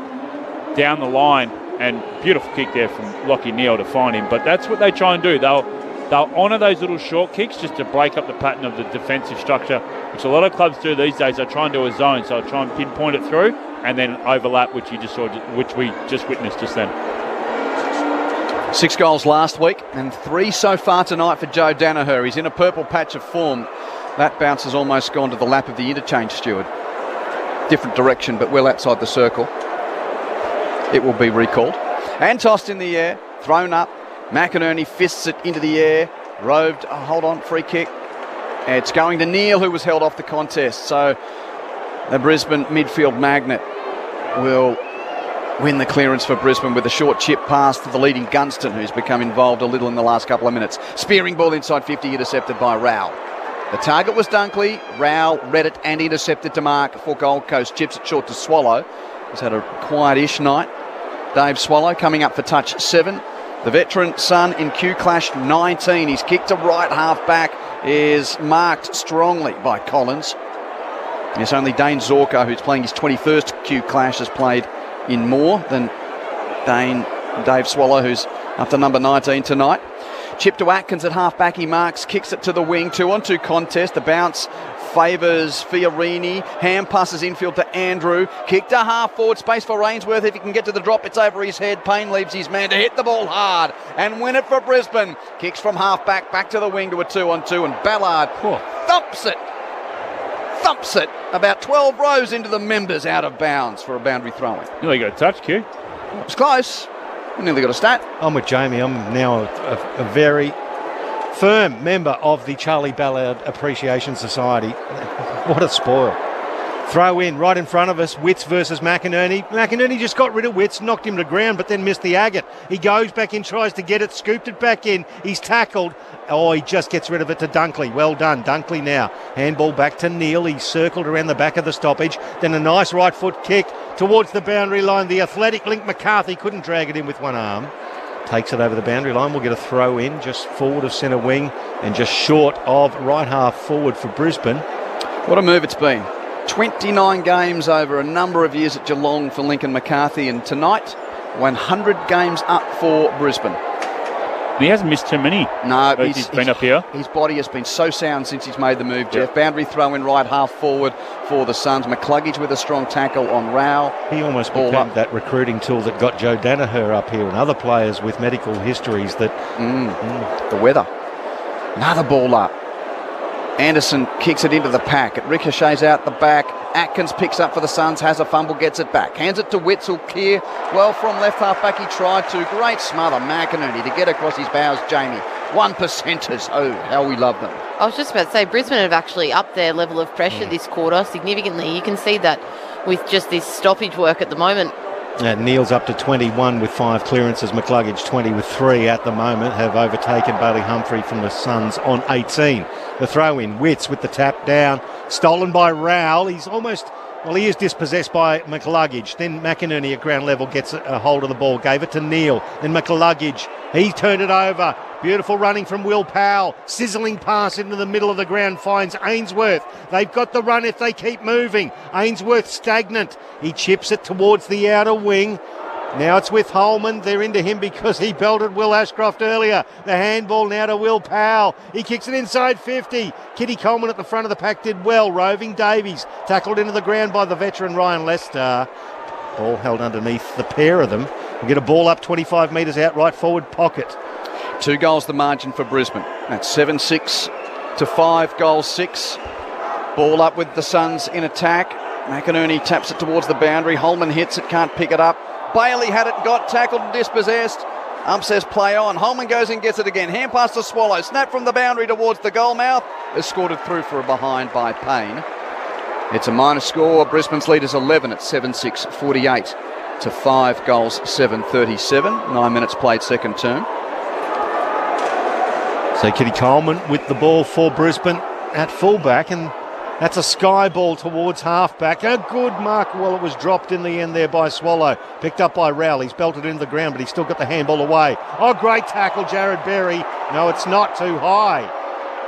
down the line, and beautiful kick there from Lockie Neal to find him. But that's what they try and do. They'll honour those little short kicks just to break up the pattern of the defensive structure, which a lot of clubs do these days. They try and do a zone, so they'll try and pinpoint it through and then overlap, which you just saw, which we just witnessed just then. 6 goals last week and 3 so far tonight for Joe Danaher. He's in a purple patch of form. That bounce has almost gone to the lap of the interchange steward. Different direction, but well outside the circle. It will be recalled. And tossed in the air, thrown up. McInerney fists it into the air. Roved, hold on, free kick. It's going to Neal, who was held off the contest. So the Brisbane midfield magnet will win the clearance for Brisbane with a short chip pass to the leading Gunston, who's become involved a little in the last couple of minutes. Spearing ball inside 50, intercepted by Rowell. The target was Dunkley. Rowell read it and intercepted to mark for Gold Coast. Chips it short to Swallow. He's had a quiet-ish night. Dave Swallow coming up for touch 7. The veteran Sun in Q Clash 19. He's kicked to right half-back, is marked strongly by Collins. It's only Dane Zorko, who's playing his 21st Q Clash, has played in more than Dave Swallow, who's up to number 19 tonight. Chip to Atkins at half-back, he marks, kicks it to the wing, 2-on-2 contest, the bounce favours Fiorini, hand passes infield to Andrew, kick to half-forward, space for Ainsworth, if he can get to the drop, it's over his head, Payne leaves his man to hit the ball hard and win it for Brisbane, kicks from half-back, back to the wing to a 2-on-2, and Ballard thumps it about 12 rows into the members, out of bounds for a boundary throw-in. Nearly got a touch, Q. It was close. Nearly got a stat. I'm with Jamie. I'm now a very firm member of the Charlie Ballard Appreciation Society. What a spoil. Throw in right in front of us, Witts versus McInerney. McInerney just got rid of Witts, knocked him to ground, but then missed the agate. He goes back in, tries to get it, scooped it back in. He's tackled. Oh, he just gets rid of it to Dunkley. Well done, Dunkley now. Handball back to Neal. He circled around the back of the stoppage. Then a nice right foot kick towards the boundary line. The athletic Link McCarthy couldn't drag it in with one arm. Takes it over the boundary line. We'll get a throw in just forward of centre wing and just short of right half forward for Brisbane. What a move it's been. 29 games over a number of years at Geelong for Lincoln McCarthy, and tonight 100 games up for Brisbane. He hasn't missed too many. No, he's been up here. His body has been so sound since he's made the move, Jeff. Boundary throw in right half forward for the Suns. McCluggage with a strong tackle on Rao. He almost became that recruiting tool that got Joe Danaher up here and other players with medical histories that... The weather. Another ball up. Anderson kicks it into the pack. It ricochets out the back. Atkins picks up for the Suns, has a fumble, gets it back. Hands it to Witts, who'll clear. Well from left half back, he tried to. Great smother, McInerney to get across his bows, Jamie. 1%ers. Oh, how we love them. I was just about to say, Brisbane have actually upped their level of pressure this quarter significantly. You can see that with just this stoppage work at the moment. Neal's up to 21 with 5 clearances. McCluggage 20 with 3 at the moment. Have overtaken Bailey Humphrey from the Suns on 18. The throw in, Witts with the tap down. Stolen by Rowell. He's almost... Well, he is dispossessed by McCluggage. Then McInerney at ground level gets a hold of the ball. Gave it to Neal. Then McCluggage. He turned it over. Beautiful running from Will Powell. Sizzling pass into the middle of the ground. Finds Ainsworth. They've got the run if they keep moving. Ainsworth stagnant. He chips it towards the outer wing. Now it's with Holman. They're into him because he belted Will Ashcroft earlier. The handball now to Will Powell. He kicks it inside 50. Kitty Coleman at the front of the pack did well. Roving Davies tackled into the ground by the veteran Ryan Lester. Ball held underneath the pair of them. We'll get a ball up 25 metres out right forward pocket. 2 goals the margin for Brisbane. That's 7-6 to 5 goals 6. Ball up with the Suns in attack. McInerney taps it towards the boundary. Holman hits it, can't pick it up. Bailey had it, got tackled and dispossessed. Ump says play on. Holman goes and gets it again. Hand pass to Swallow. Snap from the boundary towards the goal mouth. Escorted through for a behind by Payne. It's a minor score. Brisbane's lead is 11 at 7-6, 48 to 5 goals 7, 37. 9 minutes played second term. So Kitty Coleman with the ball for Brisbane at fullback, and that's a sky ball towards halfback. A good mark. Well, it was dropped in the end there by Swallow. Picked up by Rowell. He's belted into the ground, but he's still got the handball away. Oh, great tackle, Jared Berry. No, it's not too high.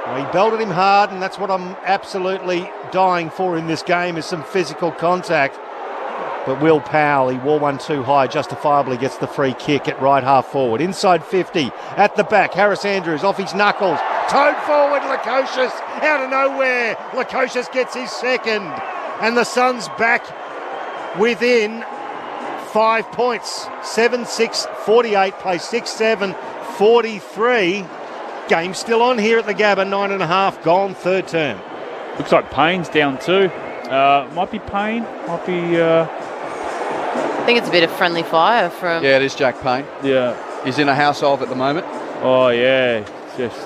Well, he belted him hard, and that's what I'm absolutely dying for in this game is some physical contact. But Will Powell, he wore one too high, justifiably gets the free kick at right half forward. Inside 50, at the back, Harris Andrews off his knuckles. Towed forward, Lukosius, out of nowhere. Lukosius gets his second. And the Suns back within 5 points. 7-6, 48, play 6-7, 43. Game still on here at the Gabba, 9.5 gone, third term. Looks like Payne's down too. Might be Payne, might be... I think it's a bit of friendly fire from... Yeah, it is Jack Payne. Yeah. He's in a household at the moment. Oh, yeah. Just...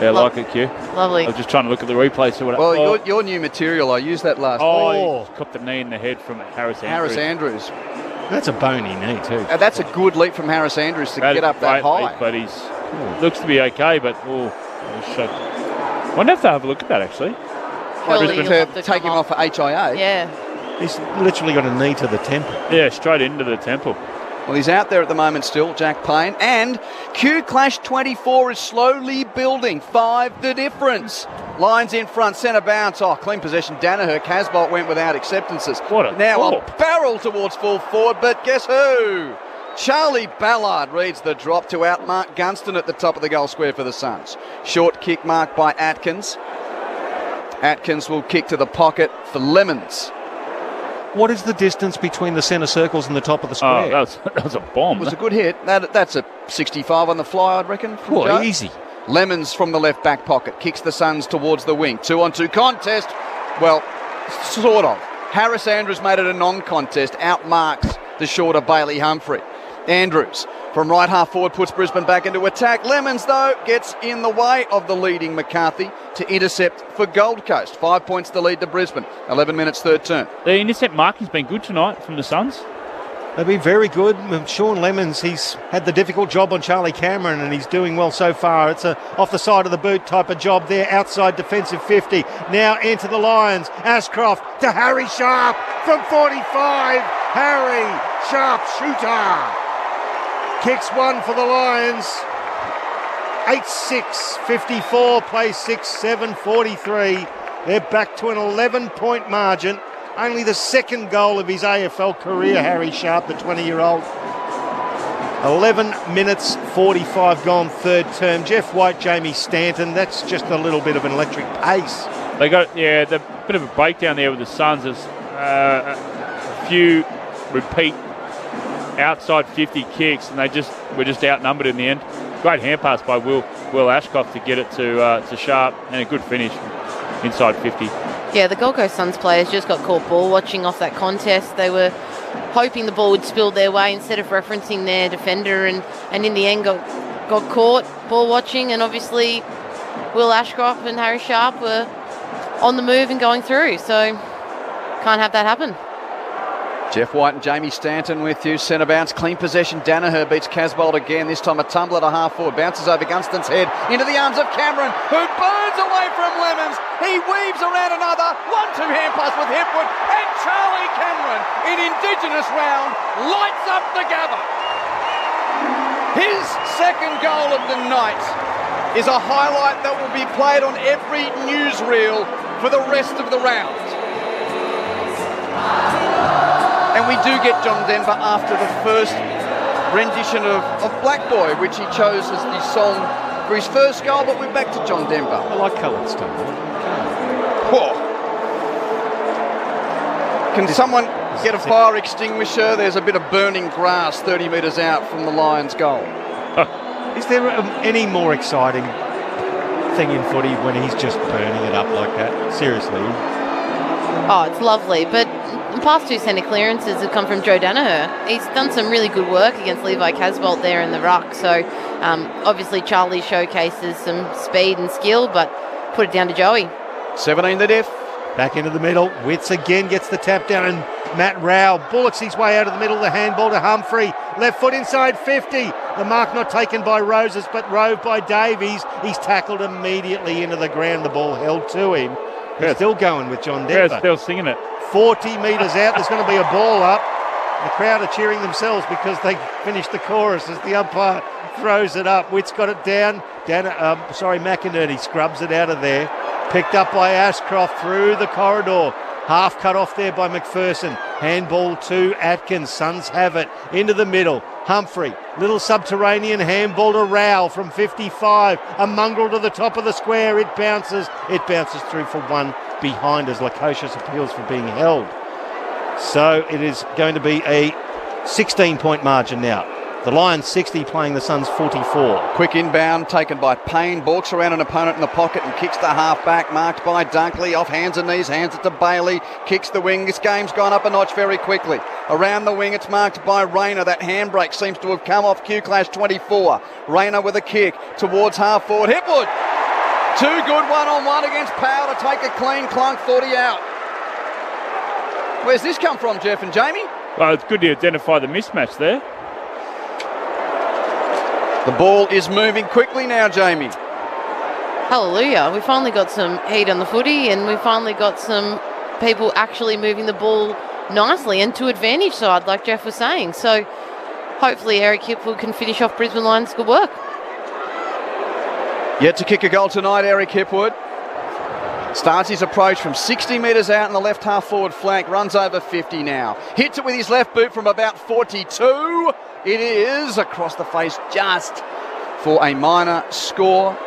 Yeah, like it, Q. Lovely. I was just trying to look at the replay. So what well, your new material, I used that last week. He copped the knee in the head from Harris Andrews. Harris Andrews. That's a bony knee too. That's a good leap from Harris Andrews to get up that high. Leap, but he's looks to be okay, but I wonder if they have a look at that actually. To take him off for HIA. Yeah. He's literally got a knee to the temple. Yeah, straight into the temple. Well, he's out there at the moment still, Jack Payne. And Q Clash 24 is slowly building. 5 the difference. Lines in front, centre bounce. Oh, clean possession. Danaher. Casbolt went without acceptances. What a now a barrel towards full forward, but guess who? Charlie Ballard reads the drop to outmark Gunston at the top of the goal square for the Suns. Short kick marked by Atkins. Atkins will kick to the pocket for Lemons. What is the distance between the centre circles and the top of the square? That was a bomb. It was a good hit. That's a 65 on the fly, I'd reckon. Well, easy. Lemons from the left back pocket kicks the Suns towards the wing. 2-on-2 contest. Well, sort of. Harris Andrews made it a non-contest. Outmarks the shorter Bailey Humphrey. Andrews from right half forward puts Brisbane back into attack. Lemons, though, gets in the way of the leading McCarthy to intercept for Gold Coast. 5 points to lead to Brisbane. 11 minutes, third term. The intercept marking's been good tonight from the Suns. They've been very good. Sean Lemons, he's had the difficult job on Charlie Cameron and he's doing well so far. It's a off the side of the boot type of job there. Outside defensive 50. Now enter the Lions. Ashcroft to Harry Sharp from 45. Harry Sharp shooter. Kicks one for the Lions. 8-6, 54, play 6-7, 43. They're back to an 11-point margin. Only the second goal of his AFL career, Harry Sharp, the 20-year-old. 11 minutes, 45 gone, third term. Jeff White, Jamie Stanton, that's just a little bit of an electric pace. They got, the bit of a breakdown there with the Suns. There's a few repeat outside 50 kicks, and were just outnumbered in the end. Great hand pass by Will Ashcroft to get it to Sharp, and a good finish inside 50. Yeah, the Gold Coast Suns players just got caught ball watching off that contest. They were hoping the ball would spill their way instead of referencing their defender, and in the end got caught ball watching, and obviously Will Ashcroft and Harry Sharp were on the move and going through, so can't have that happen. Jeff White and Jamie Stanton with you. Centre bounce, clean possession. Danaher beats Casbolt again. This time a tumbler to half forward. Bounces over Gunston's head into the arms of Cameron, who burns away from Lemons. He weaves around another 1-2 hand pass with Hipwood, and Charlie Cameron in Indigenous round lights up the Gabba. His second goal of the night is a highlight that will be played on every newsreel for the rest of the round. And we do get John Denver after the first rendition of Black Boy, which he chose as the song for his first goal, but we're back to John Denver. I like coloured stuff. Whoa. Can someone get a fire extinguisher? There's a bit of burning grass 30 metres out from the Lions' goal. Is there any more exciting thing in footy when he's just burning it up like that? Seriously. Oh, it's lovely, but the past two centre clearances have come from Joe Danaher. He's done some really good work against Levi Casbolt there in the ruck, so obviously Charlie showcases some speed and skill, but put it down to Joey. 17 the diff. Back into the middle. Witts again gets the tap down, and Matt Rowell bullocks his way out of the middle. The handball to Humphrey. Left foot inside 50. The mark not taken by Roses, but rove by Davies. He's tackled immediately into the ground. The ball held to him. They're still going with John Denver. Yeah, still singing it. 40 metres out. There's going to be a ball up. The crowd are cheering themselves because they finished the chorus as the umpire throws it up. Witt's got it down. McInerney scrubs it out of there. Picked up by Ashcroft through the corridor. Half cut off there by McPherson. Handball to Atkins. Suns have it. Into the middle. Humphrey. Little subterranean handball to Rowell from 55. A mongrel to the top of the square. It bounces. It bounces through for one behind as Lukosius appeals for being held. So it is going to be a 16-point margin now. The Lions 60 playing the Suns 44. Quick inbound taken by Payne. Balks around an opponent in the pocket and kicks the half-back. Marked by Dunkley. Off hands and knees. Hands it to Bailey. Kicks the wing. This game's gone up a notch very quickly. Around the wing it's marked by Rayner. That handbrake seems to have come off Q-Clash 24. Rayner with a kick towards half-forward. Hipwood. Too good one-on-one against Powell to take a clean clunk 40 out. Where's this come from, Jeff and Jamie? Well, it's good to identify the mismatch there. The ball is moving quickly now, Jamie. Hallelujah. We finally got some heat on the footy, and we finally got some people actually moving the ball nicely and to advantage side, like Jeff was saying. So hopefully Eric Hipwood can finish off Brisbane Lions' good work. Yet to kick a goal tonight, Eric Hipwood. Starts his approach from 60 metres out in the left half forward flank. Runs over 50 now. Hits it with his left boot from about 42. It is across the face just for a minor score.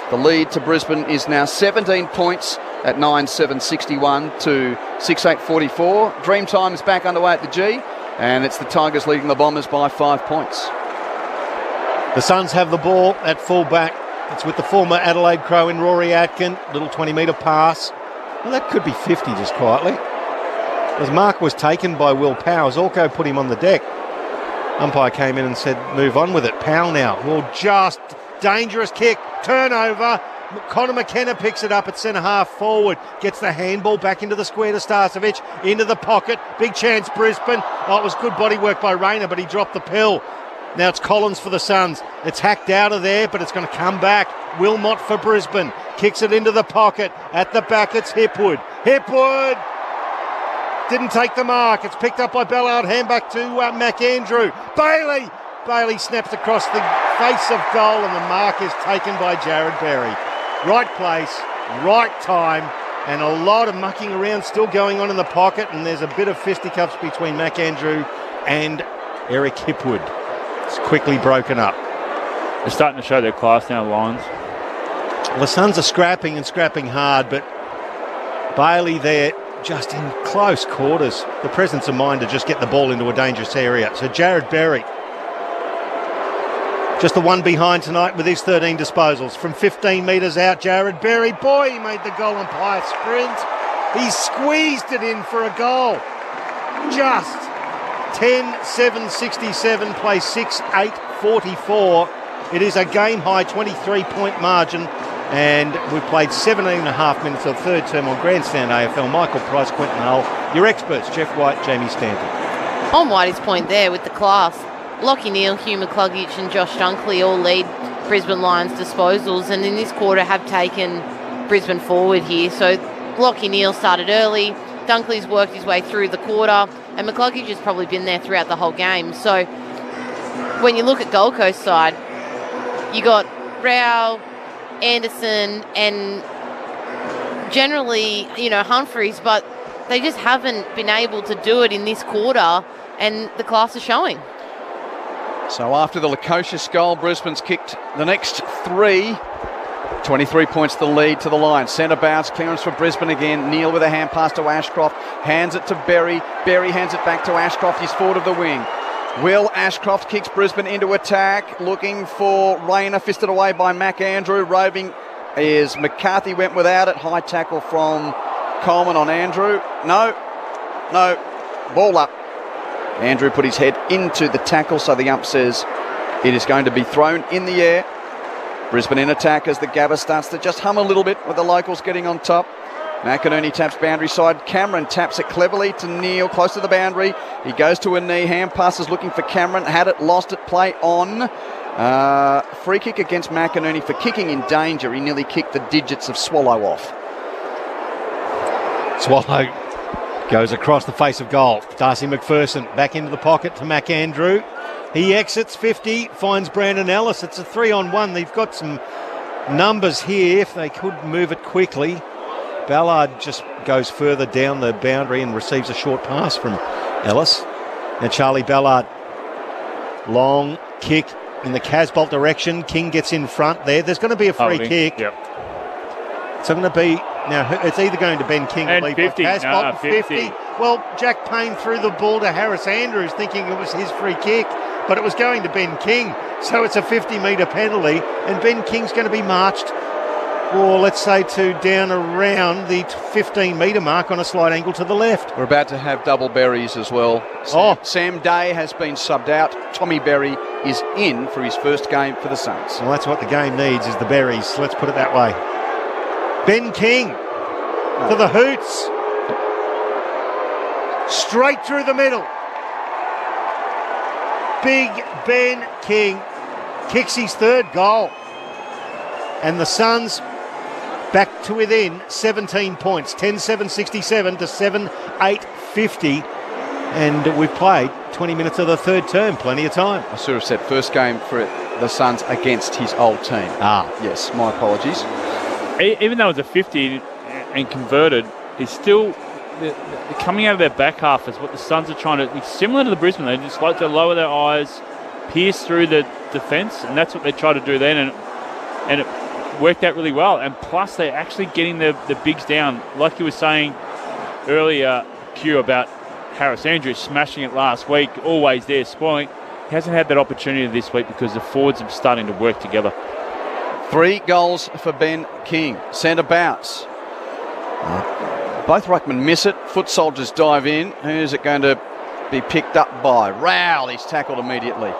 The lead to Brisbane is now 17 points at 9-7-61 to 6-8-44. Dreamtime is back underway at the G, and it's the Tigers leading the Bombers by 5 points. The Suns have the ball at full back. It's with the former Adelaide Crow in Rory Atkin. Little 20-metre pass. Well, that could be 50 just quietly. As mark was taken by Will Powell, Zorko put him on the deck. Umpire came in and said, move on with it. Powell now. Well, just dangerous kick. Turnover. Connor McKenna picks it up at centre-half forward. Gets the handball back into the square to Starcevic. Into the pocket. Big chance, Brisbane. Oh, it was good body work by Rayner, but he dropped the pill. Now it's Collins for the Suns. It's hacked out of there, but it's going to come back. Wilmot for Brisbane. Kicks it into the pocket. At the back, it's Hipwood. Hipwood! Didn't take the mark. It's picked up by Ballard. Hand back to McAndrew. Bailey! Bailey snaps across the face of goal, and the mark is taken by Jared Berry. Right place, right time, and a lot of mucking around still going on in the pocket, and there's a bit of fisticuffs between McAndrew and Eric Hipwood. It's quickly broken up. They're starting to show their class now, Lions. Well, the Suns are scrapping and scrapping hard, but Bailey there just in close quarters. The presence of mind to just get the ball into a dangerous area. So Jared Berry, just the one behind tonight with his 13 disposals. From 15 metres out, Jared Berry, boy, he made the goal on Pius sprint. He squeezed it in for a goal. Just 10-7-67, play 6-8-44. It is a game-high 23-point margin, and we've played 17 and a half minutes of third term on Grandstand AFL. Michael Price, Quentin Hull, your experts, Jeff White, Jamie Stanton. On Whitey's point there with the class, Lockie Neal, Hugh McCluggage and Josh Dunkley all lead Brisbane Lions disposals, and in this quarter have taken Brisbane forward here. So Lockie Neal started early, Dunkley's worked his way through the quarter, and McCluggage has probably been there throughout the whole game. So when you look at Gold Coast side, you got Rao, Anderson and generally, Humphreys, but they just haven't been able to do it in this quarter, and the class is showing. So after the Lukosius goal, Brisbane's kicked the next three. 23 points the lead to the line. Centre bounce, clearance for Brisbane again. Neal with a hand pass to Ashcroft. Hands it to Berry. Berry hands it back to Ashcroft. He's forward of the wing. Will Ashcroft kicks Brisbane into attack. Looking for Rayner. Fisted away by McAndrew. Roving is McCarthy. Went without it. High tackle from Coleman on Andrew. No. Ball up. Andrew put his head into the tackle, so the ump says it is going to be thrown in the air. Brisbane in attack as the Gabba starts to just hum a little bit with the locals getting on top. McInerney taps boundary side. Cameron taps it cleverly to Neal, close to the boundary. He goes to a knee. Hand passes looking for Cameron. Had it, lost it. Play on. Free kick against McInerney for kicking in danger. He nearly kicked the digits of Swallow off. Swallow goes across the face of goal. Darcy McPherson back into the pocket to McAndrew. He exits 50, finds Brandon Ellis. It's a 3-on-1. They've got some numbers here if they could move it quickly. Ballard just goes further down the boundary and receives a short pass from Ellis. Now Charlie Ballard, long kick in the Casbolt direction. King gets in front there. There's going to be a free kick. Yep. It's going to be, now it's either going to Ben King and or 50. Casbolt. 50. Well, Jack Payne threw the ball to Harris Andrews thinking it was his free kick, but it was going to Ben King. So it's a 50-metre penalty, and Ben King's going to be marched, or let's say to down around the 15-metre mark on a slight angle to the left. We're about to have double berries as well. Sam Day has been subbed out. Tommy Berry is in for his first game for the Suns. Well, that's what the game needs, is the berries. Let's put it that way. Ben King for the Hoots. Straight through the middle. Big Ben King kicks his third goal. And the Suns back to within 17 points. 10-7-67 to 7-8-50. And we've played 20 minutes of the third term. Plenty of time. I should have said first game for the Suns against his old team. Yes, my apologies. Even though it was a 50 and converted, it's still coming out of their back half is what the Suns are trying to. It's similar to the Brisbane. They just like to lower their eyes, pierce through the defence, and that's what they tried to do then, and it worked out really well. And plus, they're actually getting the bigs down. Like you were saying earlier, Q, about Harris Andrews smashing it last week, always there, spoiling. He hasn't had that opportunity this week because the forwards are starting to work together. 3 goals for Ben King. Centre bounce. Both ruckmen miss it. Foot soldiers dive in. Who's it going to be picked up by? Rowell. He's tackled immediately,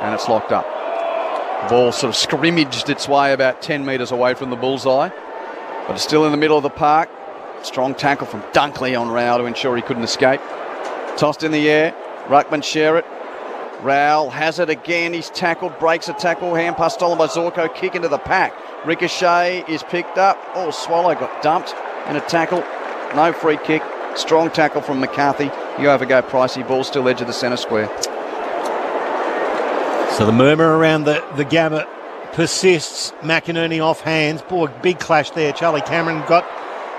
and it's locked up. The ball sort of scrimmaged its way about 10 metres away from the bullseye, but it's still in the middle of the park. Strong tackle from Dunkley on Rowell to ensure he couldn't escape. Tossed in the air. Ruckman share it. Rowell has it again. He's tackled, breaks a tackle. Hand pass stolen by Zorko. Kick into the pack. Ricochet is picked up. Oh, Swallow got dumped in a tackle. No free kick. Strong tackle from McCarthy. You have a go, Pricey. Ball still edge of the centre square. So the murmur around the Gabba persists. McInerney off hands. Boy, big clash there. Charlie Cameron got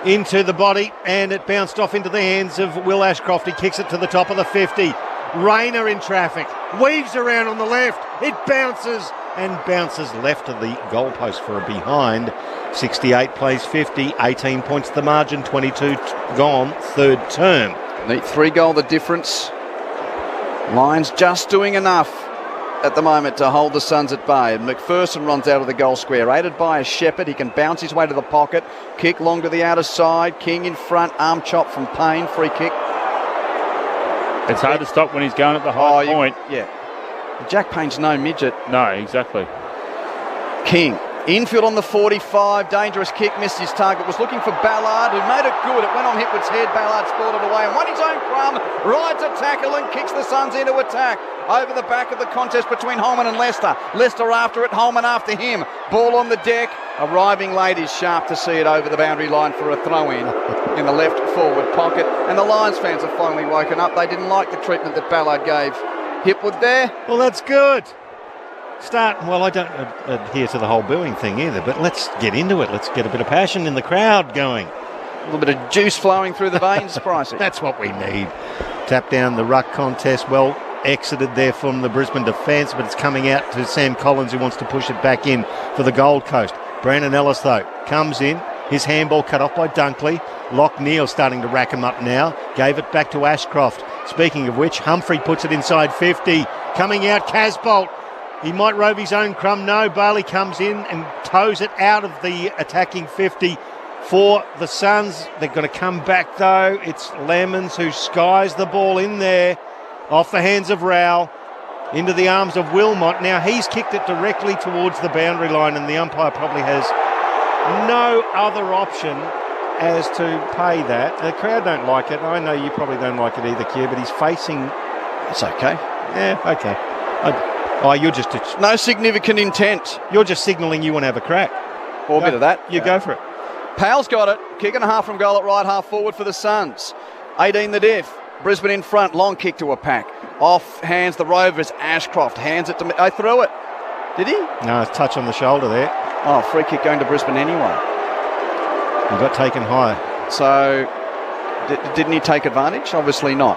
into the body and it bounced off into the hands of Will Ashcroft. He kicks it to the top of the 50. Rayner in traffic. Weaves around on the left. It bounces and bounces left of the goalpost for a behind. 68 plays 50. 18 points the margin. 22 gone. Third term. Neat 3 goal the difference. Lions just doing enough at the moment to hold the Suns at bay. And McPherson runs out of the goal square, aided by a Shepherd. He can bounce his way to the pocket, kick long to the outer side. King in front, arm chop from Payne, free kick. It's hard to stop when he's going at the high point. Yeah. Jack Payne's no midget. No, exactly. King. Infield on the 45, dangerous kick, missed his target, was looking for Ballard, who made it good. It went on Hipwood's head, Ballard scored it away and won his own crumb, rides a tackle and kicks the Suns into attack. Over the back of the contest between Holman and Lester. Lester after it, Holman after him. Ball on the deck, arriving late is sharp to see it over the boundary line for a throw-in in the left forward pocket. And the Lions fans have finally woken up. They didn't like the treatment that Ballard gave Hipwood there. Well, that's good. Well, I don't adhere to the whole booing thing either, but let's get into it. Let's get a bit of passion in the crowd going. A little bit of juice flowing through the veins, Pricey. That's what we need. Tap down the ruck contest. Well exited there from the Brisbane defence, but it's coming out to Sam Collins, who wants to push it back in for the Gold Coast. Brandon Ellis, though, comes in. His handball cut off by Dunkley. Locke Neal starting to rack him up now. Gave it back to Ashcroft. Speaking of which, Humphrey puts it inside 50. Coming out, Casbolt. He might rove his own crumb. No, Bailey comes in and toes it out of the attacking 50 for the Suns. They're going to come back, though. It's Lemons who skies the ball in there off the hands of Rowell into the arms of Wilmot. Now, he's kicked it directly towards the boundary line, and the umpire probably has no other option as to pay that. The crowd don't like it. I know you probably don't like it either, Q, but he's facing... It's okay. Yeah, okay. You're just... No significant intent. You're just signalling you want to have a crack. Or a bit of that. You go for it. Powell's got it. Kick and a half from goal at right half forward for the Suns. 18 the diff. Brisbane in front. Long kick to a pack. Off hands the Rovers. Ashcroft hands it to... I threw it. Did he? No, it's touch on the shoulder there. Oh, free kick going to Brisbane anyway. He got taken high. So, didn't he take advantage? Obviously not.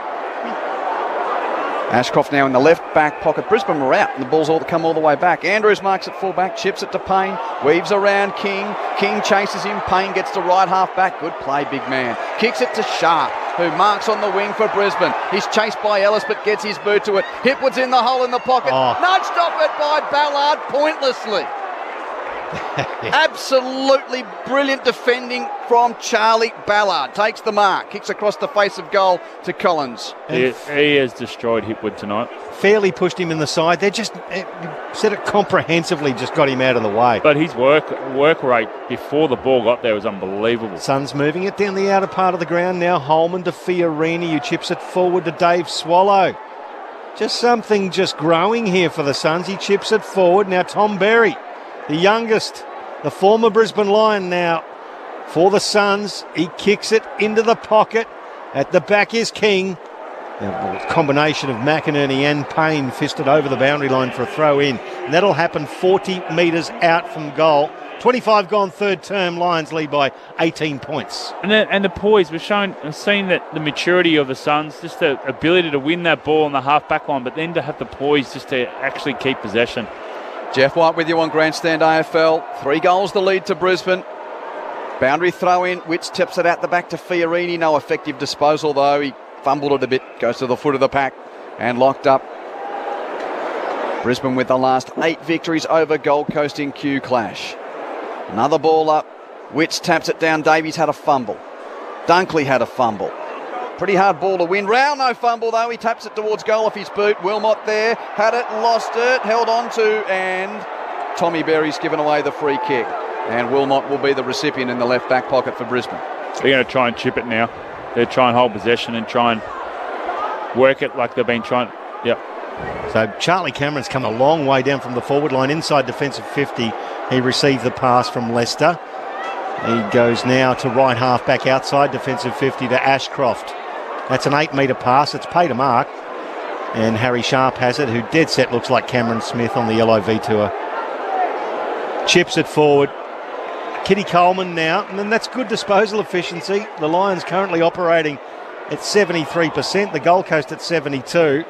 Ashcroft now in the left back pocket. Brisbane were out and the ball's all to come all the way back. Andrews marks at full back, chips it to Payne, weaves around King. King chases him. Payne gets to right half back. Good play, big man. Kicks it to Sharp, who marks on the wing for Brisbane. He's chased by Ellis but gets his boot to it. Hipwood's in the hole in the pocket. Nudged off it by Ballard pointlessly. Absolutely brilliant defending from Charlie Ballard. Takes the mark, kicks across the face of goal to Collins. He has destroyed Hipwood tonight. Fairly pushed him in the side. They just said it comprehensively, just got him out of the way. But his work rate before the ball got there was unbelievable. Suns moving it down the outer part of the ground now. Holman to Fiorini, who chips it forward to Dave Swallow. Just something just growing here for the Suns. He chips it forward. Now Tom Berry, the youngest, the former Brisbane Lion now for the Suns. He kicks it into the pocket. At the back is King. A combination of McInerney and Payne fisted over the boundary line for a throw in. And that'll happen 40 metres out from goal. 25 gone third term, Lions lead by 18 points. And the poise, we've seen that the maturity of the Suns, just the ability to win that ball on the half-back line, but then to have the poise just to actually keep possession. Jeff White with you on Grandstand AFL. 3 goals the lead to Brisbane. Boundary throw in. Witts tips it out the back to Fiorini. No effective disposal though. He fumbled it a bit. Goes to the foot of the pack and locked up. Brisbane with the last 8 victories over Gold Coast in Q Clash. Another ball up. Witts taps it down. Davies had a fumble. Dunkley had a fumble. Pretty hard ball to win. Rao no fumble though. He taps it towards goal off his boot. Wilmot there. Had it, lost it, held on to, and Tommy Berry's given away the free kick. And Wilmot will be the recipient in the left back pocket for Brisbane. They're going to try and chip it now. They're trying to hold possession and try and work it like they've been trying. Yep. So Charlie Cameron's come a long way down from the forward line. Inside defensive 50, he receives the pass from Leicester. He goes now to right half back outside defensive 50 to Ashcroft. That's an 8-metre pass. It's paid a mark. And Harry Sharp has it, who dead set looks like Cameron Smith on the yellow V Tour. Chips it forward. Kitty Coleman now, and then that's good disposal efficiency. The Lions currently operating at 73%, the Gold Coast at 72%.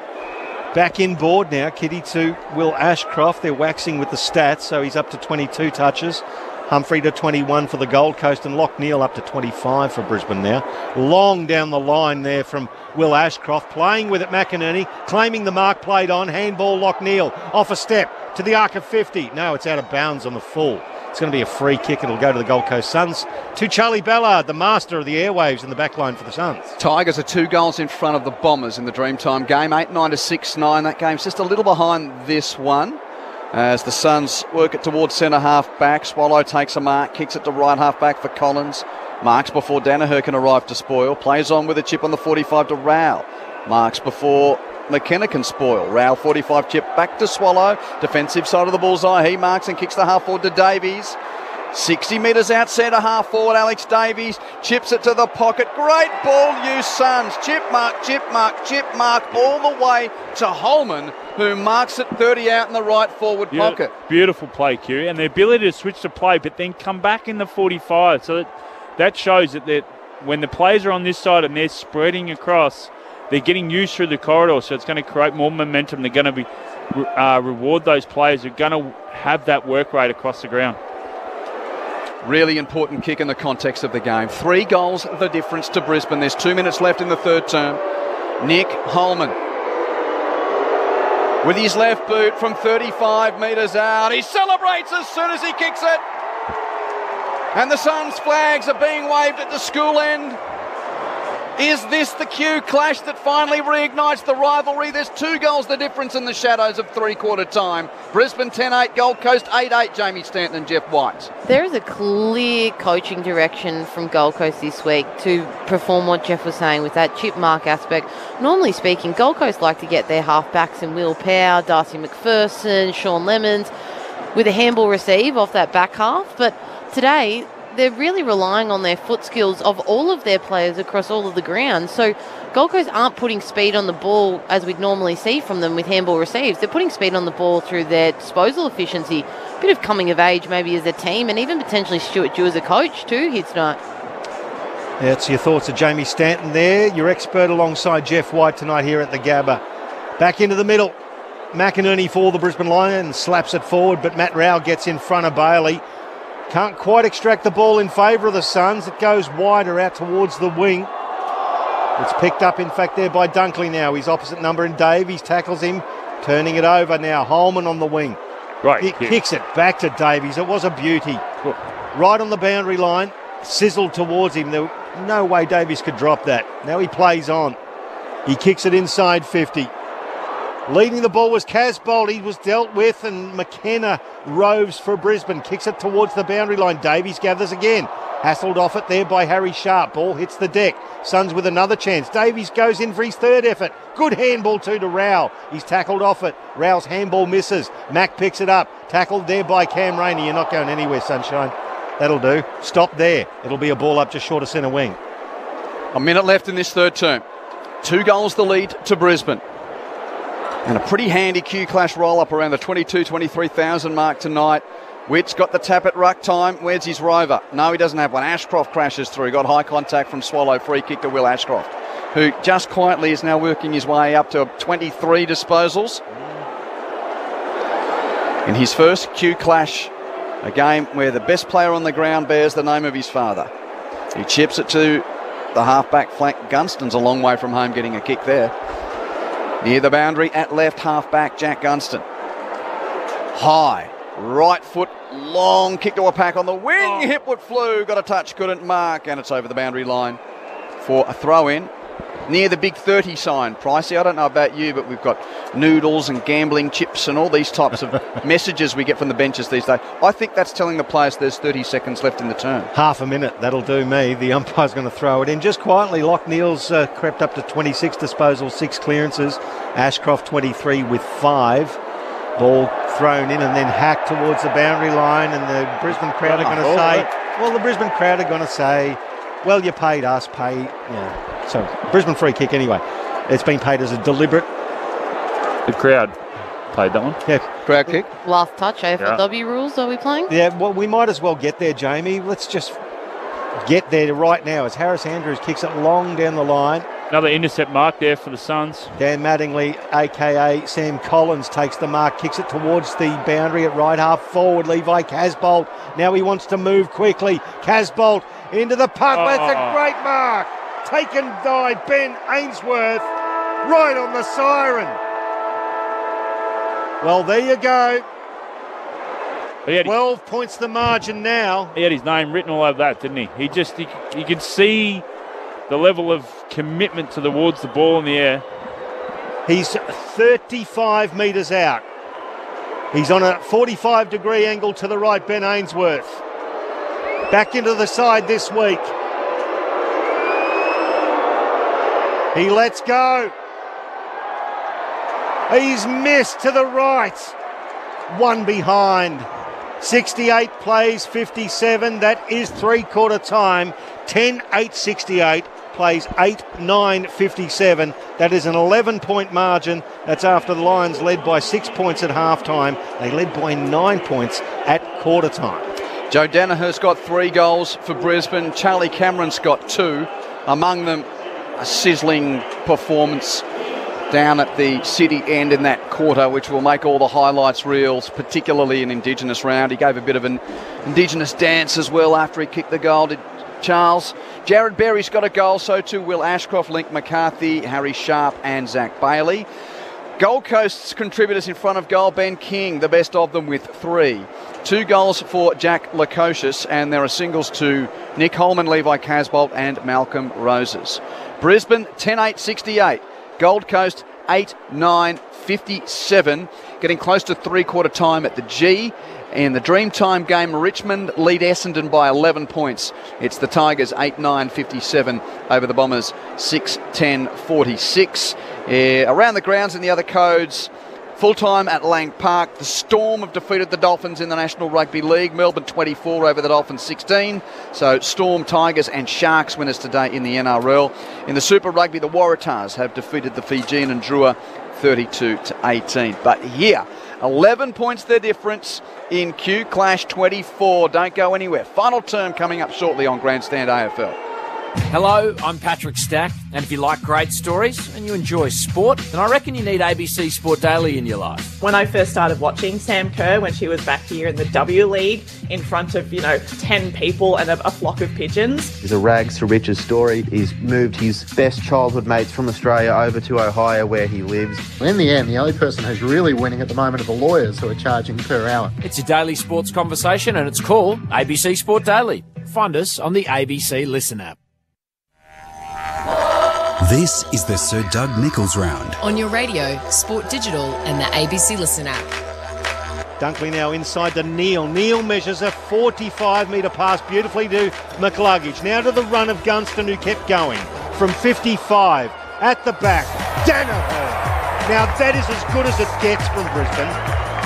Back in board now, Kitty to Will Ashcroft. They're waxing with the stats, so he's up to 22 touches. Humphrey to 21 for the Gold Coast, and Lockneil up to 25 for Brisbane now. Long down the line there from Will Ashcroft, playing with it McInerney, claiming the mark played on, handball Lockneil, off a step to the arc of 50. No, it's out of bounds on the full. It's going to be a free kick. It'll go to the Gold Coast Suns. To Charlie Ballard, the master of the airwaves in the back line for the Suns. Tigers are 2 goals in front of the Bombers in the Dreamtime game. 8-9 to 6-9. That game's just a little behind this one. As the Suns work it towards centre half back. Swallow takes a mark, kicks it to right half back for Collins. Marks before Danaher can arrive to spoil. Plays on with a chip on the 45 to Rao. Marks before McKenna can spoil. Rao 45 chip back to Swallow. Defensive side of the bullseye. He marks and kicks the half forward to Davies. 60 metres out centre half forward. Alex Davies chips it to the pocket. Great ball, you Suns. Chip mark, all the way to Holman, who marks it 30 out in the right forward pocket. Beautiful play, Q, and the ability to switch to play, but then come back in the 45. So that shows that when the players are on this side and they're spreading across, they're getting used through the corridor, so it's going to create more momentum. They're going to reward those players who are going to have that work rate across the ground. Really important kick in the context of the game. 3 goals the difference to Brisbane. There's 2 minutes left in the third term. Nick Holman with his left boot from 35 metres out. He celebrates as soon as he kicks it. And the Suns flags are being waved at the school end. Is this the Q Clash that finally reignites the rivalry? There's 2 goals the difference in the shadows of three-quarter time. Brisbane 10-8, Gold Coast 8-8, Jamie Stanton and Jeff White. There is a clear coaching direction from Gold Coast this week to perform what Jeff was saying with that chip mark aspect. Normally speaking, Gold Coast like to get their halfbacks in Will Power, Darcy McPherson, Sean Lemons with a handball receive off that back half, but today they're really relying on their foot skills of all of their players across all of the ground. So Gold Coast aren't putting speed on the ball as we'd normally see from them with handball receives. They're putting speed on the ball through their disposal efficiency, a bit of coming of age maybe as a team, and even potentially Stuart Dew as a coach too here tonight. That's your thoughts of Jamie Stanton there, your expert alongside Jeff White tonight here at the Gabba. Back into the middle. McInerney for the Brisbane Lions, slaps it forward, but Matt Rao gets in front of Bailey. Can't quite extract the ball in favour of the Suns. It goes wider out towards the wing. It's picked up, in fact, there by Dunkley now. His opposite number in Davies tackles him, turning it over now. Holman on the wing. Right. He kicks it back to Davies. It was a beauty. Right on the boundary line, sizzled towards him. There was no way Davies could drop that. Now he plays on. He kicks it inside 50. Leading the ball was Casbolt. He was dealt with, and McKenna roves for Brisbane. Kicks it towards the boundary line. Davies gathers again. Hassled off it there by Harry Sharp. Ball hits the deck. Suns with another chance. Davies goes in for his third effort. Good handball too to Rao. He's tackled off it. Rao's handball misses. Mack picks it up. Tackled there by Cam Rainey. You're not going anywhere, Sunshine. That'll do. Stop there. It'll be a ball up just short of centre wing. A minute left in this third term. 2 goals the lead to Brisbane. And a pretty handy Q Clash roll-up around the 23,000 mark tonight. Witt's got the tap at ruck time. Where's his rover? No, he doesn't have one. Ashcroft crashes through. Got high contact from Swallow. Free kick to Will Ashcroft, who just quietly is now working his way up to 23 disposals. In his first Q Clash, a game where the best player on the ground bears the name of his father. He chips it to the half-back flank. Gunston's a long way from home getting a kick there. Near the boundary at left half-back, Jack Gunston. High, right foot, long kick to a pack on the wing. Hipwood flew, got a touch, couldn't mark, and it's over the boundary line for a throw-in. Near the big 30 sign. Pricey, I don't know about you, but we've got noodles and gambling chips and all these types of messages we get from the benches these days. I think that's telling the players there's 30 seconds left in the turn. Half a minute, that'll do me. The umpire's going to throw it in. Just quietly, Lockneil's crept up to 26 disposals, 6 clearances. Ashcroft 23 with 5. Ball thrown in and then hacked towards the boundary line, and the Brisbane crowd are going to say, well, the Brisbane crowd are going to say, well, you paid us, So Brisbane free kick anyway. It's been paid as a deliberate. The crowd played that one. Yeah. Crowd kick. Last touch, AFLW rules, are we playing? Yeah, well, we might as well get there, Jamie. Let's just get there right now as Harris Andrews kicks it long down the line. Another intercept mark there for the Suns. Dan Mattingly, a.k.a. Sam Collins, takes the mark, kicks it towards the boundary at right half forward. Levi Casbolt. Now he wants to move quickly. Casbolt into the punt. That's a great mark. Taken by Ben Ainsworth right on the siren. Well, there you go. 12 points the margin now. He had his name written all over that, didn't he? You could see the level of commitment towards the ball in the air. He's 35 metres out. He's on a 45-degree angle to the right, Ben Ainsworth. Back into the side this week. He lets go. He's missed to the right. One behind. 68 plays 57. That is three-quarter time. 10-8-68 plays 8-9-57. That is an 11-point margin. That's after the Lions led by 6 points at halftime. They led by 9 points at quarter time. Joe Danaher's got 3 goals for Brisbane. Charlie Cameron's got 2. Among them, a sizzling performance down at the city end in that quarter, which will make all the highlights reels, particularly an Indigenous round. He gave a bit of an Indigenous dance as well after he kicked the goal, did Charles. Jared Berry's got a goal, so too Will Ashcroft, Link McCarthy, Harry Sharp and Zach Bailey. Gold Coast's contributors in front of goal, Ben King, the best of them with 3. 2 goals for Jack Lukosius, and there are singles to Nick Holman, Levi Casbolt and Malcolm Roses. Brisbane 10-8-68. Gold Coast 8-9-57, getting close to three-quarter time at the G. In the Dreamtime game, Richmond lead Essendon by 11 points. It's the Tigers 8-9-57 over the Bombers 6-10-46. Around the grounds in the other codes, full-time at Lang Park. The Storm have defeated the Dolphins in the National Rugby League. Melbourne 24 over the Dolphins 16. So Storm, Tigers and Sharks winners today in the NRL. In the Super Rugby, the Waratahs have defeated the Fijian and Drua 32-18. But here, 11 points the difference in Q Clash 24. Don't go anywhere. Final term coming up shortly on Grandstand AFL. Hello, I'm Patrick Stack, and if you like great stories and you enjoy sport, then I reckon you need ABC Sport Daily in your life. When I first started watching Sam Kerr when she was back here in the W League in front of, 10 people and a flock of pigeons. It's a rags to riches story. He's moved his best childhood mates from Australia over to Ohio where he lives. In the end, the only person who's really winning at the moment are the lawyers who are charging per hour. It's a daily sports conversation and it's called ABC Sport Daily. Find us on the ABC Listen app. This is the Sir Doug Nicholls Round. On your radio, Sport Digital and the ABC Listen app. Dunkley now inside to Neil. Neil measures a 45-metre pass beautifully to McCluggage. Now to the run of Gunston, who kept going. From 55, at the back, Danaher. Now that is as good as it gets from Brisbane.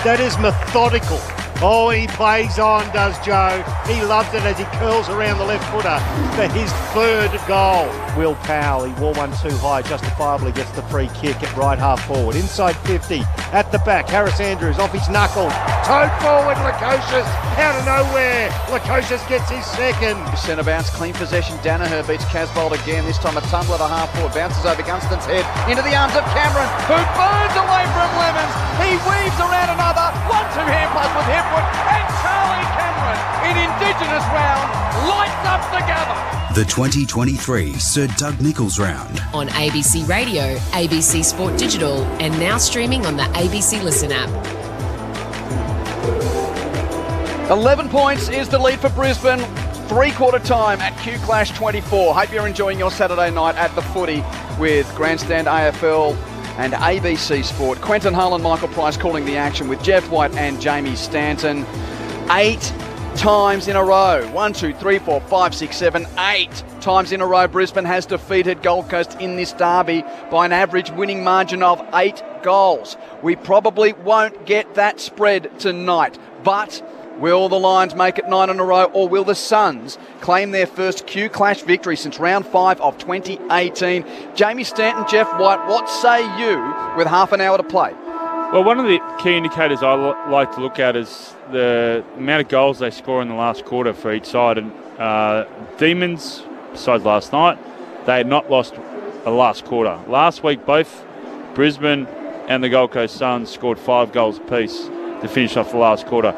That is methodical. Oh, he plays on, does Joe. He loves it as he curls around the left footer for his third goal. Will Powell, he wore one too high, justifiably gets the free kick at right half forward. Inside 50, at the back, Harris Andrews off his knuckle. Towed forward, Lukosius, out of nowhere. Lukosius gets his second. Centre bounce, clean possession. Danaher beats Casbolt again. This time a tumbler to half forward. Bounces over Gunston's head into the arms of Cameron, who burns away from Lemons. He weaves around another. 1-2 hand pass with Hipwood. And Charlie Cameron in Indigenous round lights up the Gabba. The 2023 Sir Doug Nicholls round. On ABC Radio, ABC Sport Digital, and now streaming on the ABC Listen app. 11 points is the lead for Brisbane. Three-quarter time at Q Clash 24. Hope you're enjoying your Saturday night at the footy with Grandstand AFL and ABC Sport. Quentin Hull and Michael Price calling the action with Jeff White and Jamie Stanton. 8 times in a row. 1, 2, 3, 4, 5, 6, 7, 8 times in a row. Brisbane has defeated Gold Coast in this derby by an average winning margin of 8 goals. We probably won't get that spread tonight, but will the Lions make it 9 in a row, or will the Suns claim their first Q Clash victory since round 5 of 2018? Jamie Stanton, Jeff White, what say you with half an hour to play? Well, one of the key indicators I like to look at is the amount of goals they score in the last quarter for each side. And Demons, besides last night, they had not lost a last quarter. Last week, both Brisbane and the Gold Coast Suns scored 5 goals apiece to finish off the last quarter.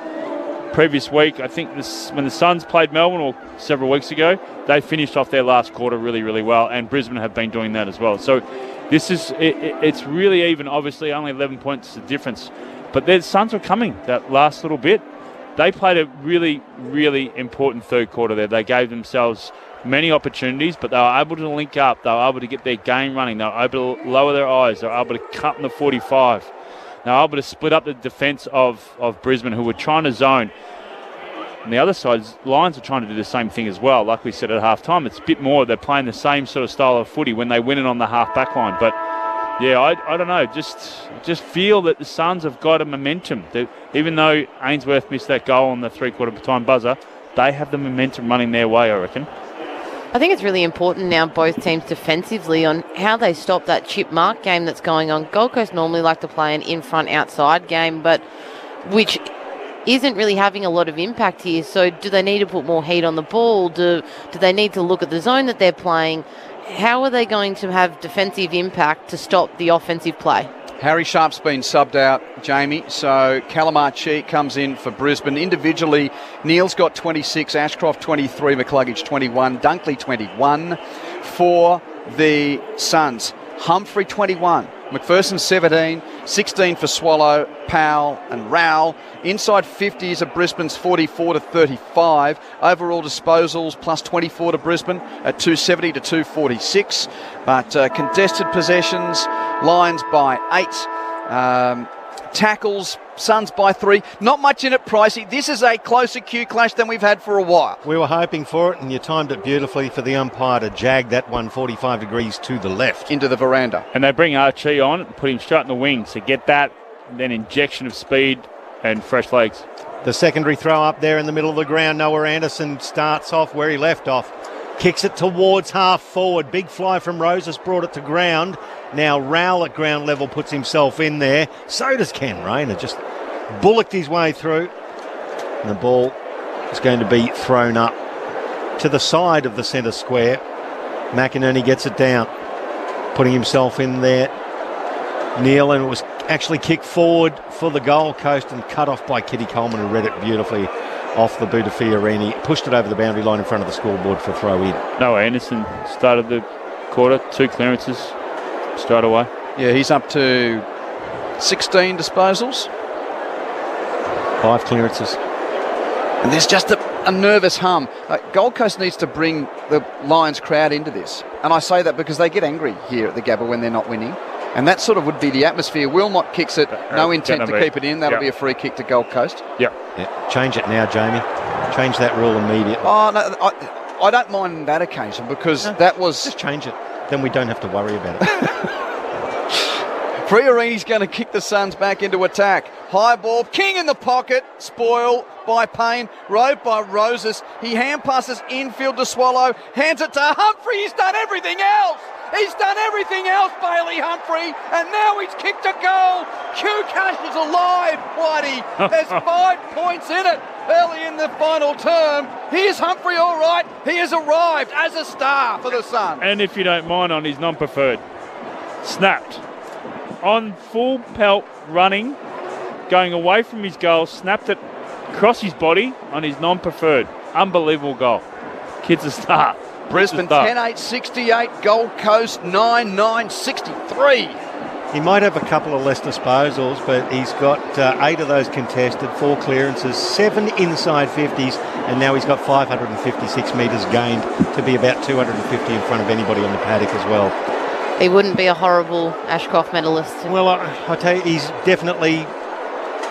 Previous week, I think when the Suns played Melbourne or several weeks ago, they finished off their last quarter really, really well, and Brisbane have been doing that as well. So this is it's really even. Obviously, only 11 points is the difference, but the Suns were coming that last little bit. They played a really, really important third quarter there. They gave themselves many opportunities, but they were able to link up. They were able to get their game running. They were able to lower their eyes. They were able to cut in the 45. They were able to split up the defence of Brisbane, who were trying to zone. On the other side, Lions are trying to do the same thing as well. Like we said at half-time, it's a bit more. They're playing the same sort of style of footy when they win it on the half-back line. But, yeah, I don't know. Just feel that the Suns have got a momentum. Even though Ainsworth missed that goal on the three-quarter time buzzer, they have the momentum running their way, I reckon. I think it's really important now, both teams defensively, on how they stop that chip mark game that's going on. Gold Coast normally like to play an in-front, outside game, but which isn't really having a lot of impact here. So do they need to put more heat on the ball? Do they need to look at the zone that they're playing? How are they going to have defensive impact to stop the offensive play? Harry Sharp's been subbed out, Jamie, so Calamarchi comes in for Brisbane. Individually, Neal's got 26, Ashcroft 23, McCluggage 21, Dunkley 21 for the Suns. Humphrey 21, McPherson 17, 16 for Swallow, Powell and Rowell. Inside 50s of Brisbane's 44 to 35. Overall disposals plus 24 to Brisbane at 270 to 246. But contested possessions, Lions by 8. Tackles, Suns by 3. Not much in it, Pricey. This is a closer Q Clash than we've had for a while. We were hoping for it, and you timed it beautifully for the umpire to jag that one 45 degrees to the left. Into the veranda. And they bring Archie on and put him straight in the wing. So get that, then injection of speed and fresh legs. The secondary throw up there in the middle of the ground. Noah Anderson starts off where he left off. Kicks it towards half forward. Big fly from Roses brought it to ground. Now Rowell at ground level puts himself in there. So does Cam Rayner. Just bullocked his way through. And the ball is going to be thrown up to the side of the centre square. McInerney gets it down. Putting himself in there. Neal, and it was actually kicked forward for the Gold Coast and cut off by Kitty Coleman, who read it beautifully off the boot of Fiorini. Pushed it over the boundary line in front of the scoreboard for throw in. Noah Anderson started the quarter, 2 clearances straight away. Yeah, he's up to 16 disposals. 5 clearances. And there's just a nervous hum. Gold Coast needs to bring the Lions crowd into this. And I say that because they get angry here at the Gabba when they're not winning. And that sort of would be the atmosphere. Wilmot kicks it, no intent to keep it in. That'll be a free kick to Gold Coast. Yeah. Change it now, Jamie. Change that rule immediately. Oh, no, I don't mind that occasion because that was... Just change it. Then we don't have to worry about it. Friarini's going to kick the Suns back into attack. High ball, King in the pocket, spoil by Payne, roved by Roses. He hand passes infield to Swallow, hands it to Humphrey. He's done everything else. He's done everything else, Bailey Humphrey, and now he's kicked a goal. Q Cash is alive, Whitey. There's 5 points in it early in the final term. Here's Humphrey, all right. He has arrived as a star for the Suns. And if you don't mind, on his non-preferred, snapped. On full pelt running, going away from his goal, snapped it across his body on his non-preferred. Unbelievable goal. Kid's a star. Brisbane 10-8-68, Gold Coast 9-9-63. He might have a couple of less disposals, but he's got 8 of those contested, 4 clearances, 7 inside 50s, and now he's got 556 metres gained to be about 250 in front of anybody on the paddock as well. He wouldn't be a horrible Ashcroft medalist. Well, I tell you, he's definitely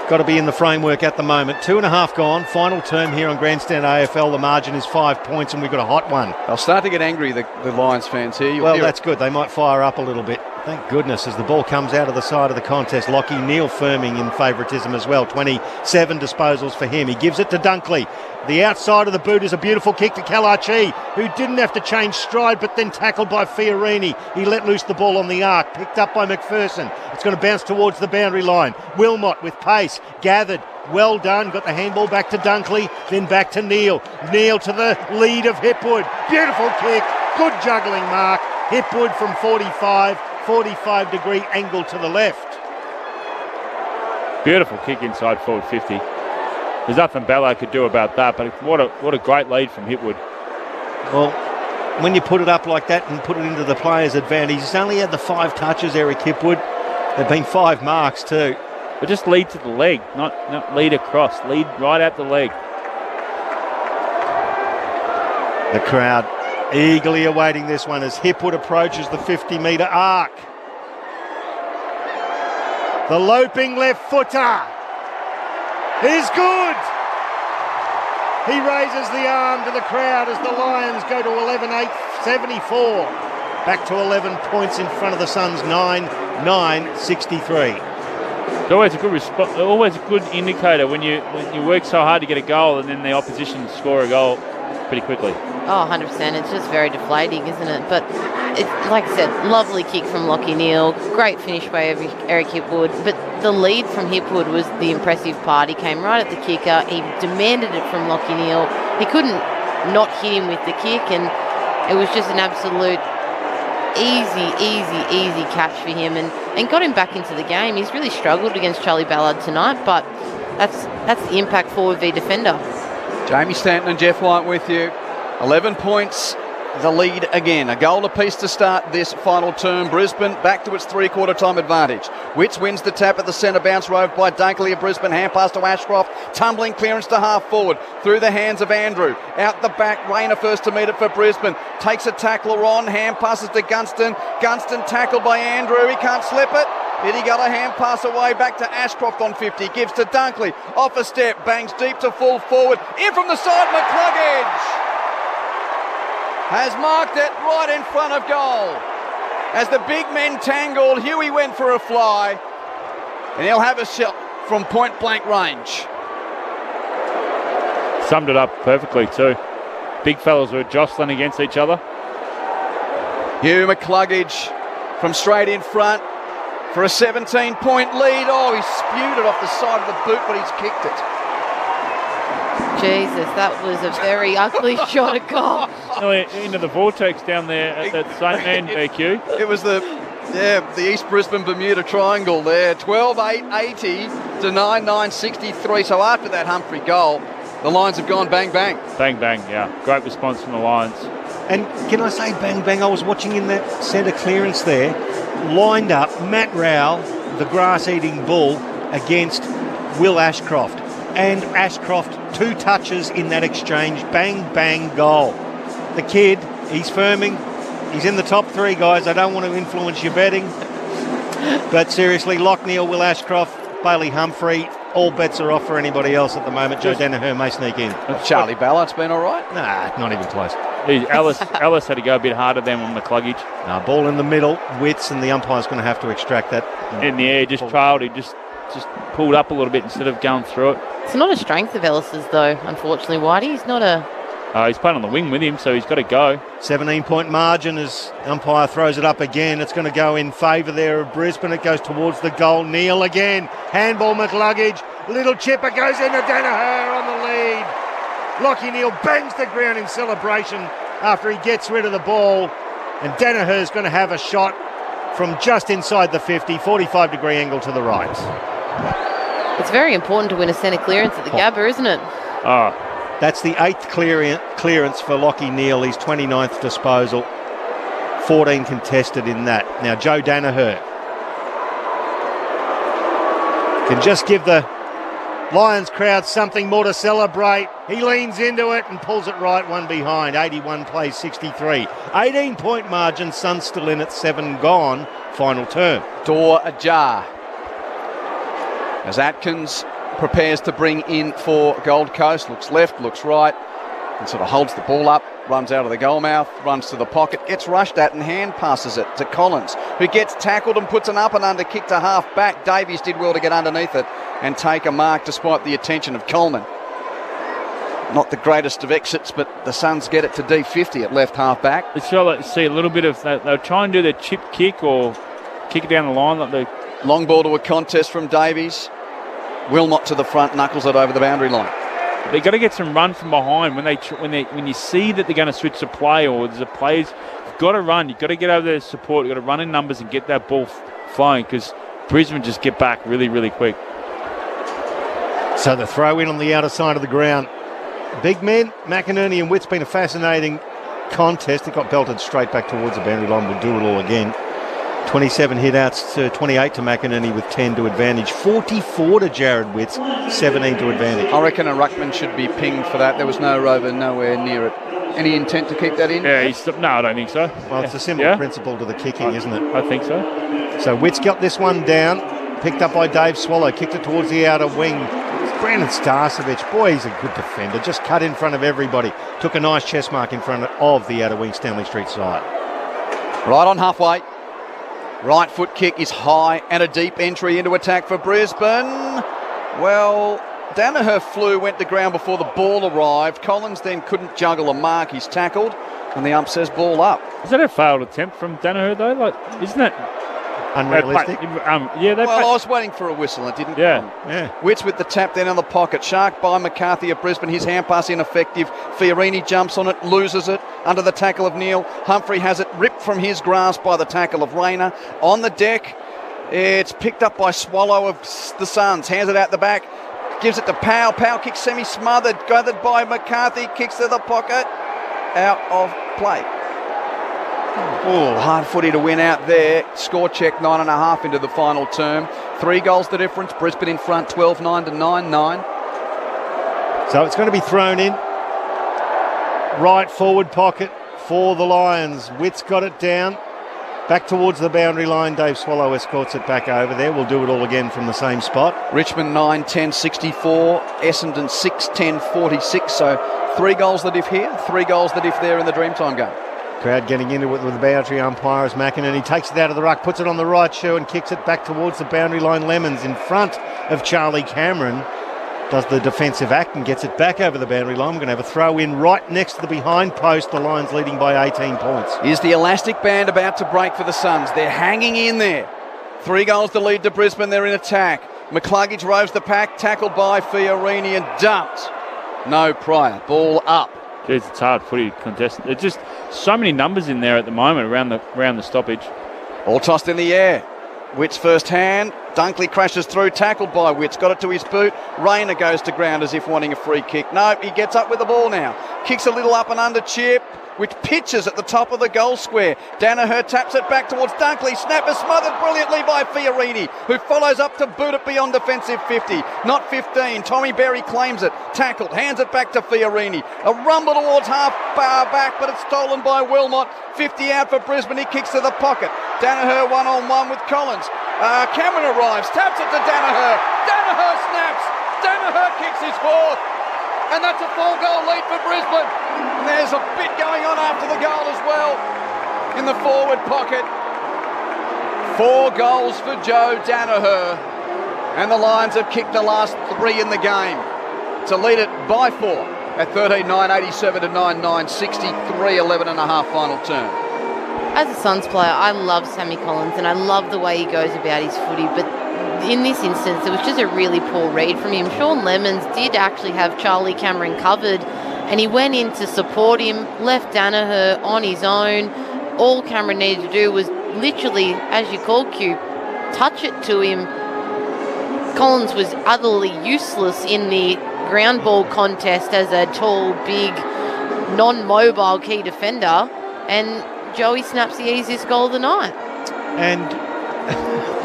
got to be in the framework at the moment. 2.5 gone. Final term here on Grandstand AFL. The margin is 5 points, and we've got a hot one. They'll start to get angry, the Lions fans here. Well, that's good. They might fire up a little bit. Thank goodness, as the ball comes out of the side of the contest. Lockie Neal firming in favouritism as well. 27 disposals for him. He gives it to Dunkley. The outside of the boot is a beautiful kick to Kalachi, who didn't have to change stride, but then tackled by Fiorini. He let loose the ball on the arc, picked up by McPherson. It's going to bounce towards the boundary line. Wilmot with pace, gathered. Well done. Got the handball back to Dunkley, then back to Neal. Neal to the lead of Hipwood. Beautiful kick. Good juggling mark. Hipwood from 45-degree angle to the left. Beautiful kick inside forward 50. There's nothing Ballard could do about that, but what a great lead from Hipwood. Well, when you put it up like that and put it into the player's advantage, he's only had the 5 touches, Eric Hipwood. There've been 5 marks too. But just lead to the leg, not lead across. Lead right at the leg. The crowd eagerly awaiting this one as Hipwood approaches the 50-metre arc. The loping left footer is good. He raises the arm to the crowd as the Lions go to 11-8-74. Back to 11 points in front of the Suns, 9-9-63. It's always a good always a good indicator when you work so hard to get a goal and then the opposition score a goal pretty quickly. Oh, 100%. It's just very deflating, isn't it? But like I said, lovely kick from Lockie Neal. Great finish by Eric Hipwood. But the lead from Hipwood was the impressive part. He came right at the kicker. He demanded it from Lockie Neal. He couldn't not hit him with the kick, and it was just an absolute easy catch for him and got him back into the game. He's really struggled against Charlie Ballard tonight, but that's the impact forward v defender. Jamie Stanton and Jeff White with you. 11 points, the lead again. A goal apiece to start this final term. Brisbane back to its 3/4 time advantage. Witts wins the tap at the centre, bounce roved by Dunkley of Brisbane. Hand pass to Ashcroft. Tumbling clearance to half forward. Through the hands of Andrew. Out the back, Rayner first to meet it for Brisbane. Takes a tackler on. Hand passes to Gunston. Gunston tackled by Andrew. He can't slip it. Did he got a hand pass away back to Ashcroft on 50. Gives to Dunkley. Off a step. Bangs deep to full forward. In from the side, McCluggage has marked it right in front of goal. As the big men tangled, Huey went for a fly, and he'll have a shot from point blank range. Summed it up perfectly too. Big fellas were jostling against each other. Hugh McCluggage from straight in front for a 17-point lead. Oh, he spewed it off the side of the boot, but he's kicked it. Jesus, that was a very ugly shot at goal. Into the vortex down there at that St. Man, BQ. It was the East Brisbane Bermuda Triangle there. 12-8-80 to 9-9-63. So after that Humphrey goal, the Lions have gone bang, bang. Bang, bang, yeah. Great response from the Lions. And can I say bang, bang? I was watching in that centre clearance there, lined up Matt Rowell, the grass-eating bull, against Will Ashcroft. And Ashcroft, 2 touches in that exchange. Bang, bang, goal. The kid, he's firming. He's in the top 3, guys. I don't want to influence your betting. But seriously, Lockneil, Will Ashcroft, Bailey Humphrey, all bets are off for anybody else at the moment. Joe Danaher may sneak in. Charlie Ballard's been all right? Nah, not even close. Ellis had to go a bit harder than on McCluggage. Ball in the middle. Witts, and the umpire's going to have to extract that. In the air, just trailed. He just pulled up a little bit instead of going through it. It's not a strength of Ellis's, though, unfortunately, Whitey. He's not a... He's playing on the wing with him, so he's got to go. 17-point margin as umpire throws it up again. It's going to go in favour there of Brisbane. It goes towards the goal. Neil again. Handball McCluggage. Little chipper goes into Danaher on the lead. Lachie Neale bangs the ground in celebration after he gets rid of the ball. And Danaher's going to have a shot from just inside the 50, 45-degree angle to the right. It's very important to win a centre clearance at the Gabba, isn't it? That's the 8th clearance for Lachie Neale, his 29th disposal. 14 contested in that. Now, Joe Danaher can just give the Lions crowd something more to celebrate. He leans into it and pulls it right, one behind. 81 plays 63. 18-point margin, Suns still in at 7 gone. Final term. Door ajar as Atkins prepares to bring in for Gold Coast. Looks left, looks right, and sort of holds the ball up, runs out of the goal mouth, runs to the pocket, gets rushed at and hand passes it to Collins, who gets tackled and puts an up and under kick to half back. Davies did well to get underneath it and take a mark despite the attention of Coleman. Not the greatest of exits, but the Suns get it to D50 at left half back. Let's see a little bit of that. They'll try and do the chip kick or kick it down the line. Like the long ball to a contest from Davies. Wilmot to the front, knuckles it over the boundary line. They've got to get some run from behind when you see that they're going to switch the play or there's a players. You've got to run. You've got to get over their support. You've got to run in numbers and get that ball flowing because Brisbane just get back really, really quick. So the throw in on the outer side of the ground. Big men, McInerney and Witt's been a fascinating contest. It got belted straight back towards the boundary line. We'll do it all again. 27 hit-outs to 28 to McInerney with 10 to advantage. 44 to Jared Witts, 17 to advantage. I reckon a ruckman should be pinged for that. There was no rover nowhere near it. Any intent to keep that in? Yeah, no, I don't think so. Well, it's a similar principle to the kicking, isn't it? I think so. So Witts got this one down, picked up by Dave Swallow, kicked it towards the outer wing. Brandon Starcevic, boy, he's a good defender. Just cut in front of everybody. Took a nice chest mark in front of the outer wing Stanley Street side. Right on halfway. Right foot kick is high and a deep entry into attack for Brisbane. Well, Danaher went to ground before the ball arrived. Collins then couldn't juggle a mark. He's tackled and the ump says ball up. Is that a failed attempt from Danaher though? Like, isn't that unrealistic? I was waiting for a whistle. It didn't come. Witts with the tap then on the pocket. Shark by McCarthy of Brisbane. His hand pass ineffective. Fiorini jumps on it, loses it under the tackle of Neale. Humphrey has it ripped from his grasp by the tackle of Rayner. On the deck, it's picked up by Swallow of the Suns. Hands it out the back. Gives it to Powell. Powell kicks semi-smothered. Gathered by McCarthy. Kicks to the pocket. Out of play. Oh, hard footy to win out there. Score check 9.5 into the final term. 3 goals the difference. Brisbane in front 12-9 to 9-9. So it's going to be thrown in. Right forward pocket for the Lions. Witt's got it down. Back towards the boundary line. Dave Swallow escorts it back over there. We'll do it all again from the same spot. Richmond 9-10-64. Essendon 6-10-46. So 3 goals the diff here. 3 goals the diff there in the Dreamtime game. Crowd getting into it with the boundary umpire as McInerney takes it out of the ruck, puts it on the right shoe and kicks it back towards the boundary line. Lemons in front of Charlie Cameron. Does the defensive act and gets it back over the boundary line. We're going to have a throw in right next to the behind post. The Lions leading by 18 points. Is the elastic band about to break for the Suns? They're hanging in there. 3 goals to lead to Brisbane. They're in attack. McCluggage roves the pack, tackled by Fiorini and dumped. No prior. Ball up. Jeez, it's hard footy contest. There's just so many numbers in there at the moment around the stoppage. All tossed in the air. Witts first hand. Dunkley crashes through, tackled by Witts. Got it to his boot. Rayner goes to ground as if wanting a free kick. No, he gets up with the ball now. Kicks a little up and under chip, which pitches at the top of the goal square. Danaher taps it back towards Dunkley. Snapper smothered brilliantly by Fiorini, who follows up to boot it beyond defensive 50. Not 15. Tommy Berry claims it. Tackled. Hands it back to Fiorini. A rumble towards half bar back, but it's stolen by Wilmot. 50 out for Brisbane. He kicks to the pocket. Danaher 1-on-1 with Collins. Cameron arrives. Taps it to Danaher. Danaher snaps. Danaher kicks his 4th. And that's a 4-goal lead for Brisbane. And there's a bit going on after the goal as well in the forward pocket. 4 goals for Joe Danaher. And the Lions have kicked the last 3 in the game to lead it by 4 at 13-9, 87-9, 63, 11 and a half final turn. As a Suns player, I love Sammy Collins and I love the way he goes about his footy, but in this instance, it was just a really poor read from him. Sean Lemons did actually have Charlie Cameron covered, and he went in to support him, left Danaher on his own. All Cameron needed to do was literally, as you called, Q, touch it to him. Collins was utterly useless in the ground ball contest as a tall, big, non-mobile key defender, and Joey snaps the easiest goal of the night. And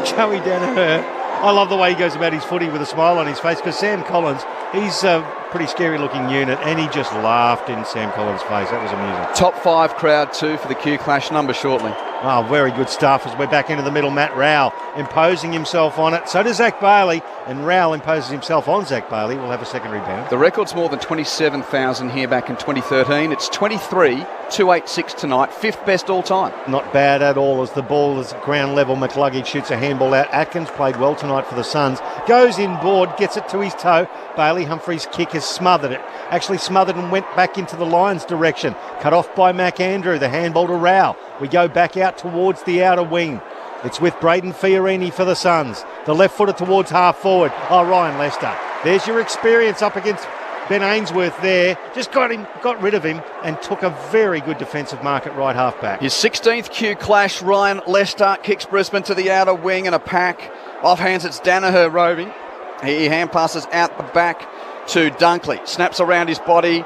Joey Danaher, I love the way he goes about his footy with a smile on his face, because Sam Collins, he's a pretty scary looking unit, and he just laughed in Sam Collins' face. That was amusing. Top 5 crowd too for the Q Clash, number shortly. Oh, very good stuff as we're back into the middle. Matt Rowell imposing himself on it. So does Zach Bailey, and Rowell imposes himself on Zach Bailey. We'll have a second rebound. The record's more than 27,000 here back in 2013. It's 23,286 tonight, 5th best all time. Not bad at all as the ball is ground level. McCluggage shoots a handball out. Atkins played well tonight for the Suns. Goes inboard, gets it to his toe. Bailey Humphrey's kick has smothered it. Actually smothered and went back into the Lions' direction. Cut off by McAndrew. The handball to Rowell. We go back out towards the outer wing. It's with Braden Fiorini for the Suns. The left footer towards half forward. Oh, Ryan Lester. There's your experience up against Ben Ainsworth there. Just got rid of him and took a very good defensive mark at right half back. His 16th Q Clash, Ryan Lester kicks Brisbane to the outer wing and a pack. Off hands, it's Danaher roving. He hand passes out the back to Dunkley. Snaps around his body.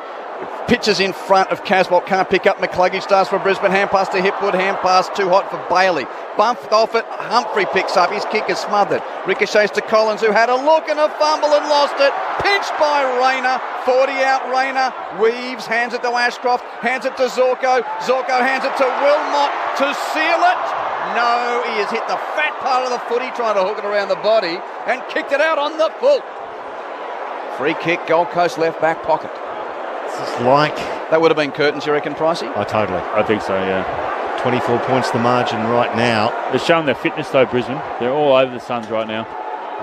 Pitches in front of Casbolt, can't pick up. McCluggage does for Brisbane. Hand pass to Hipwood, hand pass too hot for Bailey. Bumped off it, Humphrey picks up, his kick is smothered. Ricochets to Collins, who had a look and a fumble and lost it. Pinched by Rayner, 40 out Rayner. Weaves, hands it to Ashcroft, hands it to Zorko. Zorko hands it to Wilmot to seal it. No, he has hit the fat part of the footy, trying to hook it around the body, and kicked it out on the full. Free kick, Gold Coast left back pocket. It's like... That would have been curtains, you reckon, Pricey? Oh, totally. I think so, yeah. 24 points the margin right now. They're showing their fitness though, Brisbane. They're all over the Suns right now.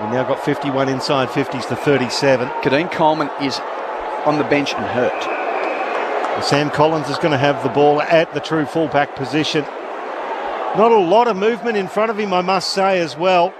We've now got 51 inside 50s to 37. Kadeem Coleman is on the bench and hurt. Sam Collins is going to have the ball at the true fullback position. Not a lot of movement in front of him, I must say, as well.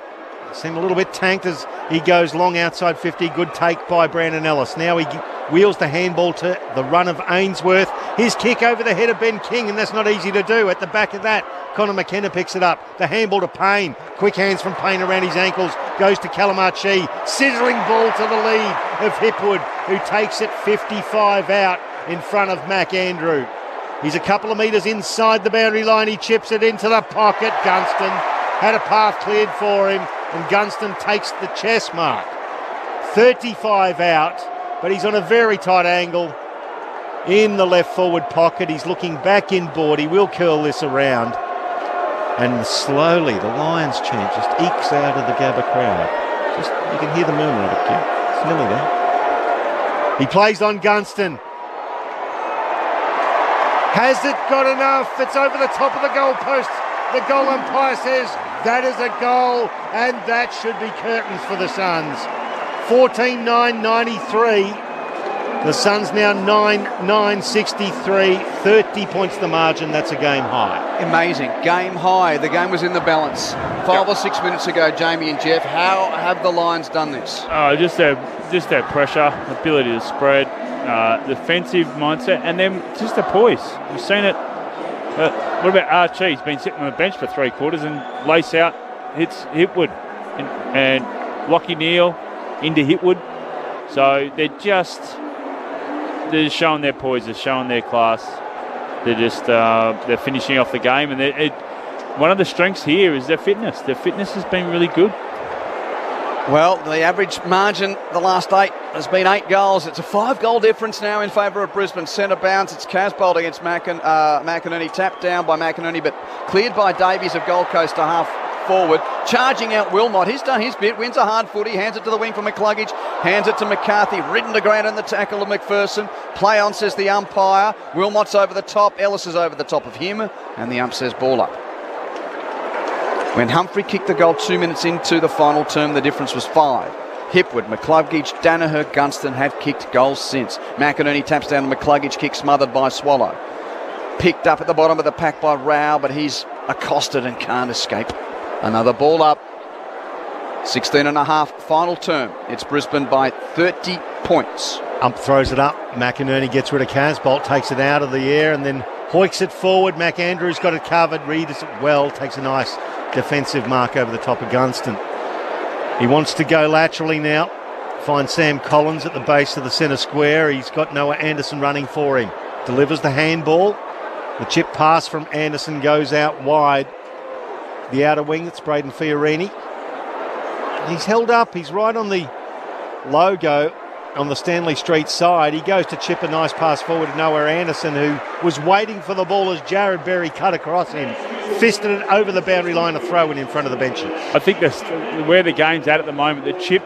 Seemed a little bit tanked as he goes long outside 50. Good take by Brandon Ellis. Now he wheels the handball to the run of Ainsworth. His kick over the head of Ben King, and that's not easy to do. At the back of that, Connor McKenna picks it up. The handball to Payne. Quick hands from Payne around his ankles. Goes to Calamachi. Sizzling ball to the lead of Hipwood, who takes it 55 out in front of McAndrew. He's a couple of metres inside the boundary line. He chips it into the pocket. Gunston had a path cleared for him, and Gunston takes the chest mark. 35 out, but he's on a very tight angle in the left forward pocket. He's looking back inboard. He will curl this around. And slowly the Lions chant just ekes out of the Gabba crowd. Just, you can hear the murmur of it, Kim. It's nearly there. He plays on Gunston. Has it got enough? It's over the top of the goalpost. The goal umpire says that is a goal, and that should be curtains for the Suns. 14-9-93. The Suns now 9-9-63. 30 points the margin. That's a game high. Amazing. Game high. The game was in the balance 5 or 6 minutes ago, Jamie and Jeff. How have the Lions done this? Just their pressure, ability to spread, defensive mindset, and then just the poise. We've seen it. What about Archie? He's been sitting on the bench for 3 quarters and lace out, hits Hipwood and Lockie Neal into Hipwood. So they're just showing their poise, they're showing their class. They're finishing off the game, and one of the strengths here is their fitness. Their fitness has been really good. Well, the average margin the last 8 has been 8 goals. It's a 5-goal difference now in favour of Brisbane. Centre bounce, it's Casbolt against McInerney. Tapped down by McInerney, but cleared by Davies of Gold Coast to half forward. Charging out Wilmot. He's done his bit. Wins a hard footy. Hands it to the wing for McCluggage. Hands it to McCarthy. Ridden to ground in the tackle of McPherson. Play on, says the umpire. Wilmot's over the top. Ellis is over the top of him. And the ump says ball up. When Humphrey kicked the goal 2 minutes into the final term, the difference was 5. Hipwood, McCluggage, Danaher, Gunston have kicked goals since. McInerney taps down to McCluggage, kick smothered by Swallow. Picked up at the bottom of the pack by Rao, but he's accosted and can't escape. Another ball up. 16 and a half final term. It's Brisbane by 30 points. Ump throws it up. McInerney gets rid of Casbolt, takes it out of the air and then hoiks it forward. McAndrew's got it covered, reads it well, takes a nice defensive mark over the top of Gunston. He wants to go laterally now. Finds Sam Collins at the base of the centre square. He's got Noah Anderson running for him. Delivers the handball. The chip pass from Anderson goes out wide. The outer wing, it's Braden Fiorini. He's held up. He's right on the logo on the Stanley Street side. He goes to chip a nice pass forward to Noah Anderson, who was waiting for the ball as Jared Berry cut across him. Fisted it over the boundary line, a throw in front of the benches. I think that's where the game's at the moment. The chip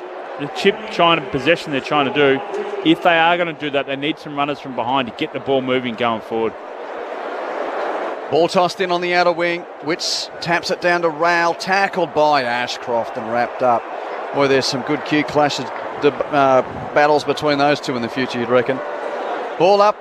trying to possession they're trying to do. If they are going to do that, they need some runners from behind to get the ball moving going forward. Ball tossed in on the outer wing. Witts taps it down to Rao, tackled by Ashcroft and wrapped up. Boy, there's some good Q clashes, battles between those two in the future, you'd reckon. Ball up.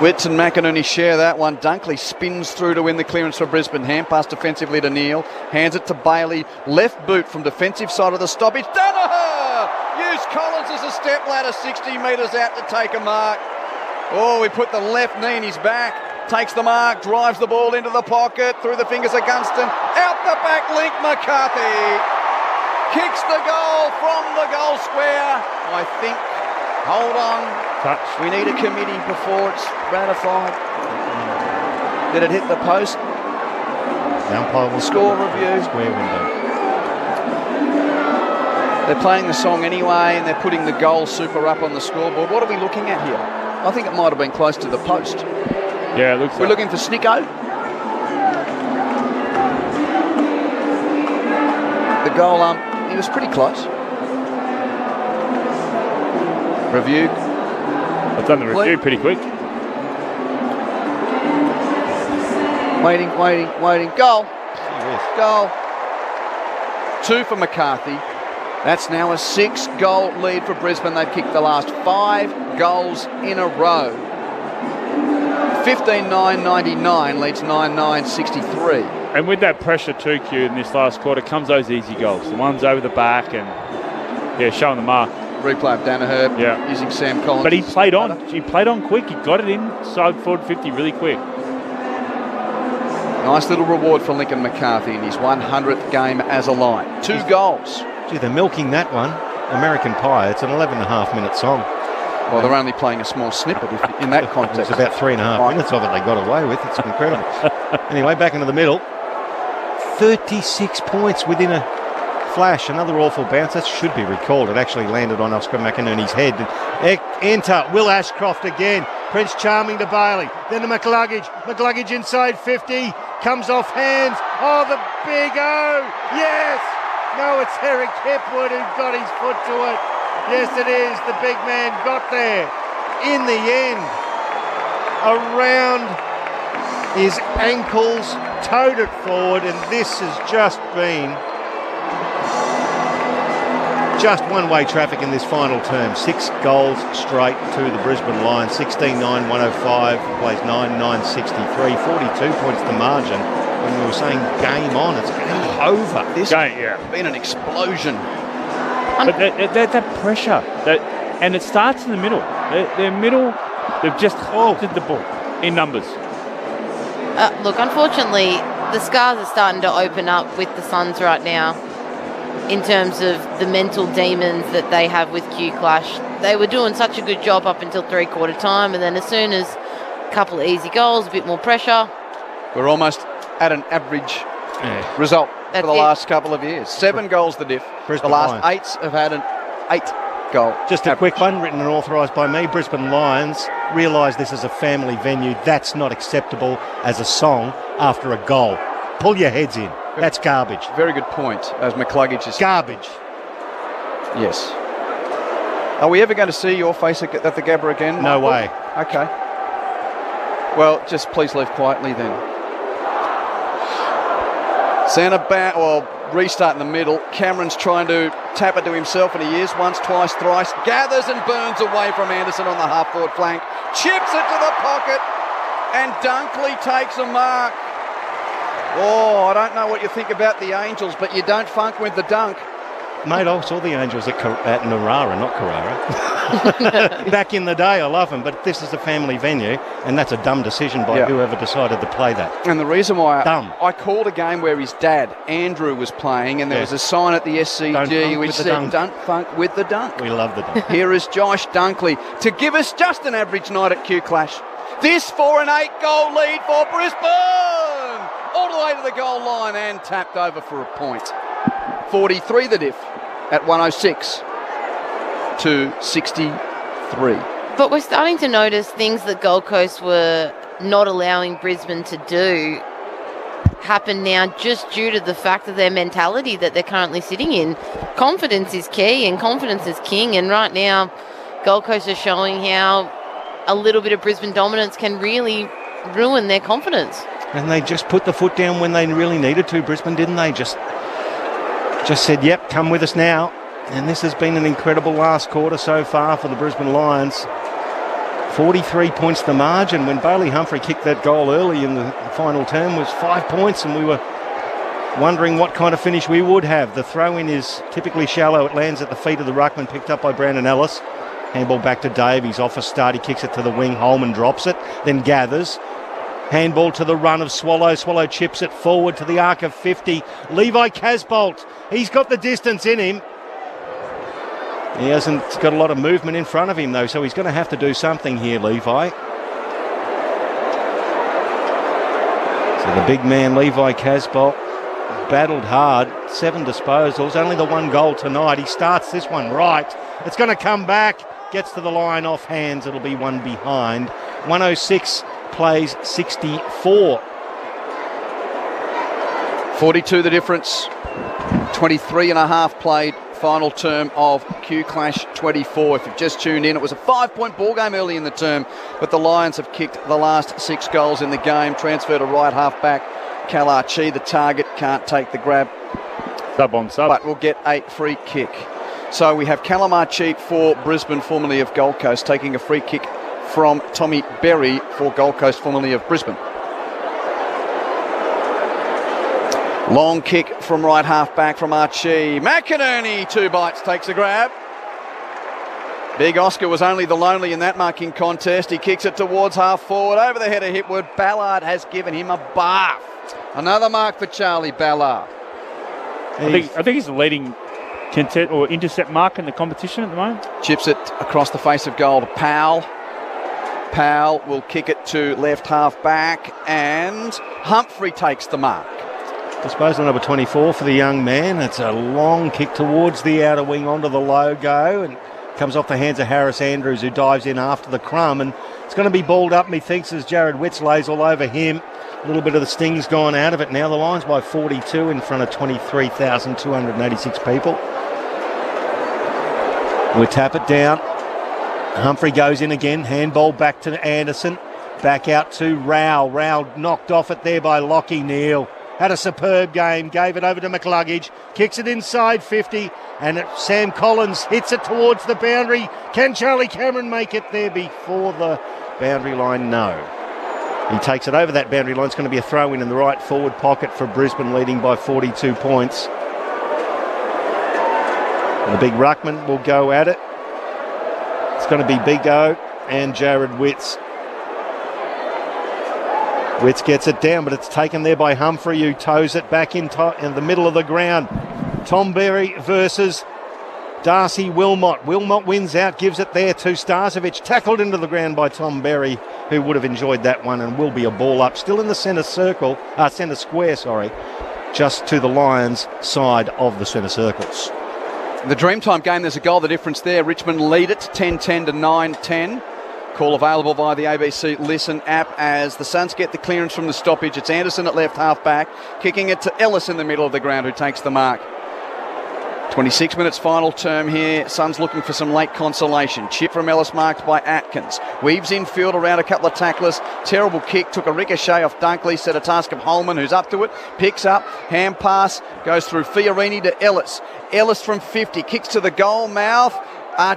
Witts and McInerney share that one. Dunkley spins through to win the clearance for Brisbane. Hand pass defensively to Neal. Hands it to Bailey. Left boot from defensive side of the stoppage. Danaher! Use Collins as a step ladder 60 metres out to take a mark. Oh, we put the left knee in his back. Takes the mark, drives the ball into the pocket, through the fingers of Gunston. Out the back link, McCarthy. Kicks the goal from the goal square. I think, hold on. Touch. We need a committee before it's ratified. Did it hit the post? The umpire will score review. Square window. They're playing the song anyway and they're putting the goal super up on the scoreboard. What are we looking at here? I think it might have been close to the post. Yeah, it looks We're looking for Snicko. The goal, he was pretty close. Review. I've done the review pretty quick. Waiting. Goal. Goal. 2 for McCarthy. That's now a 6-goal lead for Brisbane. They've kicked the last 5 goals in a row. 15-9-99 leads 9-9-63. And with that pressure too, Q, in this last quarter comes those easy goals. The ones over the back and, showing the mark. Replay of Danaher using Sam Collins. But he played on. He played on quick. He got it inside forward 50 really quick. Nice little reward for Lincoln McCarthy in his 100th game as a line. 2 goals. Gee, they're milking that one. American Pie. It's an 11.5-minute song. Well, they're only playing a small snippet in that context. It's about 3.5 minutes of it they got away with. It's incredible. Anyway, back into the middle. 36 points within a flash. Another awful bounce. That should be recalled. It actually landed on Oscar McInerney's head. Enter Will Ashcroft again. Prince Charming to Bailey. Then to McCluggage. McCluggage inside 50. Comes off hands. Oh, the big O. Yes. No, it's Eric Hipwood who got his foot to it. Yes, it is. The big man got there. In the end, around his ankles, towed it forward, and this has just been just one-way traffic in this final term. 6 goals straight to the Brisbane Lions. 16-9-105, plays 9-9-63, 42 points the margin. When we were saying game on, it's game over. This has been an explosion. But that pressure, and it starts in the middle. Their middle, they've just halted the ball in numbers. Look, unfortunately, the scars are starting to open up with the Suns right now in terms of the mental demons that they have with Q Clash. They were doing such a good job up until 3/4 time, and then as soon as a couple of easy goals, a bit more pressure. We're almost at an average result for the last couple of years. 7 goals the diff. Brisbane the last Lions. 8 have had an 8-goal. Just a quick one, written and authorised by me. Brisbane Lions realise this is a family venue. That's not acceptable as a song after a goal. Pull your heads in. That's garbage. Very good point, as McCluggage is... Garbage. Yes. Are we ever going to see your face at the Gabba again? No way. Okay. Well, just please leave quietly then. Restart in the middle. Cameron's trying to tap it to himself, and he is once, twice, thrice. Gathers and burns away from Anderson on the half-forward flank. Chips it to the pocket, and Dunkley takes a mark. Oh, I don't know what you think about the Angels, but you don't funk with the dunk. Mate, I saw the Angels at Narara, not Carrara. Back in the day, I love them, but this is a family venue, and that's a dumb decision by whoever decided to play that. And the reason why I called a game where his dad, Andrew, was playing, and there was a sign at the SCG which said, "Don't funk with the dunk." We love the dunk. Here is Josh Dunkley to give us just an average night at Q Clash. This for an 8-goal lead for Brisbane! All the way to the goal line and tapped over for a point. 43 the diff at 106 to 63. But we're starting to notice things that Gold Coast were not allowing Brisbane to do happen now just due to the fact of their mentality that they're currently sitting in. Confidence is key and confidence is king, and right now Gold Coast is showing how a little bit of Brisbane dominance can really ruin their confidence. And they just put the foot down when they really needed to, Brisbane, didn't they? Just said, yep, come with us now. And this has been an incredible last quarter so far for the Brisbane Lions. 43 points the margin. When Bailey Humphrey kicked that goal early in the final term was 5 points, and we were wondering what kind of finish we would have. The throw-in is typically shallow. It lands at the feet of the ruckman, picked up by Brandon Ellis. Handball back to Davies, off a start, he kicks it to the wing, Holman drops it, then gathers. Handball to the run of Swallow. Swallow chips it forward to the arc of 50. Levi Casbolt, he's got the distance in him. He hasn't got a lot of movement in front of him though, so he's going to have to do something here, Levi. So the big man, Levi Casbolt, battled hard. 7 disposals, only the 1 goal tonight. He starts this one right. It's going to come back. Gets to the line off hands. It'll be one behind. 106 plays 64. 42 the difference. 23 and a half played. Final term of Q Clash 24. If you've just tuned in, it was a 5-point ball game early in the term, but the Lions have kicked the last 6 goals in the game. Transfer to right half back. Kalachi, the target, can't take the grab. Sub on sub. But will get a free kick. So we have Calamachi for Brisbane, formerly of Gold Coast, taking a free kick from Tommy Berry for Gold Coast, formerly of Brisbane. Long kick from right half back from Archie. McInerney, 2 bites, takes a grab. Big Oscar was only the lonely in that marking contest. He kicks it towards half forward, over the head of Hipwood. Ballard has given him a bath. Another mark for Charlie Ballard. I think he's the leading contest or intercept mark in the competition at the moment. Chips it across the face of goal to Powell. Powell will kick it to left half back, and Humphrey takes the mark. Disposal number 24 for the young man. It's a long kick towards the outer wing onto the logo, and comes off the hands of Harris Andrews, who dives in after the crumb, and it's going to be balled up, methinks, as Jared Witts lays all over him. A little bit of the sting's gone out of it now. The Lions by 42 in front of 23,286 people. We tap it down. Humphrey goes in again. Handball back to Anderson. Back out to Rao. Rao knocked off it there by Lockie Neal. Had a superb game. Gave it over to McCluggage. Kicks it inside 50. And Sam Collins hits it towards the boundary. Can Charlie Cameron make it there before the boundary line? No. He takes it over that boundary line. It's going to be a throw-in the right forward pocket for Brisbane, leading by 42 points. And the big ruckman will go at it. It's going to be Big O and Jared Witts. Witts gets it down, but it's taken there by Humphrey, who toes it back in the middle of the ground. Tom Berry versus Darcy Wilmot. Wilmot wins out, gives it there to Starcevic. Tackled into the ground by Tom Berry, who would have enjoyed that one, and will be a ball up. Still in the centre square, just to the Lions' side of the centre circles. The Dreamtime game, there's a goal, the difference there. Richmond lead it 10-10 to 9-10. Call available via the ABC Listen app as the Suns get the clearance from the stoppage. It's Anderson at left half back, kicking it to Ellis in the middle of the ground, who takes the mark. 26 minutes final term here. Suns looking for some late consolation. Chip from Ellis marked by Atkins. Weaves infield around a couple of tacklers. Terrible kick. Took a ricochet off Dunkley. Set a task of Holman, who's up to it. Picks up. Hand pass. Goes through Fiorini to Ellis. Ellis from 50. Kicks to the goal mouth.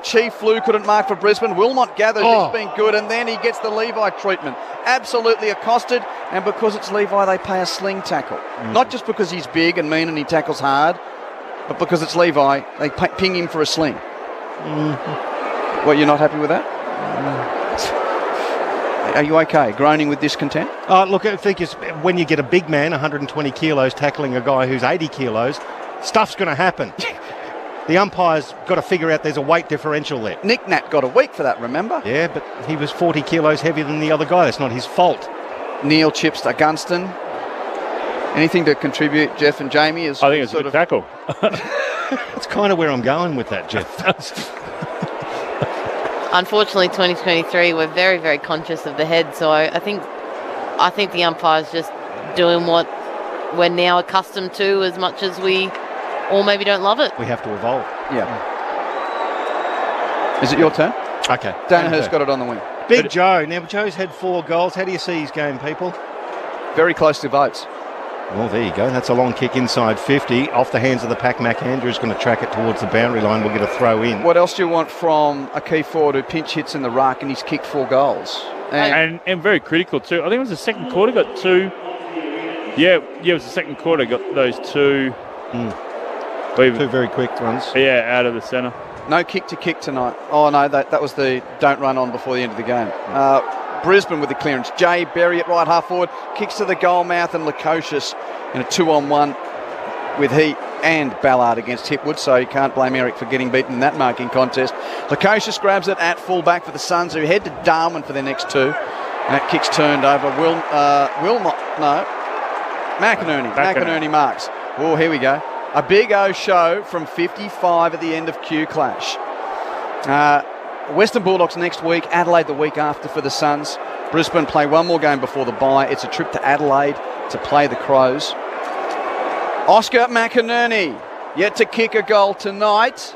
Chief Flew couldn't mark for Brisbane. Wilmot gathers. He's been good. And then he gets the Levi treatment. Absolutely accosted. And because it's Levi, they pay a sling tackle. Not just because he's big and mean and he tackles hard, but because it's Levi, they ping him for a sling. What, you're not happy with that? Are you okay? Groaning with discontent? Look, I think when you get a big man, 120 kilos, tackling a guy who's 80 kilos, stuff's going to happen. The umpire's got to figure out there's a weight differential there. Nick Nat got a week for that, remember? Yeah, but he was 40 kilos heavier than the other guy. That's not his fault. Neil chips to Gunston. Anything to contribute, Jeff and Jamie? I think it's a good tackle. That's kind of where I'm going with that, Jeff. Unfortunately, 2023, we're very, very conscious of the head. So I think the umpire's just doing what we're now accustomed to, as much as we all maybe don't love it. We have to evolve. Yeah. Is it your turn? Okay. Danaher's got it on the wing. Big Joe. Now, Joe's had 4 goals. How do you see his game, people? Very close to votes. Well, there you go. That's a long kick inside 50. Off the hands of the pack. Mac Andrews going to track it towards the boundary line. We'll get a throw in. What else do you want from a key forward who pinch hits in the ruck and he's kicked 4 goals? And very critical too. I think it was the second quarter, got 2. Yeah, it was the second quarter, got those 2. 2 very quick runs. Yeah, out of the centre. No kick to kick tonight. Oh, no, that was the don't run on before the end of the game. Brisbane with the clearance. Jay Berry at right half forward. Kicks to the goal mouth and Lukosius in a 2-on-1 with he and Ballard against Hipwood, so you can't blame Eric for getting beaten in that marking contest. Lukosius grabs it at full back for the Suns, who head to Darwin for their next 2. And that kick's turned over. McInerney marks. Oh, here we go. A big O show from 55 at the end of Q Clash. Western Bulldogs next week, Adelaide the week after for the Suns. Brisbane play one more game before the bye. It's a trip to Adelaide to play the Crows. Oscar McInerney yet to kick a goal tonight.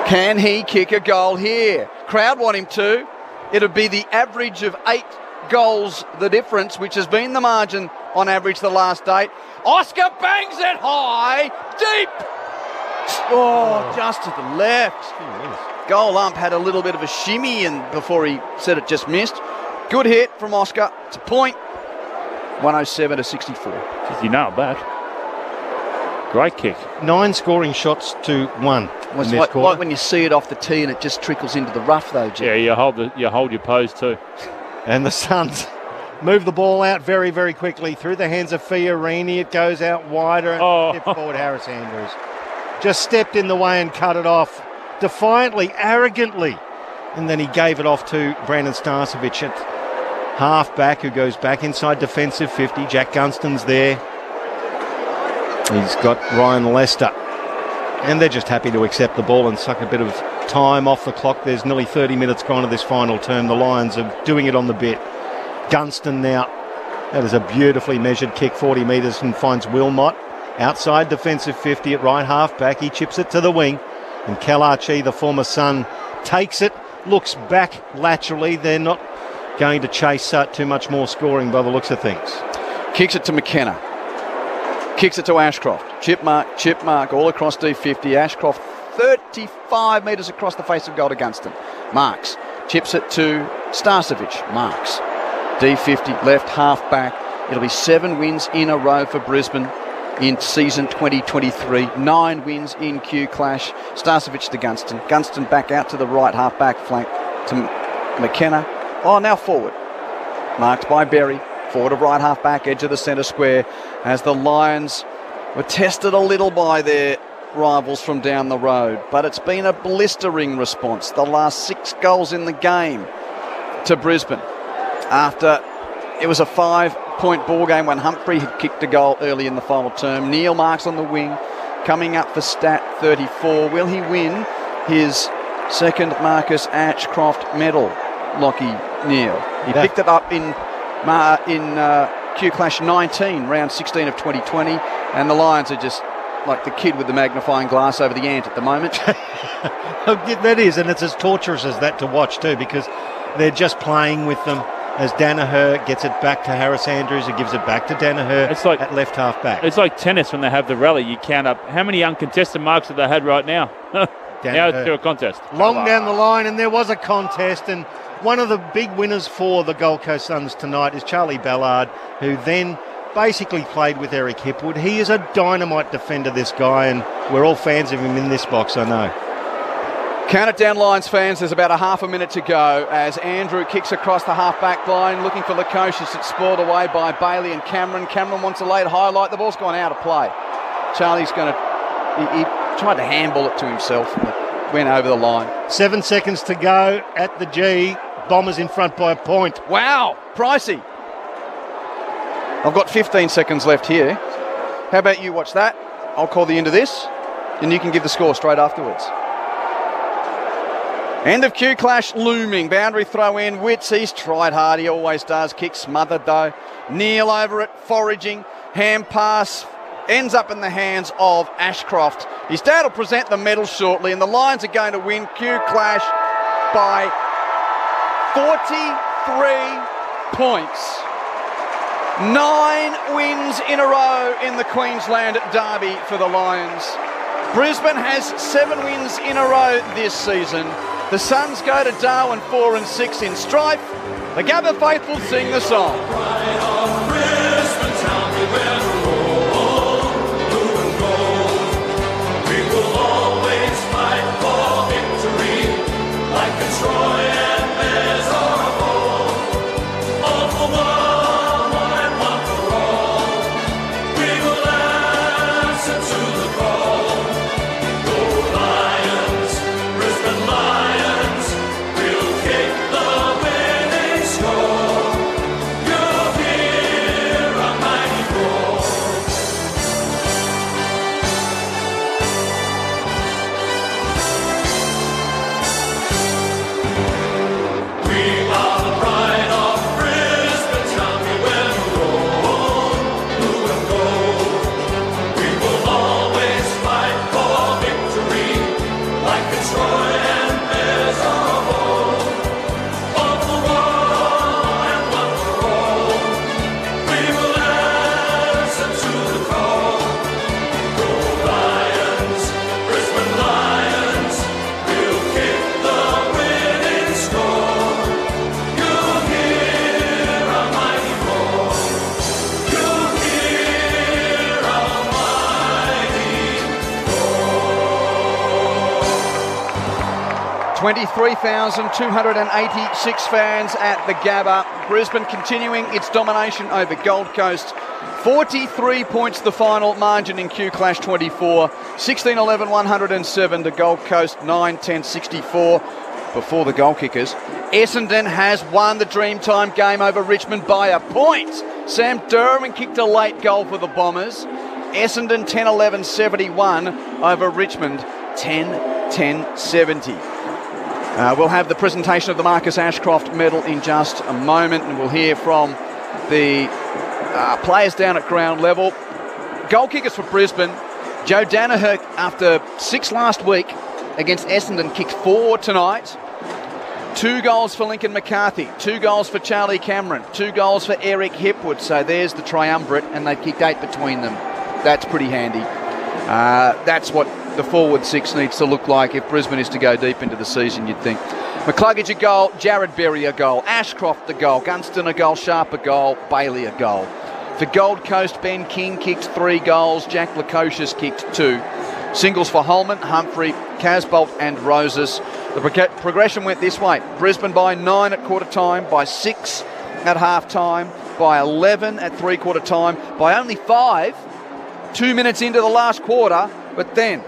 Can he kick a goal here? Crowd want him to. It'll be the average of 8 goals, the difference, which has been the margin on average the last 8. Oscar bangs it high, deep. Oh, just to the left. Goal ump had a little bit of a shimmy and before he said it just missed. Good hit from Oscar. It's a point. 107 to 64. Jeez, you nailed that. Great kick. 9 scoring shots to 1. It's like when you see it off the tee and it just trickles into the rough though, Jim. Yeah, you hold your pose too. And the Suns move the ball out very, very quickly through the hands of Fiorini. It goes out wider and step forward Harris Andrews. Just stepped in the way and cut it off defiantly, arrogantly. And then he gave it off to Brandon Starcevic at half-back, who goes back inside defensive 50. Jack Gunston's there. He's got Ryan Lester. And they're just happy to accept the ball and suck a bit of time off the clock. There's nearly 30 minutes gone of this final term. The Lions are doing it on the bit. Gunston now. That is a beautifully measured kick, 40 metres, and finds Wilmot. Outside defensive 50 at right half-back. He chips it to the wing. And Kalachi, the former Sun, takes it. Looks back laterally. They're not going to chase too much more scoring by the looks of things. Kicks it to McKenna. Kicks it to Ashcroft. Chip mark all across D50. Ashcroft 35 metres across the face of goal to Gunston. Marks. Chips it to Starcevic. Marks. D50 left half back. It'll be 7 wins in a row for Brisbane in season 2023. 9 wins in Q Clash. Starcevic to Gunston. Gunston back out to the right half back flank to McKenna. Oh, now forward. Marked by Berry. Forward of right half back, edge of the centre square, as the Lions were tested a little by their rivals from down the road. But it's been a blistering response. The last 6 goals in the game to Brisbane. After it was a 5-point ball game when Humphrey had kicked a goal early in the final term. Neil marks on the wing, coming up for stat 34. Will he win his second Marcus Ashcroft medal, Lockie Neal. He picked it up in Q Clash 19, round 16 of 2020, and the Lions are just like the kid with the magnifying glass over the ant at the moment. That is, and it's as torturous as that to watch too, because they're just playing with them as Danaher gets it back to Harris Andrews, who gives it back to Danaher at left half back. It's like tennis when they have the rally. You count up how many uncontested marks have they had right now. Now to a contest. Long down the line, and there was a contest, and one of the big winners for the Gold Coast Suns tonight is Charlie Ballard, who then basically played with Eric Hipwood. He is a dynamite defender, this guy, and we're all fans of him in this box, I know. Count it down, Lions fans. There's about a half a minute to go as Andrew kicks across the half-back line, looking for Lukosius. It's spoiled away by Bailey and Cameron. Cameron wants a late highlight. The ball's gone out of play. Charlie's going to... He tried to handball it to himself, but went over the line. 7 seconds to go at the G. Bombers in front by a point. Wow, pricey. I've got 15 seconds left here. How about you watch that? I'll call the end of this, and you can give the score straight afterwards. End of Q Clash looming. Boundary throw in. Witts, he's tried hard. He always does. Kick smothered though. Neal over it, foraging. Hand pass ends up in the hands of Ashcroft. His dad will present the medal shortly, and the Lions are going to win Q Clash by 43 points. 9 wins in a row in the Queensland Derby for the Lions. Brisbane has 7 wins in a row this season. The Suns go to Darwin 4-6 in strife. The Gabba faithful sing the song. $23,286 fans at the Gabba. Brisbane continuing its domination over Gold Coast. 43 points the final margin in Q Clash 24. 16-11-107 to Gold Coast 9-10-64 before the goal kickers. Essendon has won the Dreamtime game over Richmond by a point. Sam Derwin kicked a late goal for the Bombers. Essendon 10-11-71 over Richmond 10-10-70. We'll have the presentation of the Marcus Ashcroft medal in just a moment, and we'll hear from the players down at ground level. Goal kickers for Brisbane. Joe Danaher, after 6 last week against Essendon, kicked 4 tonight. 2 goals for Lincoln McCarthy, 2 goals for Charlie Cameron, 2 goals for Eric Hipwood. So there's the triumvirate, and they've kicked 8 between them. That's pretty handy. That's what the forward 6 needs to look like if Brisbane is to go deep into the season, you'd think. McCluggage a goal, Jared Berry a goal, Ashcroft a goal, Gunston a goal, Sharp a goal, Bailey a goal. For Gold Coast, Ben King kicked 3 goals, Jack Lukosius kicked 2. Singles for Holman, Humphrey, Casbolt and Roses. The progression went this way. Brisbane by 9 at quarter time, by 6 at half time, by 11 at 3/4 time, by only 5 2 minutes into the last quarter, but then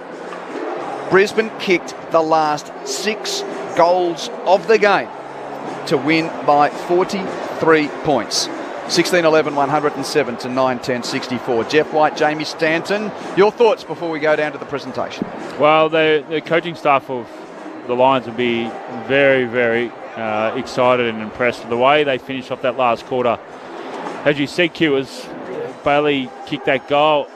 Brisbane kicked the last 6 goals of the game to win by 43 points. 16-11-107 to 9-10-64. Jeff White, Jamie Stanton, your thoughts before we go down to the presentation? Well, the coaching staff of the Lions will be very, very excited and impressed with the way they finished off that last quarter. As you said, Q, as Bailey Humphrey kicked that goal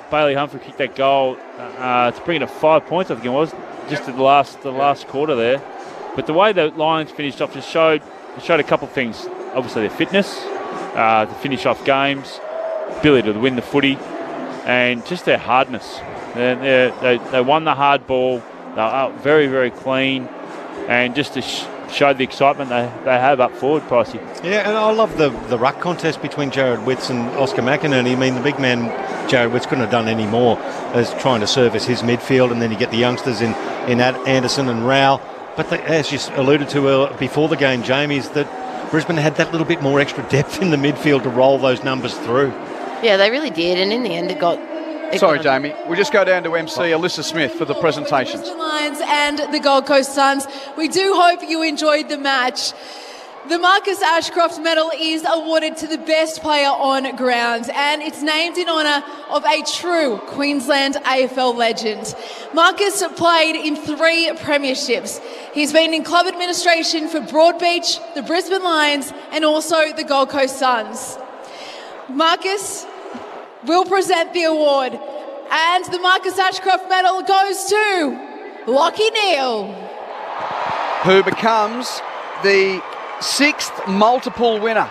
to bring it to 5 points, I think it was, just at the last quarter there. But the way the Lions finished off just showed a couple of things. Obviously their fitness, to finish off games, ability to win the footy, and just their hardness. They won the hard ball. They were very, very clean, and just to show the excitement they have up forward, Pricey. Yeah, and I love the ruck contest between Jared Witts and Oscar McInerney. I mean, the big man, Jared Witts, couldn't have done any more as trying to service his midfield, and then you get the youngsters in Anderson and Rao. But as you alluded to before the game, Jamie, is that Brisbane had that little bit more extra depth in the midfield to roll those numbers through. Yeah, they really did, and in the end it got... Sorry, Jamie. We'll just go down to MC Alyssa Smith for the presentations. The Lions and the Gold Coast Suns. We do hope you enjoyed the match. The Marcus Ashcroft Medal is awarded to the best player on ground, and it's named in honour of a true Queensland AFL legend. Marcus played in 3 premierships. He's been in club administration for Broadbeach, the Brisbane Lions, and also the Gold Coast Suns. Marcus will present the award, and the Marcus Ashcroft Medal goes to Lachie Neale, who becomes the 6th multiple winner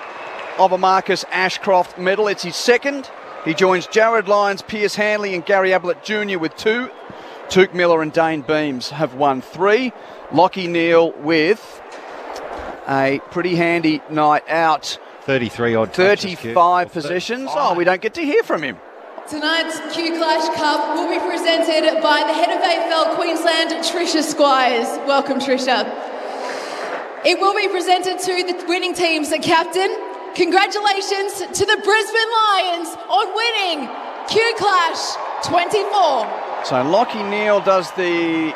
of a Marcus Ashcroft Medal. It's his 2nd. He joins Jared Lyons, Pierce Hanley and Gary Ablett Jr. with 2. Tuke Miller and Dane Beams have won 3. Lachie Neale with a pretty handy night out. 35 possessions. Oh, we don't get to hear from him. Tonight's Q Clash Cup will be presented by the head of AFL Queensland, Tricia Squires. Welcome, Tricia. It will be presented to the winning team's captain. Congratulations to the Brisbane Lions on winning Q Clash 24. So Lachie Neale does the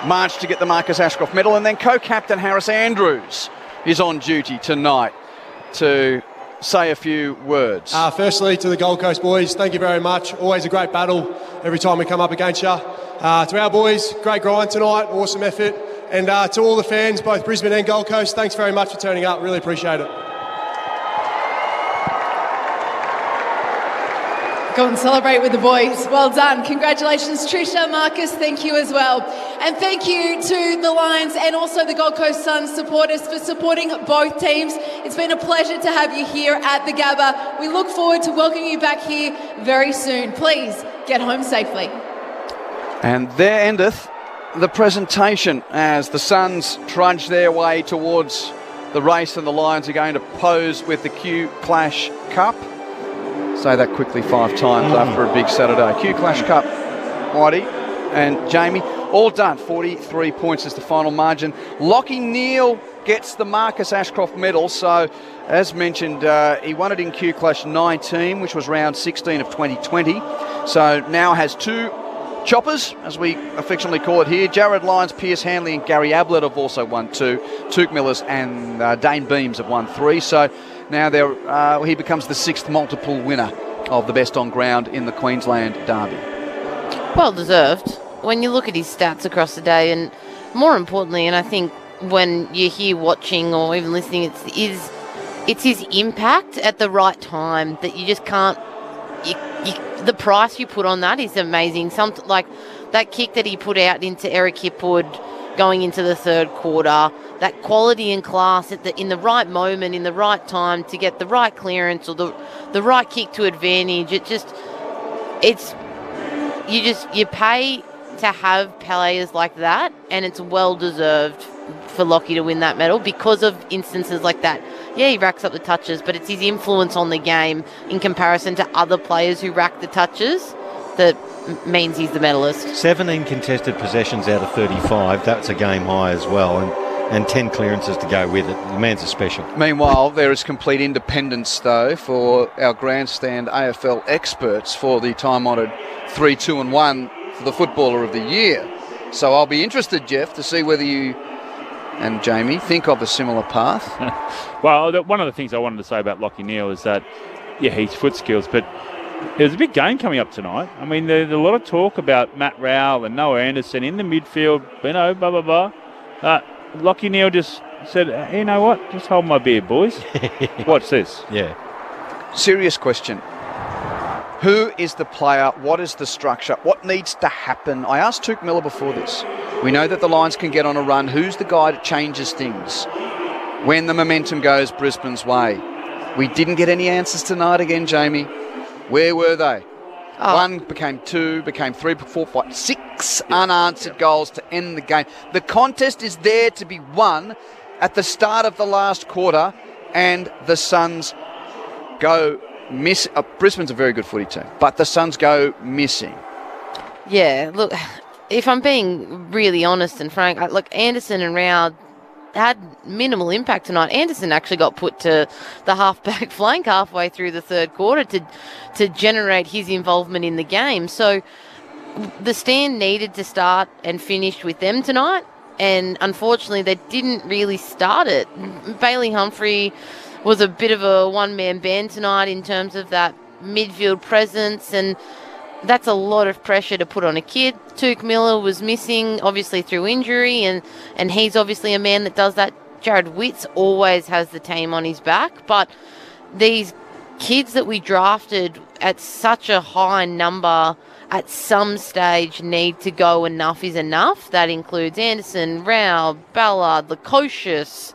march to get the Marcus Ashcroft Medal, and then co-captain Harris Andrews is on duty tonight to say a few words. Firstly, to the Gold Coast boys, thank you very much. Always a great battle every time we come up against you. To our boys, great grind tonight, awesome effort. And to all the fans, both Brisbane and Gold Coast, thanks very much for turning up. Really appreciate it. Go and celebrate with the boys. Well done. Congratulations, Tricia, Marcus. Thank you as well. And thank you to the Lions and also the Gold Coast Suns supporters for supporting both teams. It's been a pleasure to have you here at the Gabba. We look forward to welcoming you back here very soon. Please get home safely. And there endeth the presentation as the Suns trudge their way towards the race, and the Lions are going to pose with the Q Clash Cup. Say that quickly 5 times after a big Saturday. Q Clash Cup, Whitey and Jamie, all done. 43 points is the final margin. Lachie Neale gets the Marcus Ashcroft Medal. So, as mentioned, he won it in Q Clash 19, which was round 16 of 2020. So now has 2 choppers, as we affectionately call it here. Jared Lyons, Pierce Hanley and Gary Ablett have also won 2. Tuke Millers and Dane Beams have won 3. So now he becomes the 6th multiple winner of the best on ground in the Queensland Derby. Well deserved. When you look at his stats across the day, and more importantly, and I think when you're here watching or even listening, it's his impact at the right time that you just can't. The price you put on that is amazing. Like that kick that he put out into Eric Hipwood going into the 3rd quarter, that quality and class in the right moment, in the right time to get the right clearance or the right kick to advantage. You pay to have players like that, and it's well deserved for Lachie to win that medal because of instances like that. Yeah, he racks up the touches, but it's his influence on the game in comparison to other players who rack the touches that means he's the medalist. 17 contested possessions out of 35. That's a game high as well, and 10 clearances to go with it. The man's a special. Meanwhile, there is complete independence, though, for our grandstand AFL experts for the time-honoured 3-2-1 for the Footballer of the Year. So I'll be interested, Jeff, to see whether you and Jamie think of a similar path. Well, one of the things I wanted to say about Lachie Neale is that, yeah, his foot skills, but there's a big game coming up tonight. I mean, there's a lot of talk about Matt Rowell and Noah Anderson in the midfield, blah, blah, blah. Lockie Neal just said, you know what? Just hold my beer, boys. Watch this. Yeah. Serious question. Who is the player? What is the structure? What needs to happen? I asked Tuke Miller before this. We know that the Lions can get on a run. Who's the guy that changes things when the momentum goes Brisbane's way? We didn't get any answers tonight again, Jamie. Where were they? One became 2, became 3, 4, 5, 6 unanswered goals to end the game. The contest is there to be won at the start of the last quarter, and the Suns go miss. Brisbane's a very good footy team, but the Suns go missing. Yeah, look, if I'm being really honest and frank, look, Anderson and Rao had minimal impact tonight. Anderson actually got put to the half-back flank halfway through the third quarter to generate his involvement in the game. So the stand needed to start and finish with them tonight, and unfortunately they didn't really start it. Bailey Humphrey was a bit of a one-man band tonight in terms of that midfield presence, and that's a lot of pressure to put on a kid. Tuke Miller was missing, obviously through injury, and he's obviously a man that does that. Jared Witts always has the team on his back, but these kids that we drafted at such a high number at some stage need to go. Enough is enough. That includes Anderson, Rao, Ballard, Lukosius,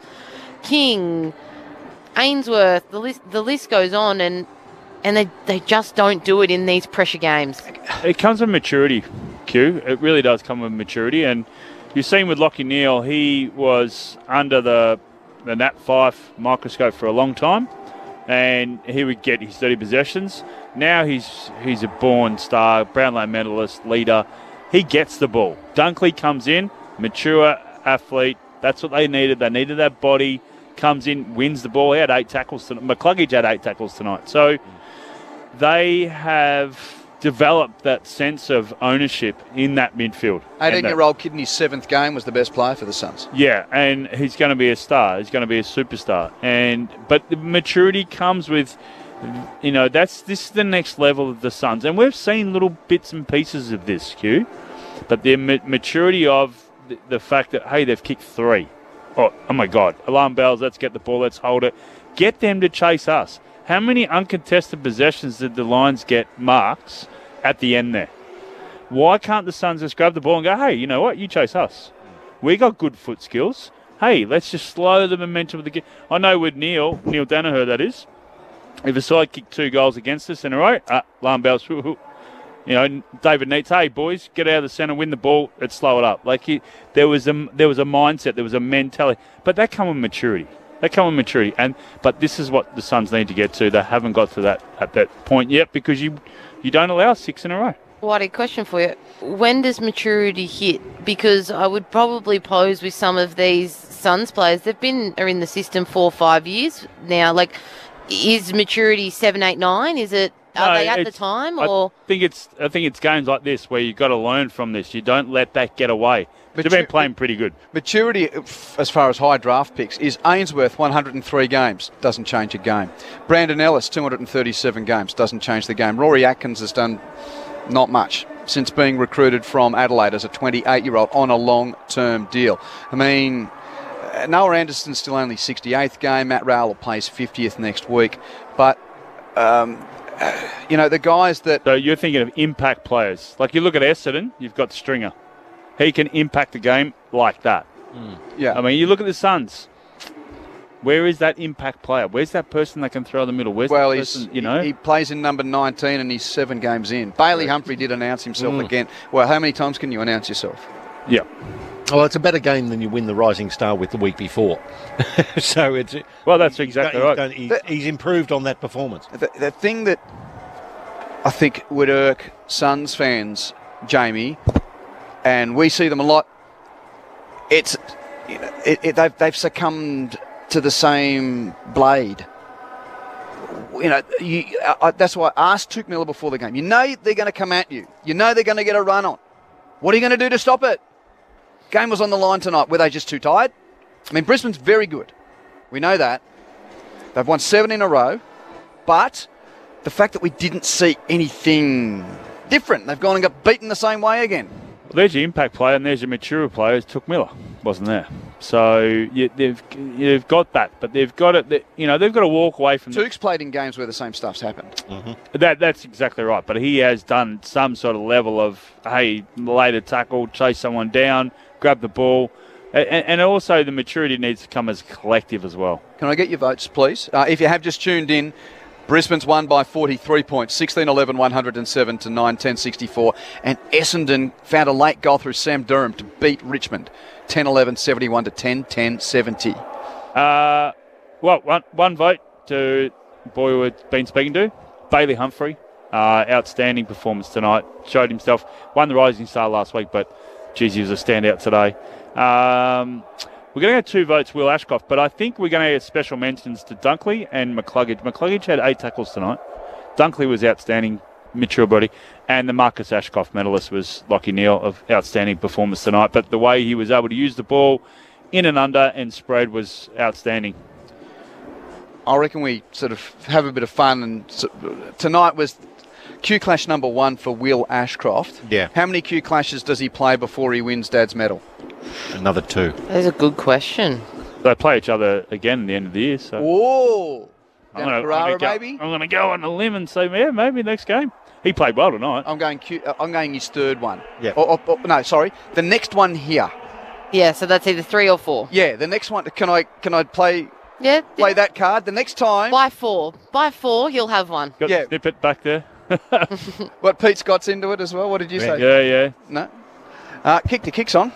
King, Ainsworth. The list goes on, and they just don't do it in these pressure games. It comes with maturity, Q. It really does come with maturity. And you've seen with Lockie Neal, he was under the Nat 5 microscope for a long time, and he would get his 30 possessions. Now he's a born star, Brownlow medalist, leader. He gets the ball. Dunkley comes in, mature athlete. That's what they needed. They needed that body. Comes in, wins the ball. He had 8 tackles tonight. McCluggage had 8 tackles tonight. So they have developed that sense of ownership in that midfield. 18-year-old kid in his 7th game was the best player for the Suns. Yeah, and he's going to be a star. He's going to be a superstar. But the maturity comes with, this is the next level of the Suns. And we've seen little bits and pieces of this, Q. But the maturity of the fact that, hey, they've kicked 3. Oh my God. Alarm bells, let's get the ball, let's hold it. Get them to chase us. How many uncontested possessions did the Lions get marks at the end there? Why can't the Suns just grab the ball and go, hey, you know what, you chase us. We got good foot skills. Hey, let's just slow the momentum of the game. I know with Neil Danaher, that is, if a side kicked 2 goals against us in a row, alarm bells, David Neitz, hey, boys, get out of the centre, win the ball, let's slow it up. There was a mindset, there was a mentality. But that comes with maturity. But this is what the Suns need to get to. They haven't got to that at that point yet because you don't allow 6 in a row. Whitey, question for you. When does maturity hit? Because I would probably pose with some of these Suns players, are in the system 4 or 5 years now. Is maturity 7, 8, 9? Is it? Are they at the time? Or I think it's games like this where you've got to learn from this. You don't let that get away. They've been playing pretty good. Maturity, as far as high draft picks, is Ainsworth, 103 games. Doesn't change a game. Brandon Ellis, 237 games. Doesn't change the game. Rory Atkins has done not much since being recruited from Adelaide as a 28-year-old on a long-term deal. I mean, Noah Anderson's still only 68th game. Matt Rowell plays 50th next week. But, the guys that... So you're thinking of impact players. Like you look at Essendon, you've got Stringer. He can impact the game like that. Yeah. I mean, you look at the Suns. Where is that impact player? Where's that person that can throw the middle? Where's that person, he plays in number 19 and he's 7 games in. Bailey Humphrey did announce himself again. Well, how many times can you announce yourself? Yeah. Well, it's a better game than you win the Rising Star with the week before. So it's... Well, that's exactly right. He's improved on that performance. The thing that I think would irk Suns fans, Jamie, and we see them a lot, they've succumbed to the same blade. That's why I asked Tuke Miller before the game. You know they're going to come at you. You know they're going to get a run on. What are you going to do to stop it? Game was on the line tonight. Were they just too tired? I mean, Brisbane's very good. We know that. They've won 7 in a row. But the fact that we didn't see anything different, they've gone and got beaten the same way again. Well, there's your impact player and there's your mature player, Tuke Miller. wasn't there. So they've got that, but they've got it. They've got to walk away from. Tuke's played in games where the same stuff's happened. Mm-hmm. That's exactly right. But he has done some sort of level of, hey, later tackle, chase someone down, grab the ball, and also the maturity needs to come as a collective as well. Can I get your votes, please? If you have just tuned in, Brisbane's won by 43 points, 16-11, 107 to 9-10, 64. And Essendon found a late goal through Sam Durham to beat Richmond, 10-11, 71 to 10-10, 70. One vote to the boy who had been speaking to, Bailey Humphrey. Outstanding performance tonight. Showed himself, won the Rising Star last week, but geez, he was a standout today. We're going to get 2 votes, Will Ashcroft, but I think we're going to get special mentions to Dunkley and McCluggage. McCluggage had 8 tackles tonight. Dunkley was outstanding, mature body, and the Marcus Ashcroft medalist was Lachie Neale of outstanding performance tonight. But the way he was able to use the ball in and under and spread was outstanding. I reckon we sort of have a bit of fun, and tonight was Q Clash number 1 for Will Ashcroft. Yeah. How many Q Clashes does he play before he wins Dad's medal? Another 2. That's a good question. They play each other again at the end of the year. So. Whoa! I'm going to go on a limb and say, yeah, maybe next game. He played well tonight. I'm going his 3rd one. Yeah. No, sorry. The next one here. Yeah, so that's either 3 or 4. Yeah, the next one. Can I play? Yeah. Play that card. The next time. By 4. By 4, you'll have one. Got the snippet back there. What, Pete Scott's into it as well? What did you say? Yeah. No. Kick to kicks on.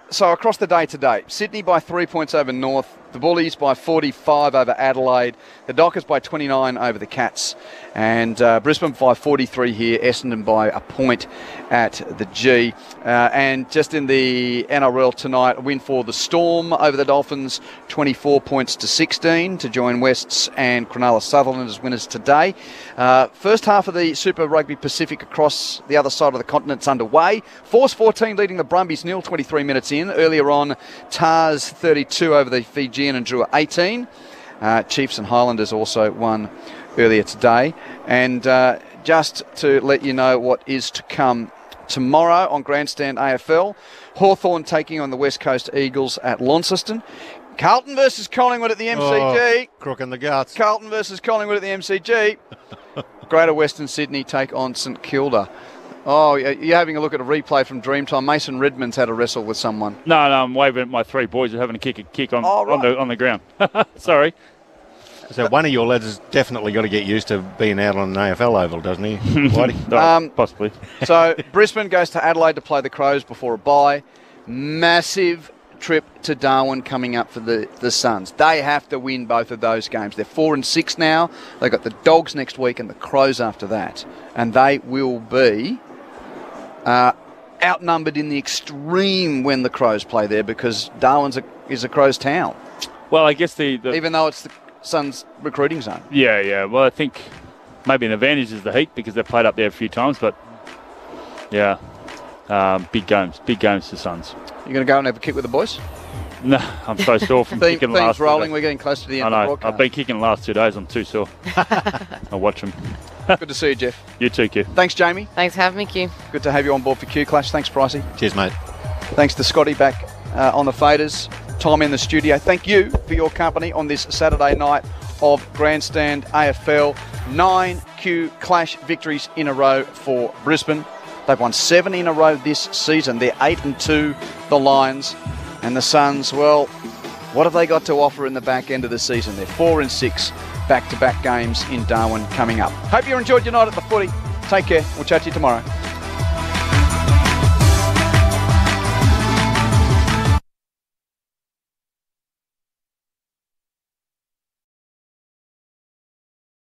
So across the day today, Sydney by 3 points over North, the Bullies by 45 over Adelaide, the Dockers by 29 over the Cats, and Brisbane by 43 here, Essendon by a point at the G. And just in the NRL tonight, a win for the Storm over the Dolphins, 24 points to 16 to join Wests and Cronulla Sutherland as winners today. First half of the Super Rugby Pacific across the other side of the continent's underway. Force 14 leading the Brumbies nil, 23 minutes in. Earlier on, Tars 32 over the Fijian and Drua 18. Chiefs and Highlanders also won earlier today. And just to let you know what is to come tomorrow on Grandstand AFL, Hawthorn taking on the West Coast Eagles at Launceston. Carlton versus Collingwood at the MCG. Crook in the guts. Carlton versus Collingwood at the MCG. Greater Western Sydney take on St Kilda. Oh, you're having a look at a replay from Dreamtime. Mason Redmond's had a wrestle with someone. No, I'm waving at my 3 boys who are having a kick on the ground. Sorry. So one of your lads has definitely got to get used to being out on an AFL oval, doesn't he? Whitey? Possibly. So Brisbane goes to Adelaide to play the Crows before a bye. Massive trip to Darwin coming up for the Suns. They have to win both of those games. They're 4-6 now. They've got the Dogs next week and the Crows after that. And they will be outnumbered in the extreme when the Crows play there because Darwin is a Crows town. Well, I guess even though it's the Suns recruiting zone. Yeah. Well, I think maybe an advantage is the heat because they've played up there a few times, but yeah, big games for Suns. You going to go and have a kick with the boys? No, I'm so sore from kicking the last 2 days. rolling, we're getting close to the end of the broadcast. I've been kicking the last 2 days, I'm too sore. I'll watch them. Good to see you, Jeff. You too, Q. Thanks, Jamie. Thanks for having me, Q. Good to have you on board for Q Clash. Thanks, Pricey. Cheers, mate. Thanks to Scotty back on the faders. Tom in the studio. Thank you for your company on this Saturday night of Grandstand AFL. 9 Q Clash victories in a row for Brisbane. They've won 7 in a row this season. They're 8-2, the Lions. And the Suns, well, what have they got to offer in the back end of the season? They're 4-6 back-to-back games in Darwin coming up. Hope you enjoyed your night at the footy. Take care. We'll chat to you tomorrow.